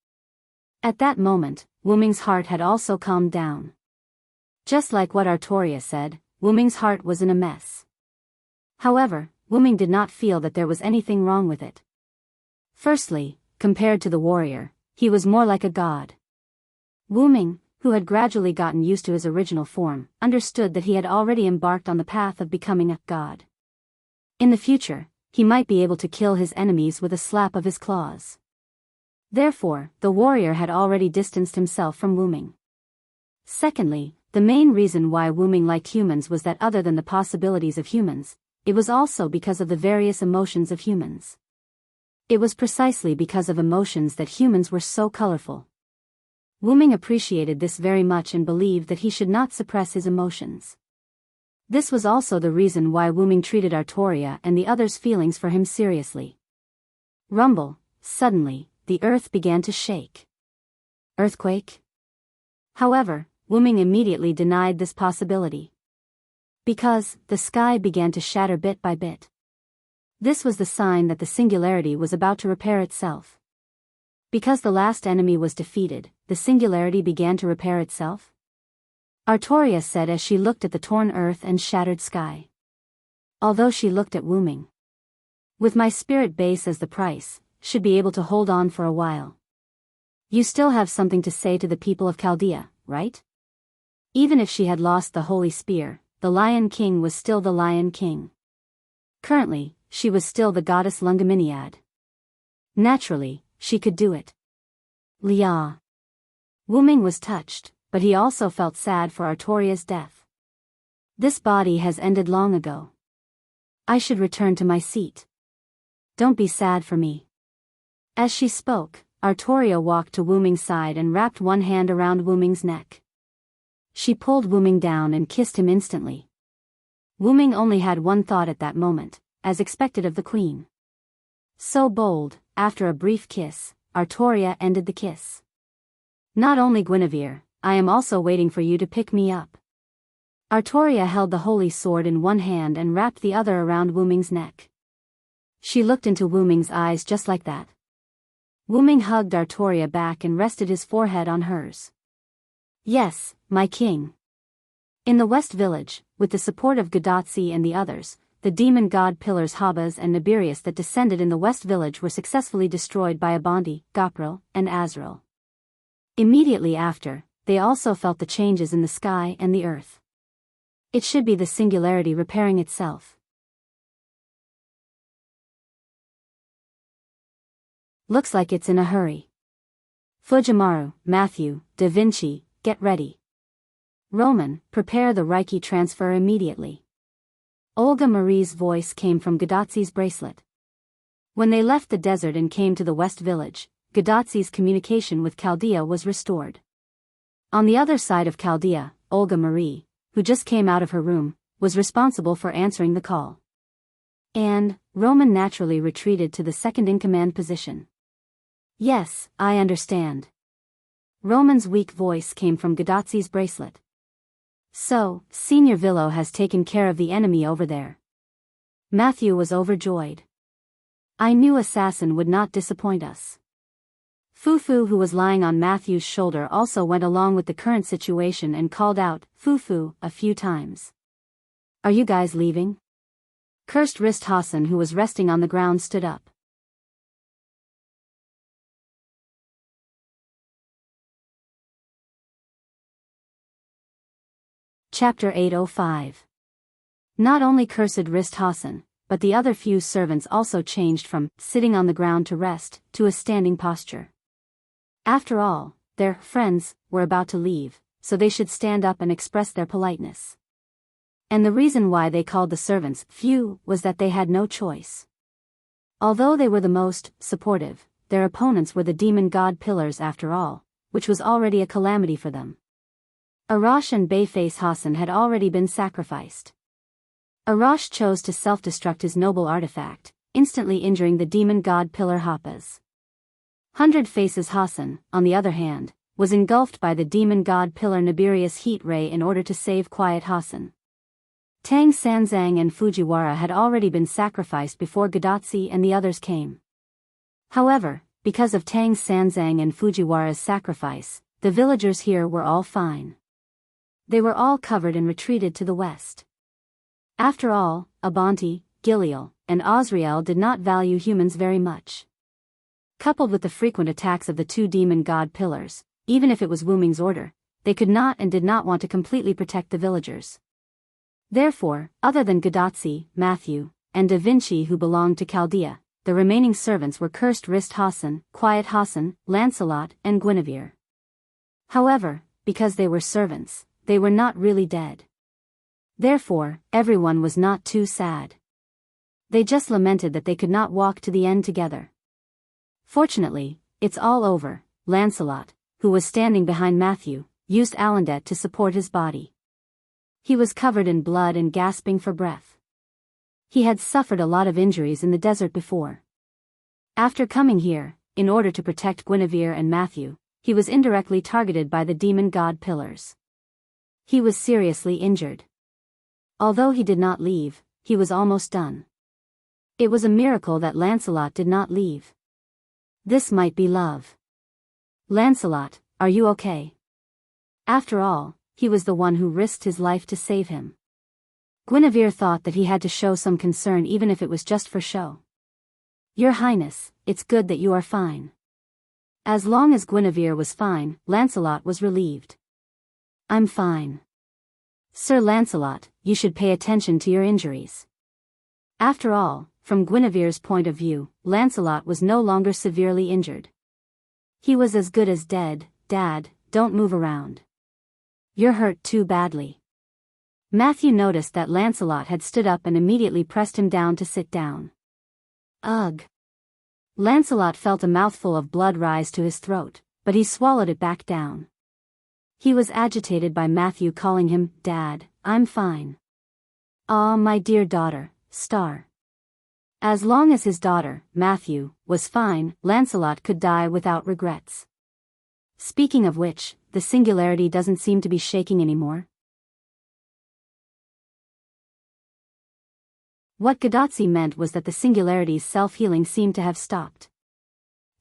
At that moment, Wuming's heart had also calmed down. Just like what Artoria said, Wuming's heart was in a mess. However, Wuming did not feel that there was anything wrong with it. Firstly, compared to the warrior, he was more like a god. Wuming, who had gradually gotten used to his original form, understood that he had already embarked on the path of becoming a god. In the future, he might be able to kill his enemies with a slap of his claws. Therefore, the warrior had already distanced himself from Wuming. Secondly, the main reason why Wuming liked humans was that other than the possibilities of humans, it was also because of the various emotions of humans. It was precisely because of emotions that humans were so colorful. Wuming appreciated this very much and believed that he should not suppress his emotions. This was also the reason why Wuming treated Artoria and the others' feelings for him seriously. Rumble, suddenly, the earth began to shake. Earthquake? However, Wuming immediately denied this possibility. Because, the sky began to shatter bit by bit. This was the sign that the singularity was about to repair itself. Because the last enemy was defeated, the singularity began to repair itself? Artoria said as she looked at the torn earth and shattered sky. Although she looked at Wuming. With my spirit base as the price, should be able to hold on for a while. You still have something to say to the people of Chaldea, right? Even if she had lost the holy spear, the Lion King was still the Lion King. Currently, she was still the goddess Lungominiad. Naturally, she could do it. Lia. Wuming was touched, but he also felt sad for Artoria's death. This body has ended long ago. I should return to my seat. Don't be sad for me. As she spoke, Artoria walked to Wuming's side and wrapped one hand around Wuming's neck. She pulled Wuming down and kissed him instantly. Wuming only had one thought at that moment, as expected of the queen. So bold, after a brief kiss, Artoria ended the kiss. Not only Guinevere, I am also waiting for you to pick me up. Artoria held the holy sword in one hand and wrapped the other around Wuming's neck. She looked into Wuming's eyes just like that. Wuming hugged Artoria back and rested his forehead on hers. Yes, my king. In the West Village, with the support of Gadotsi and the others, the demon god pillars Habas and Nibirius that descended in the West Village were successfully destroyed by Abanti, Gopril, and Azrael. Immediately after, they also felt the changes in the sky and the earth. It should be the singularity repairing itself. Looks like it's in a hurry. Fujimaru, Matthew, Da Vinci, get ready. Roman, prepare the Reiki transfer immediately. Olga Marie's voice came from Gadotsi's bracelet. When they left the desert and came to the West Village, Gadotsi's communication with Chaldea was restored. On the other side of Chaldea, Olga Marie, who just came out of her room, was responsible for answering the call. And Roman naturally retreated to the second-in-command position. Yes, I understand. Roman's weak voice came from Gadotsi's bracelet. So, Senior Villo has taken care of the enemy over there. Matthew was overjoyed. I knew Assassin would not disappoint us. Fufu, who was lying on Matthew's shoulder, also went along with the current situation and called out, Fufu, a few times. Are you guys leaving? Cursed Wrist Hassan, who was resting on the ground, stood up. Chapter 805. Not only Cursed Wrist Hassan, but the other few servants also changed from sitting on the ground to rest to a standing posture. After all, their friends were about to leave, so they should stand up and express their politeness. And the reason why they called the servants few was that they had no choice. Although they were the most supportive, their opponents were the demon god pillars after all, which was already a calamity for them. Arash and Bayface Hassan had already been sacrificed. Arash chose to self-destruct his noble artifact, instantly injuring the demon god pillar Hapas. 100 Faces Hassan, on the other hand, was engulfed by the demon god pillar Nibirius heat ray in order to save Quiet Hassan. Tang Sanzang and Fujiwara had already been sacrificed before Gadotsi and the others came. However, because of Tang Sanzang and Fujiwara's sacrifice, the villagers here were all fine. They were all covered and retreated to the west. After all, Abanti, Giliel, and Osriel did not value humans very much. Coupled with the frequent attacks of the two demon god pillars, even if it was Wuming's order, they could not and did not want to completely protect the villagers. Therefore, other than Gadotsi, Matthew, and Da Vinci, who belonged to Chaldea, the remaining servants were Cursed Wrist Hassan, Quiet Hassan, Lancelot, and Guinevere. However, because they were servants, they were not really dead. Therefore, everyone was not too sad. They just lamented that they could not walk to the end together. Fortunately, it's all over. Lancelot, who was standing behind Matthew, used Alandet to support his body. He was covered in blood and gasping for breath. He had suffered a lot of injuries in the desert before. After coming here, in order to protect Guinevere and Matthew, he was indirectly targeted by the demon god pillars. He was seriously injured. Although he did not leave, he was almost done. It was a miracle that Lancelot did not leave. This might be love. Lancelot, are you okay? After all, he was the one who risked his life to save him. Guinevere thought that he had to show some concern even if it was just for show. Your Highness, it's good that you are fine. As long as Guinevere was fine, Lancelot was relieved. I'm fine. Sir Lancelot, you should pay attention to your injuries. After all, from Guinevere's point of view, Lancelot was no longer severely injured. He was as good as dead. Dad, don't move around. You're hurt too badly. Matthew noticed that Lancelot had stood up and immediately pressed him down to sit down. Ugh. Lancelot felt a mouthful of blood rise to his throat, but he swallowed it back down. He was agitated by Matthew calling him, Dad, I'm fine. Ah, my dear daughter, Star. As long as his daughter, Matthew, was fine, Lancelot could die without regrets. Speaking of which, the singularity doesn't seem to be shaking anymore. What Gadotsi meant was that the singularity's self-healing seemed to have stopped.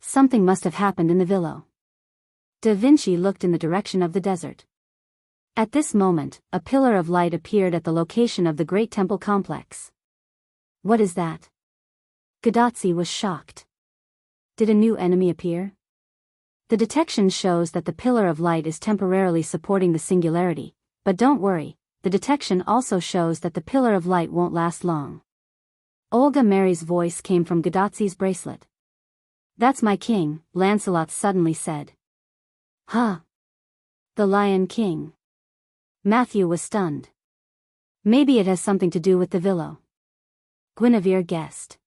Something must have happened in the villa. Da Vinci looked in the direction of the desert. At this moment, a pillar of light appeared at the location of the great temple complex. What is that? Gadotsi was shocked. Did a new enemy appear? The detection shows that the pillar of light is temporarily supporting the singularity, but don't worry, the detection also shows that the pillar of light won't last long. Olga Mary's voice came from Gadotsi's bracelet. That's my king, Lancelot suddenly said. Huh? The Lion King. Matthew was stunned. Maybe it has something to do with the villa. Guinevere guessed.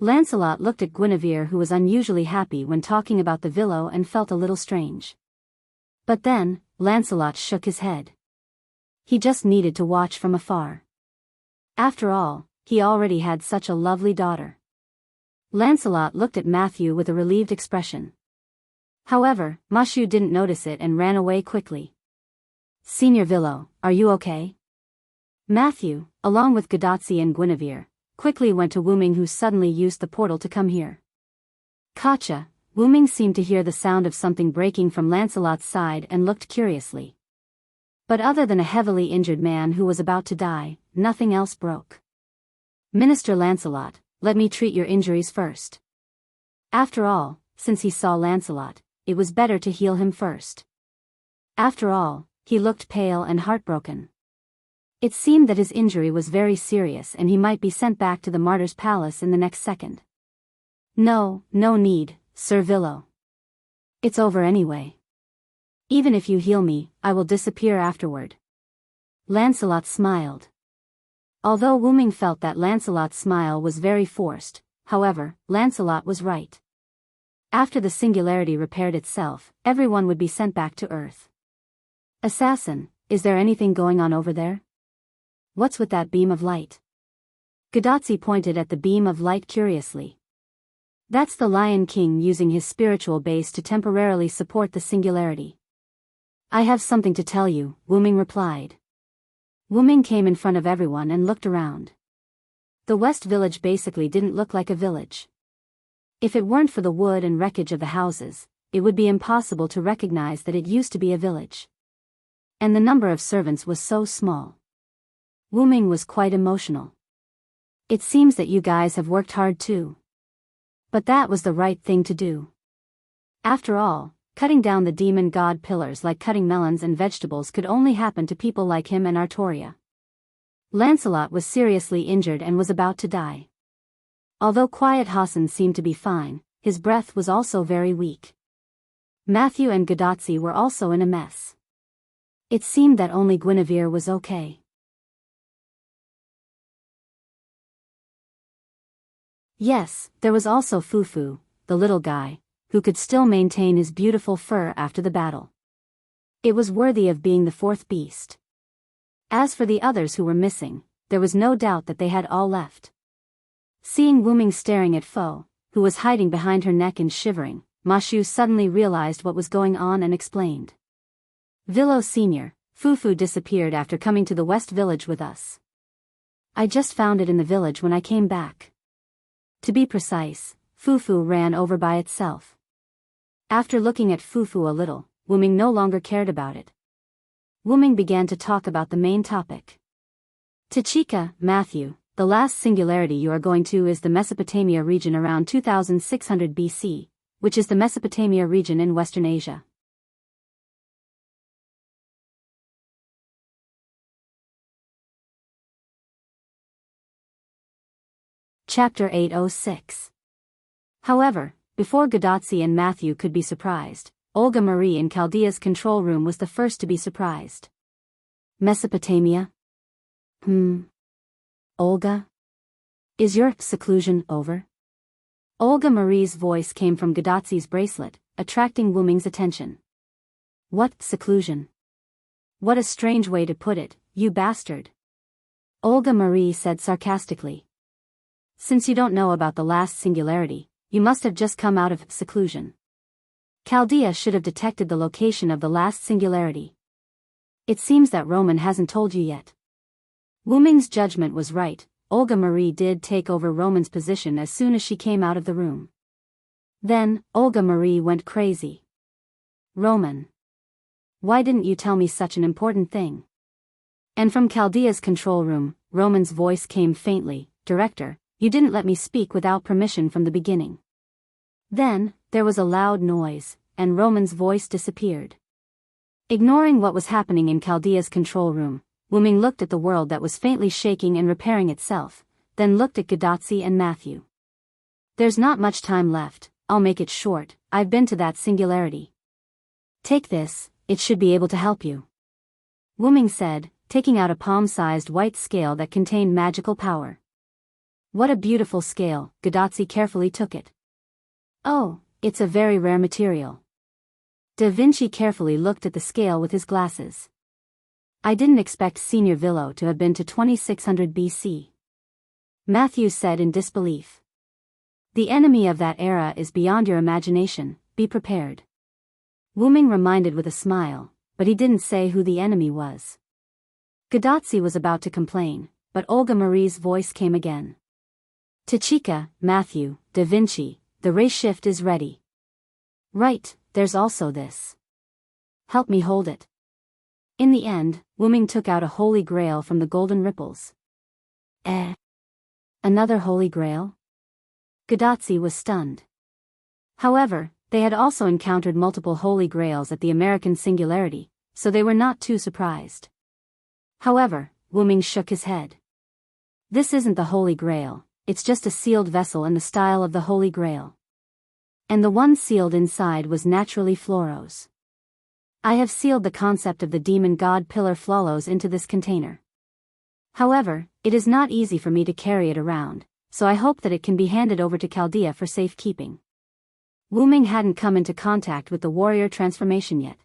Lancelot looked at Guinevere, who was unusually happy when talking about the villa, and felt a little strange. But then, Lancelot shook his head. He just needed to watch from afar. After all, he already had such a lovely daughter. Lancelot looked at Matthew with a relieved expression. However, Mashu didn't notice it and ran away quickly. Senior Villo, are you okay? Matthew, along with Gadotsi and Guinevere, quickly went to Wuming, who suddenly used the portal to come here. Gotcha. Wuming seemed to hear the sound of something breaking from Lancelot's side and looked curiously. But other than a heavily injured man who was about to die, nothing else broke. Minister Lancelot, let me treat your injuries first. After all, since he saw Lancelot, it was better to heal him first. After all, he looked pale and heartbroken. It seemed that his injury was very serious and he might be sent back to the Martyr's Palace in the next second. No need, Sir Villo. It's over anyway. Even if you heal me, I will disappear afterward. Lancelot smiled. Although Wuming felt that Lancelot's smile was very forced, however, Lancelot was right. After the singularity repaired itself, everyone would be sent back to Earth. Assassin, is there anything going on over there? What's with that beam of light? Gadotsi pointed at the beam of light curiously. That's the Lion King using his spiritual base to temporarily support the singularity. I have something to tell you, Wuming replied. Wuming came in front of everyone and looked around. The West Village basically didn't look like a village. If it weren't for the wood and wreckage of the houses, it would be impossible to recognize that it used to be a village. And the number of servants was so small. Wuming was quite emotional. It seems that you guys have worked hard too. But that was the right thing to do. After all, cutting down the demon god pillars like cutting melons and vegetables could only happen to people like him and Artoria. Lancelot was seriously injured and was about to die. Although Quiet Hassan seemed to be fine, his breath was also very weak. Matthew and Gadotsi were also in a mess. It seemed that only Guinevere was okay. Yes, there was also Fufu, the little guy, who could still maintain his beautiful fur after the battle. It was worthy of being the fourth beast. As for the others who were missing, there was no doubt that they had all left. Seeing Wuming staring at Fo, who was hiding behind her neck and shivering, Mashu suddenly realized what was going on and explained. Villo Sr., Fufu disappeared after coming to the West Village with us. I just found it in the village when I came back. To be precise, Fufu ran over by itself. After looking at Fufu a little, Wuming no longer cared about it. Wuming began to talk about the main topic. Tachika, Matthew, the last singularity you are going to is the Mesopotamia region around 2600 BC, which is the Mesopotamia region in Western Asia. Chapter 806. However, before Gadotsi and Matthew could be surprised, Olga Marie in Chaldea's control room was the first to be surprised. Mesopotamia? Olga? Is your seclusion over? Olga Marie's voice came from Gadotsi's bracelet, attracting Wuming's attention. What seclusion? What a strange way to put it, you bastard. Olga Marie said sarcastically. Since you don't know about the last singularity, you must have just come out of seclusion. Chaldea should have detected the location of the last singularity. It seems that Roman hasn't told you yet. Wuming's judgment was right. Olga Marie did take over Roman's position as soon as she came out of the room. Then, Olga Marie went crazy. Roman. Why didn't you tell me such an important thing? And from Chaldea's control room, Roman's voice came faintly, Director, you didn't let me speak without permission from the beginning. Then, there was a loud noise, and Roman's voice disappeared. Ignoring what was happening in Chaldea's control room, Wuming looked at the world that was faintly shaking and repairing itself, then looked at Gadotsi and Matthew. There's not much time left, I'll make it short, I've been to that singularity. Take this, it should be able to help you. Wuming said, taking out a palm-sized white scale that contained magical power. What a beautiful scale, Gadotsi carefully took it. Oh, it's a very rare material. Da Vinci carefully looked at the scale with his glasses. I didn't expect Senior Villo to have been to 2600 BC. Matthew said in disbelief. The enemy of that era is beyond your imagination, be prepared. Wuming reminded with a smile, but he didn't say who the enemy was. Gadotsi was about to complain, but Olga Marie's voice came again. Tachika, Matthew, Da Vinci, the ray shift is ready. Right, there's also this. Help me hold it. In the end, Wuming took out a holy grail from the golden ripples. Another holy grail? Gadotsi was stunned. However, they had also encountered multiple holy grails at the American Singularity, so they were not too surprised. However, Wuming shook his head. This isn't the holy grail, it's just a sealed vessel in the style of the holy grail. And the one sealed inside was naturally Floros. I have sealed the concept of the demon god pillar Floros into this container. However, it is not easy for me to carry it around, so I hope that it can be handed over to Chaldea for safekeeping. Wuming hadn't come into contact with the warrior transformation yet.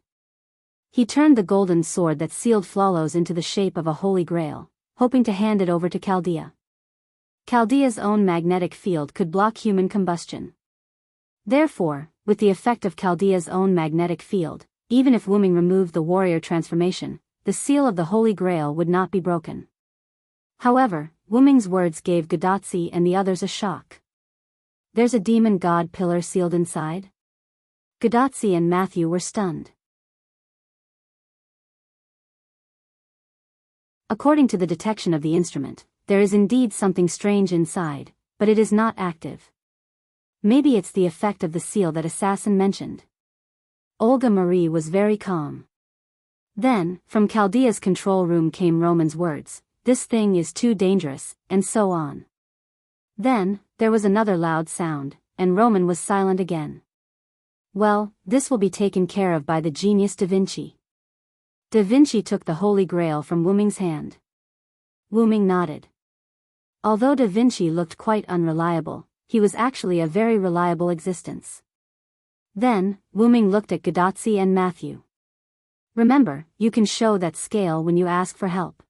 He turned the golden sword that sealed Floros into the shape of a holy grail, hoping to hand it over to Chaldea. Chaldea's own magnetic field could block human combustion. Therefore, with the effect of Chaldea's own magnetic field, even if Wuming removed the warrior transformation, the seal of the Holy Grail would not be broken. However, Wuming's words gave Gadotsi and the others a shock. There's a demon god pillar sealed inside? Gadotsi and Matthew were stunned. According to the detection of the instrument, there is indeed something strange inside, but it is not active. Maybe it's the effect of the seal that Assassin mentioned. Olga Marie was very calm. Then, from Chaldea's control room came Roman's words, this thing is too dangerous, and so on. Then, there was another loud sound, and Roman was silent again. Well, this will be taken care of by the genius Da Vinci. Da Vinci took the Holy Grail from Wuming's hand. Wuming nodded. Although Da Vinci looked quite unreliable, he was actually a very reliable existence. Then, Wuming looked at Gadotsi and Matthew. Remember, you can show that scale when you ask for help.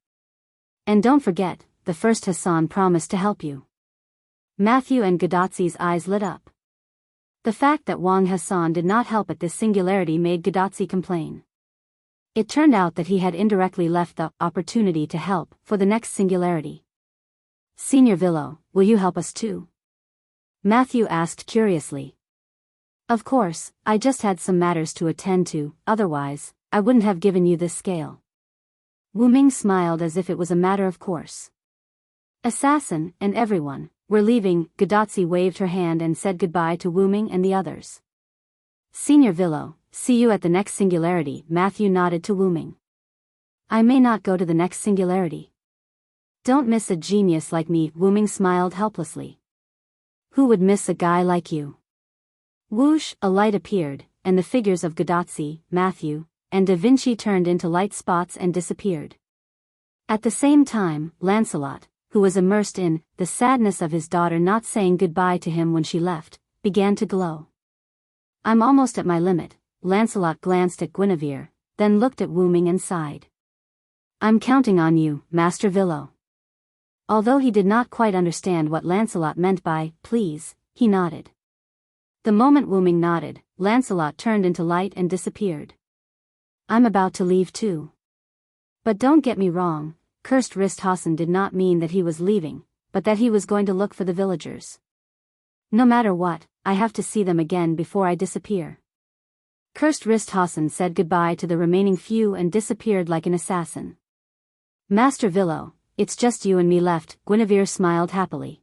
And don't forget, the first Hassan promised to help you. Matthew and Gadotsi's eyes lit up. The fact that Wang Hassan did not help at this singularity made Gadotsi complain. It turned out that he had indirectly left the opportunity to help for the next singularity. Senior Villo, will you help us too? Matthew asked curiously. Of course, I just had some matters to attend to, otherwise, I wouldn't have given you this scale. Wuming smiled as if it was a matter of course. Assassin, and everyone, were leaving. Gadotsi waved her hand and said goodbye to Wuming and the others. Senior Villo, see you at the next singularity. Matthew nodded to Wuming. I may not go to the next singularity. Don't miss a genius like me. Wuming smiled helplessly. Who would miss a guy like you? Whoosh, a light appeared, and the figures of Gadazzi, Matthew, and Da Vinci turned into light spots and disappeared. At the same time, Lancelot, who was immersed in the sadness of his daughter not saying goodbye to him when she left, began to glow. I'm almost at my limit. Lancelot glanced at Guinevere, then looked at Wooming and sighed. I'm counting on you, Master Villo. Although he did not quite understand what Lancelot meant by please, he nodded. The moment Wooming nodded, Lancelot turned into light and disappeared. I'm about to leave too. But don't get me wrong, Cursed Risthausen did not mean that he was leaving, but that he was going to look for the villagers. No matter what, I have to see them again before I disappear. Cursed Risthausen said goodbye to the remaining few and disappeared like an assassin. Master Villo, it's just you and me left, Guinevere smiled happily.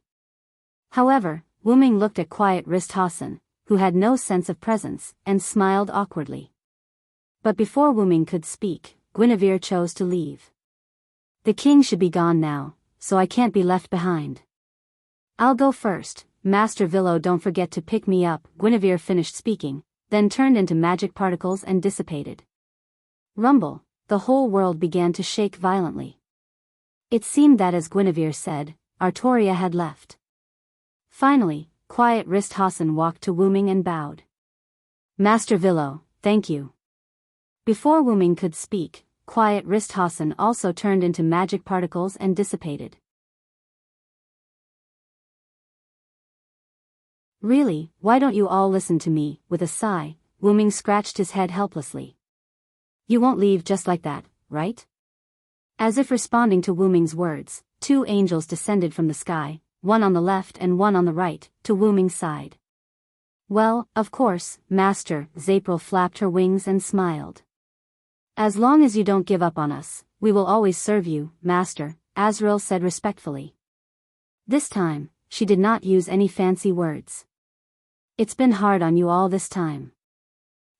However, Wooming looked at quiet Risthausen, who had no sense of presence, and smiled awkwardly. But before Wooming could speak, Guinevere chose to leave. The king should be gone now, so I can't be left behind. I'll go first, Master Villo, don't forget to pick me up, Guinevere finished speaking, then turned into magic particles and dissipated. Rumble, the whole world began to shake violently. It seemed that as Guinevere said, Artoria had left. Finally, quiet Risthausen walked to Wooming and bowed. Master Villo, thank you. Before Wooming could speak, quiet Risthausen also turned into magic particles and dissipated. Really, why don't you all listen to me? With a sigh, Wooming scratched his head helplessly. You won't leave just like that, right? As if responding to Wooming's words, two angels descended from the sky, one on the left and one on the right, to Wooming's side. Well, of course, Master, Zapril flapped her wings and smiled. As long as you don't give up on us, we will always serve you, Master, Azrael said respectfully. This time, she did not use any fancy words. It's been hard on you all this time.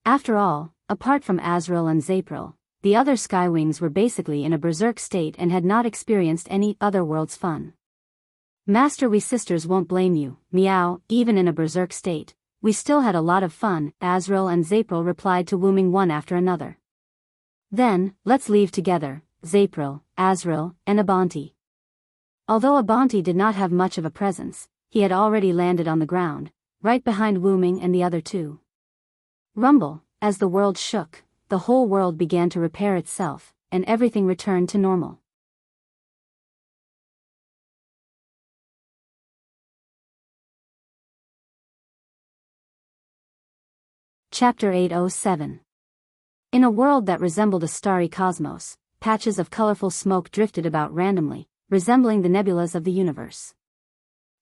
After all, apart from Azrael and Zapril, the other Skywings were basically in a berserk state and had not experienced any otherworld's fun. Master, we sisters won't blame you, meow, even in a berserk state, we still had a lot of fun, Azrael and Zapril replied to Wooming one after another. Then, let's leave together, Zapril, Azrael, and Abanti. Although Abanti did not have much of a presence, he had already landed on the ground, right behind Wooming and the other two. Rumble, as the world shook, the whole world began to repair itself, and everything returned to normal. Chapter 807. In a world that resembled a starry cosmos, patches of colorful smoke drifted about randomly, resembling the nebulas of the universe.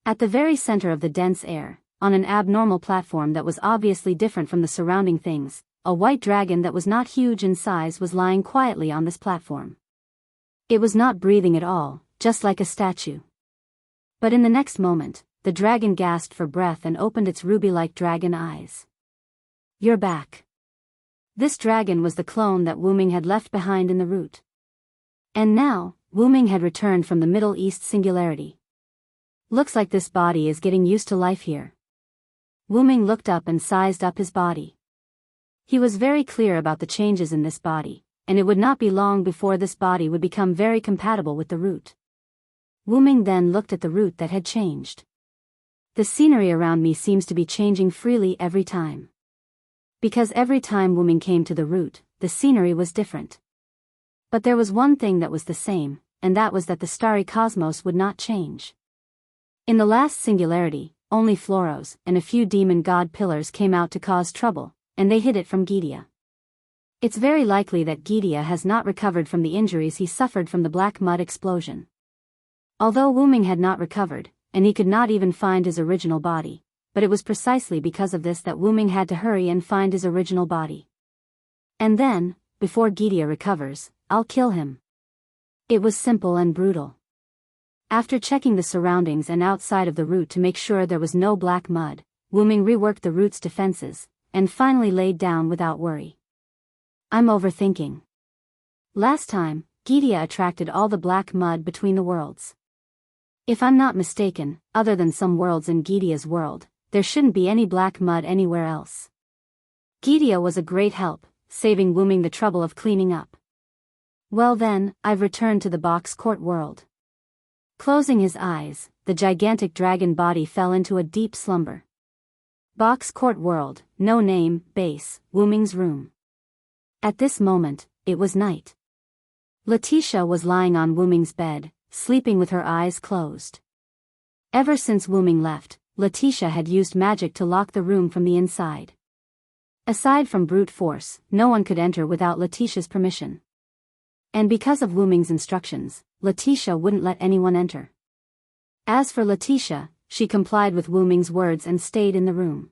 At the very center of the dense air, on an abnormal platform that was obviously different from the surrounding things, a white dragon that was not huge in size was lying quietly on this platform. It was not breathing at all, just like a statue. But in the next moment, the dragon gasped for breath and opened its ruby-like dragon eyes. You're back. This dragon was the clone that Wooming had left behind in the root. And now, Wooming had returned from the Middle East singularity. Looks like this body is getting used to life here. Wooming looked up and sized up his body. He was very clear about the changes in this body, and it would not be long before this body would become very compatible with the root. Wooming then looked at the root that had changed. The scenery around me seems to be changing freely every time. Because every time Wooming came to the root, the scenery was different. But there was one thing that was the same, and that was that the starry cosmos would not change. In the last singularity, only Floros and a few demon god pillars came out to cause trouble, and they hid it from Gydia. It's very likely that Gydia has not recovered from the injuries he suffered from the black mud explosion. Although Wooming had not recovered, and he could not even find his original body, but it was precisely because of this that Wooming had to hurry and find his original body. And then, before Gydia recovers, I'll kill him. It was simple and brutal. After checking the surroundings and outside of the root to make sure there was no black mud, Wooming reworked the root's defenses, and finally laid down without worry. I'm overthinking. Last time, Gydia attracted all the black mud between the worlds. If I'm not mistaken, other than some worlds in Gidea's world, there shouldn't be any black mud anywhere else. Gidea was a great help, saving Wuming the trouble of cleaning up. Well then, I've returned to the box court world. Closing his eyes, the gigantic dragon body fell into a deep slumber. Box court world, no name, base, Wuming's room. At this moment, it was night. Letitia was lying on Wuming's bed, sleeping with her eyes closed. Ever since Wuming left, Letitia had used magic to lock the room from the inside. Aside from brute force, no one could enter without Letitia's permission. And because of Wuming's instructions, Letitia wouldn't let anyone enter. As for Letitia, she complied with Wuming's words and stayed in the room.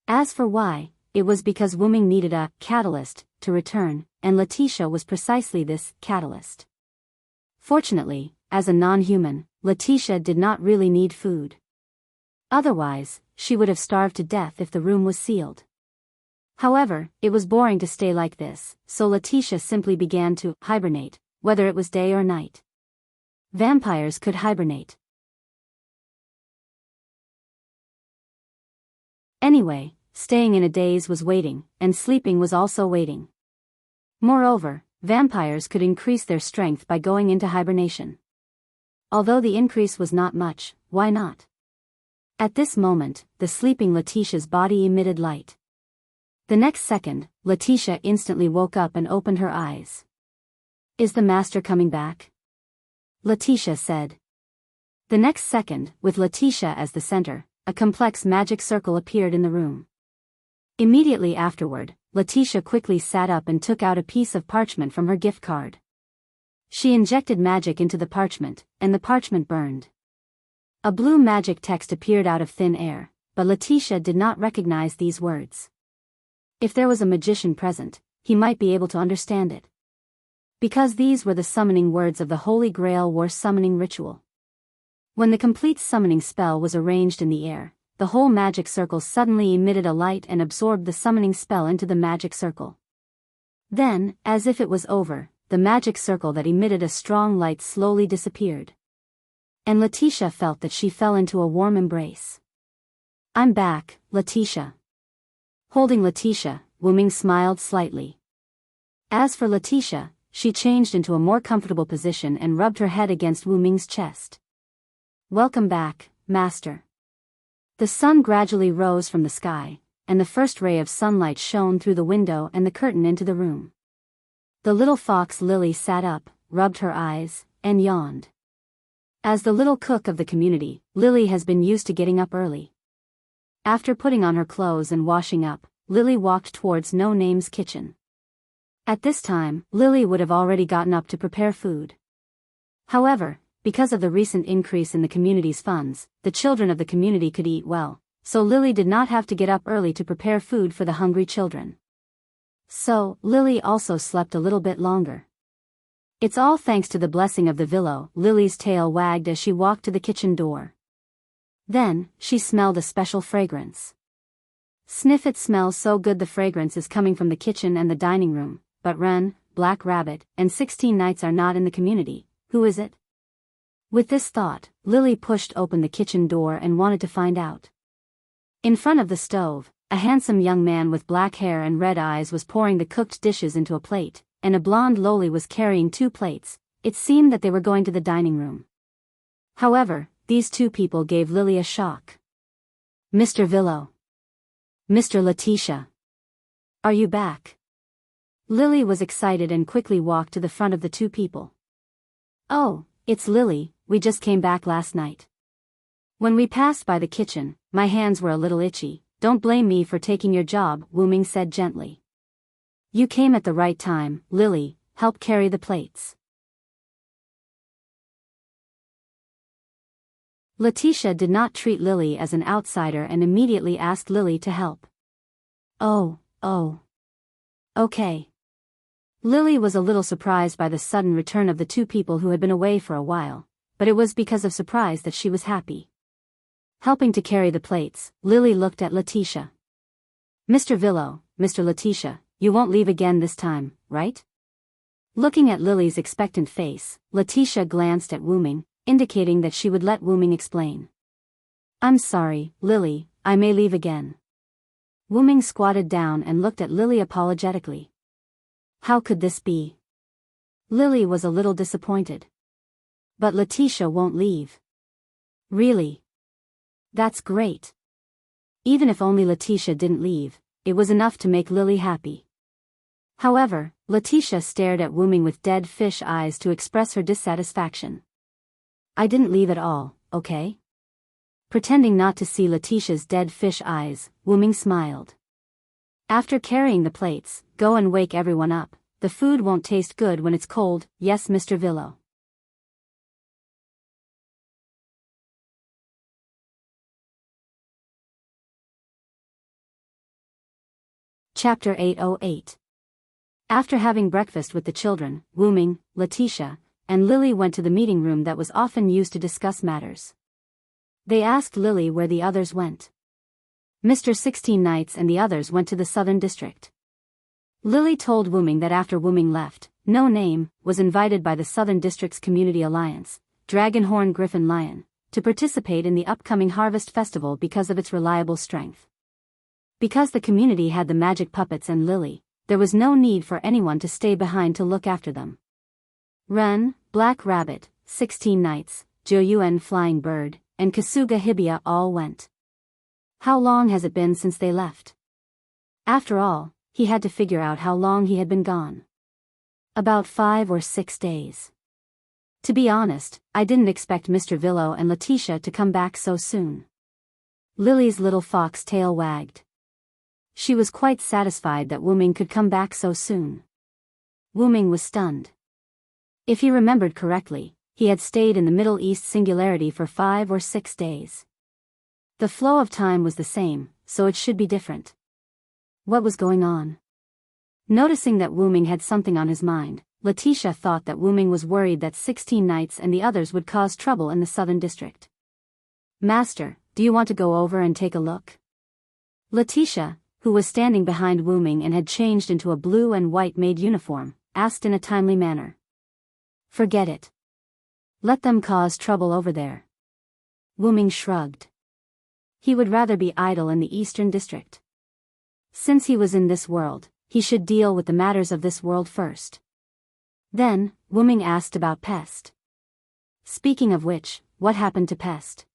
As for why, it was because Wuming needed a catalyst to return, and Letitia was precisely this catalyst. Fortunately, as a non-human, Letitia did not really need food. Otherwise, she would have starved to death if the room was sealed. However, it was boring to stay like this, so Letitia simply began to hibernate, whether it was day or night. Vampires could hibernate. Anyway, staying in a daze was waiting, and sleeping was also waiting. Moreover, vampires could increase their strength by going into hibernation. Although the increase was not much, why not? At this moment, the sleeping Letitia's body emitted light. The next second, Letitia instantly woke up and opened her eyes. "Is the master coming back?" Letitia said. The next second, with Letitia as the center, a complex magic circle appeared in the room. Immediately afterward, Letitia quickly sat up and took out a piece of parchment from her gift card. She injected magic into the parchment, and the parchment burned. A blue magic text appeared out of thin air, but Letitia did not recognize these words. If there was a magician present, he might be able to understand it. Because these were the summoning words of the Holy Grail War summoning ritual. When the complete summoning spell was arranged in the air, the whole magic circle suddenly emitted a light and absorbed the summoning spell into the magic circle. Then, as if it was over, the magic circle that emitted a strong light slowly disappeared. And Letitia felt that she fell into a warm embrace. "I'm back, Letitia." Holding Letitia, Wuming smiled slightly. As for Letitia, she changed into a more comfortable position and rubbed her head against Wuming's chest. "Welcome back, Master." The sun gradually rose from the sky, and the first ray of sunlight shone through the window and the curtain into the room. The little fox Lily sat up, rubbed her eyes, and yawned. As the little cook of the community, Lily has been used to getting up early. After putting on her clothes and washing up, Lily walked towards No Name's kitchen. At this time, Lily would have already gotten up to prepare food. However, because of the recent increase in the community's funds, the children of the community could eat well, so Lily did not have to get up early to prepare food for the hungry children. So, Lily also slept a little bit longer. "It's all thanks to the blessing of the Villo," Lily's tail wagged as she walked to the kitchen door. Then, she smelled a special fragrance. "Sniff, it smells so good. The fragrance is coming from the kitchen and the dining room, but Ren, Black Rabbit, and 16 Knights are not in the community. Who is it?" With this thought, Lily pushed open the kitchen door and wanted to find out. In front of the stove, a handsome young man with black hair and red eyes was pouring the cooked dishes into a plate, and a blonde loli was carrying 2 plates. It seemed that they were going to the dining room. However, these 2 people gave Lily a shock. "Mr. Villo. Mr. Letitia. Are you back?" Lily was excited and quickly walked to the front of the 2 people. "Oh, it's Lily, we just came back last night. When we passed by the kitchen, my hands were a little itchy. Don't blame me for taking your job," Wuming said gently. "You came at the right time, Lily, help carry the plates." Letitia did not treat Lily as an outsider and immediately asked Lily to help. Oh. Okay. Lily was a little surprised by the sudden return of the 2 people who had been away for a while, but it was because of surprise that she was happy. Helping to carry the plates, Lily looked at Letitia. "Mr. Villo, Mr. Letitia, you won't leave again this time, right?" Looking at Lily's expectant face, Letitia glanced at Wuming, indicating that she would let Wuming explain. I'm sorry, Lily, I may leave again. Wuming squatted down and looked at Lily apologetically. How could this be? Lily was a little disappointed. But Letitia won't leave. Really? That's great. Even if only Letitia didn't leave, it was enough to make Lily happy. However, Letitia stared at Wuming with dead fish eyes to express her dissatisfaction. I didn't leave at all, okay? Pretending not to see Letitia's dead fish eyes, Wuming smiled. After carrying the plates, go and wake everyone up. The food won't taste good when it's cold, yes, Mr. Villo. Chapter 808. After having breakfast with the children, Wuming, Letitia, and Lily went to the meeting room that was often used to discuss matters. They asked Lily where the others went. Mr. 16 Knights and the others went to the Southern District. Lily told Wuming that after Wuming left, No Name was invited by the Southern District's Community Alliance, Dragonhorn Griffin Lion, to participate in the upcoming Harvest Festival because of its reliable strength. Because the community had the magic puppets and Lily, there was no need for anyone to stay behind to look after them. Ren, Black Rabbit, 16 Knights, Joyuen Flying Bird, and Kasuga Hibia all went. How long has it been since they left? After all, he had to figure out how long he had been gone. About 5 or 6 days. To be honest, I didn't expect Mr. Villo and Letitia to come back so soon. Lily's little fox tail wagged. She was quite satisfied that Wuming could come back so soon. Wuming was stunned. If he remembered correctly, he had stayed in the Middle East Singularity for 5 or 6 days. The flow of time was the same, so it should be different. What was going on? Noticing that Wuming had something on his mind, Letitia thought that Wuming was worried that 16 Knights and the others would cause trouble in the Southern District. Master, do you want to go over and take a look? Letitia, who was standing behind Wuming and had changed into a blue and white maid uniform, asked in a timely manner. Forget it. Let them cause trouble over there. Wuming shrugged. He would rather be idle in the Eastern District. Since he was in this world, he should deal with the matters of this world first. Then, Wuming asked about Pest. Speaking of which, what happened to Pest?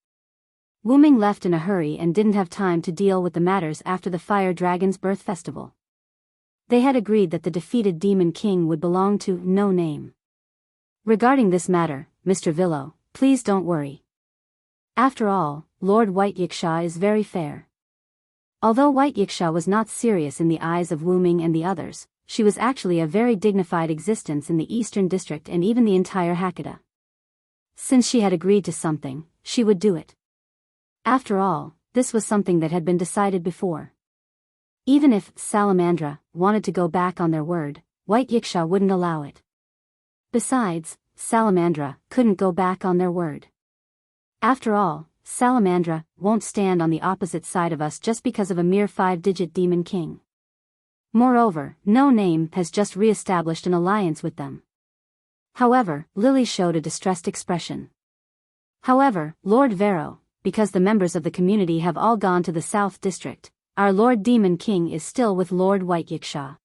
Wuming left in a hurry and didn't have time to deal with the matters after the Fire Dragon's birth festival. They had agreed that the defeated Demon King would belong to No Name. Regarding this matter, Mr. Villo, please don't worry. After all, Lord White Yiksha is very fair. Although White Yiksha was not serious in the eyes of Wuming and the others, she was actually a very dignified existence in the Eastern District and even the entire Hakata. Since she had agreed to something, she would do it. After all, this was something that had been decided before. Even if Salamandra wanted to go back on their word, White Yiksha wouldn't allow it. Besides, Salamandra couldn't go back on their word. After all, Salamandra won't stand on the opposite side of us just because of a mere 5-digit Demon King. Moreover, No Name has just re-established an alliance with them. However, Lily showed a distressed expression. However, Lord Vero, because the members of the community have all gone to the South District, our Lord Demon King is still with Lord White Yiksha.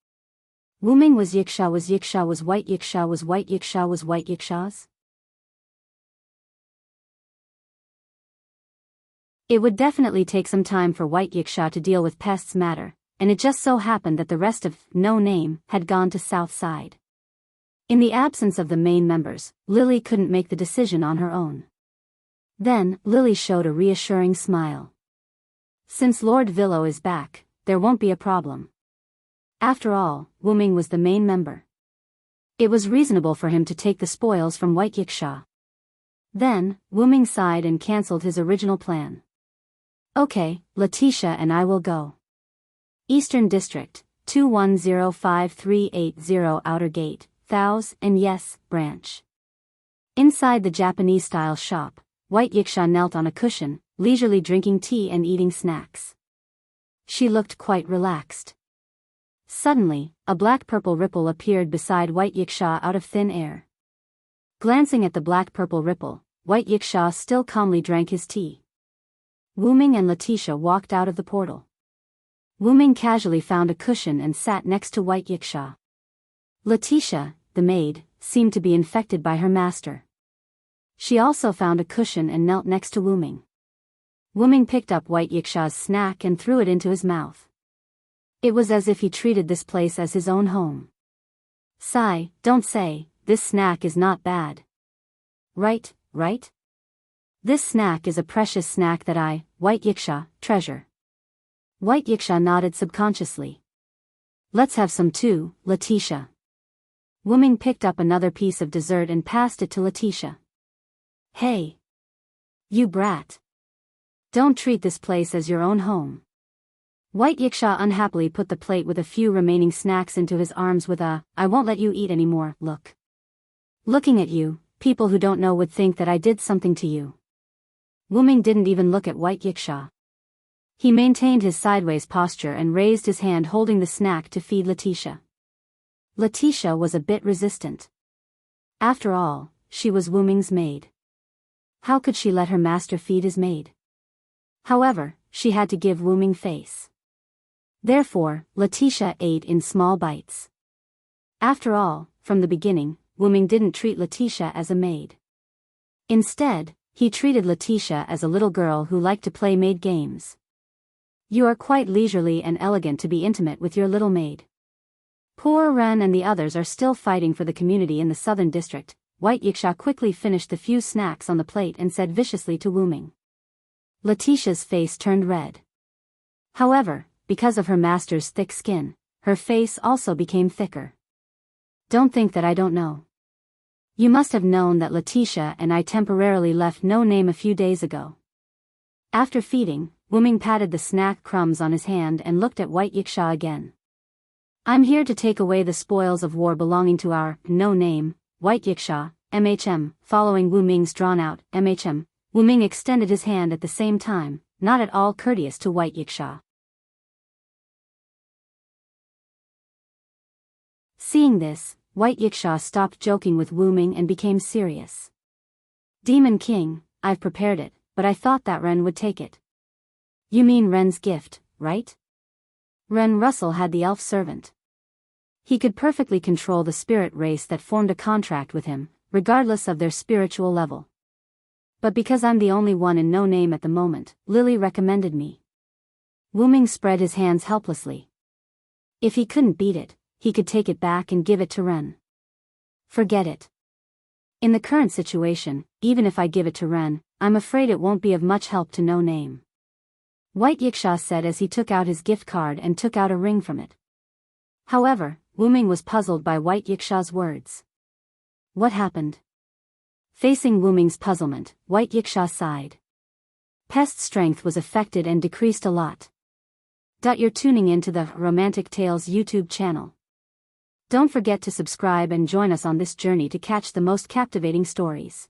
Wuming was Yiksha was Yiksha was White Yiksha was White Yiksha was White Yiksha's? It would definitely take some time for White Yiksha to deal with Pest's matter, and it just so happened that the rest of No Name had gone to South Side. In the absence of the main members, Lily couldn't make the decision on her own. Then, Lily showed a reassuring smile. Since Lord Villo is back, there won't be a problem. After all, Wuming was the main member. It was reasonable for him to take the spoils from White Yiksha. Then, Wuming sighed and cancelled his original plan. Okay, Letitia and I will go. Eastern District, 2105380 Outer Gate, Thous, and yes, Branch. Inside the Japanese-style shop, White Yiksha knelt on a cushion, leisurely drinking tea and eating snacks. She looked quite relaxed. Suddenly, a black-purple ripple appeared beside White Yiksha out of thin air. Glancing at the black-purple ripple, White Yiksha still calmly drank his tea. Wu-ming and Letitia walked out of the portal. Wu-ming casually found a cushion and sat next to White Yiksha. Letitia, the maid, seemed to be infected by her master. She also found a cushion and knelt next to Wu-ming. Wu-ming picked up White Yiksha's snack and threw it into his mouth. It was as if he treated this place as his own home. Sigh, don't say, this snack is not bad. Right? This snack is a precious snack that I, White Yiksha, treasure. White Yiksha nodded subconsciously. Let's have some too, Letitia. Wu-ming picked up another piece of dessert and passed it to Letitia. Hey! You brat! Don't treat this place as your own home. White Yiksha unhappily put the plate with a few remaining snacks into his arms with a, I won't let you eat anymore, look. Looking at you, people who don't know would think that I did something to you. Wu-ming didn't even look at White Yiksha. He maintained his sideways posture and raised his hand holding the snack to feed Letitia. Letitia was a bit resistant. After all, she was Wu-ming's maid. How could she let her master feed his maid? However, she had to give Wu-ming face. Therefore, Letitia ate in small bites. After all, from the beginning, Wu-ming didn't treat Letitia as a maid. Instead, he treated Letitia as a little girl who liked to play maid games. You are quite leisurely and elegant to be intimate with your little maid. Poor Ren and the others are still fighting for the community in the southern district. White Yiksha quickly finished the few snacks on the plate and said viciously to Wu-ming. Letitia's face turned red. However, because of her master's thick skin, her face also became thicker. Don't think that I don't know. You must have known that Letitia and I temporarily left no name a few days ago. After feeding, Wu-ming patted the snack crumbs on his hand and looked at White Yiksha again. I'm here to take away the spoils of war belonging to our no name, White Yiksha, MHM. Following Wu-ming's drawn-out MHM, Wu-ming extended his hand at the same time, not at all courteous to White Yiksha. Seeing this, White Yiksha stopped joking with Wu-ming and became serious. Demon King, I've prepared it, but I thought that Ren would take it. You mean Ren's gift, right? Ren Russell had the elf servant. He could perfectly control the spirit race that formed a contract with him, regardless of their spiritual level. But because I'm the only one in no name at the moment, Lily recommended me. Wu-ming spread his hands helplessly. If he couldn't beat it, he could take it back and give it to Ren. Forget it. In the current situation, even if I give it to Ren, I'm afraid it won't be of much help to no name. White Yiksha said as he took out his gift card and took out a ring from it. However, Wu-ming was puzzled by White Yiksha's words. What happened? Facing Wu-ming's puzzlement, White Yiksha sighed. Pest strength was affected and decreased a lot. You're tuning in to the Romantic Tales YouTube channel. Don't forget to subscribe and join us on this journey to catch the most captivating stories.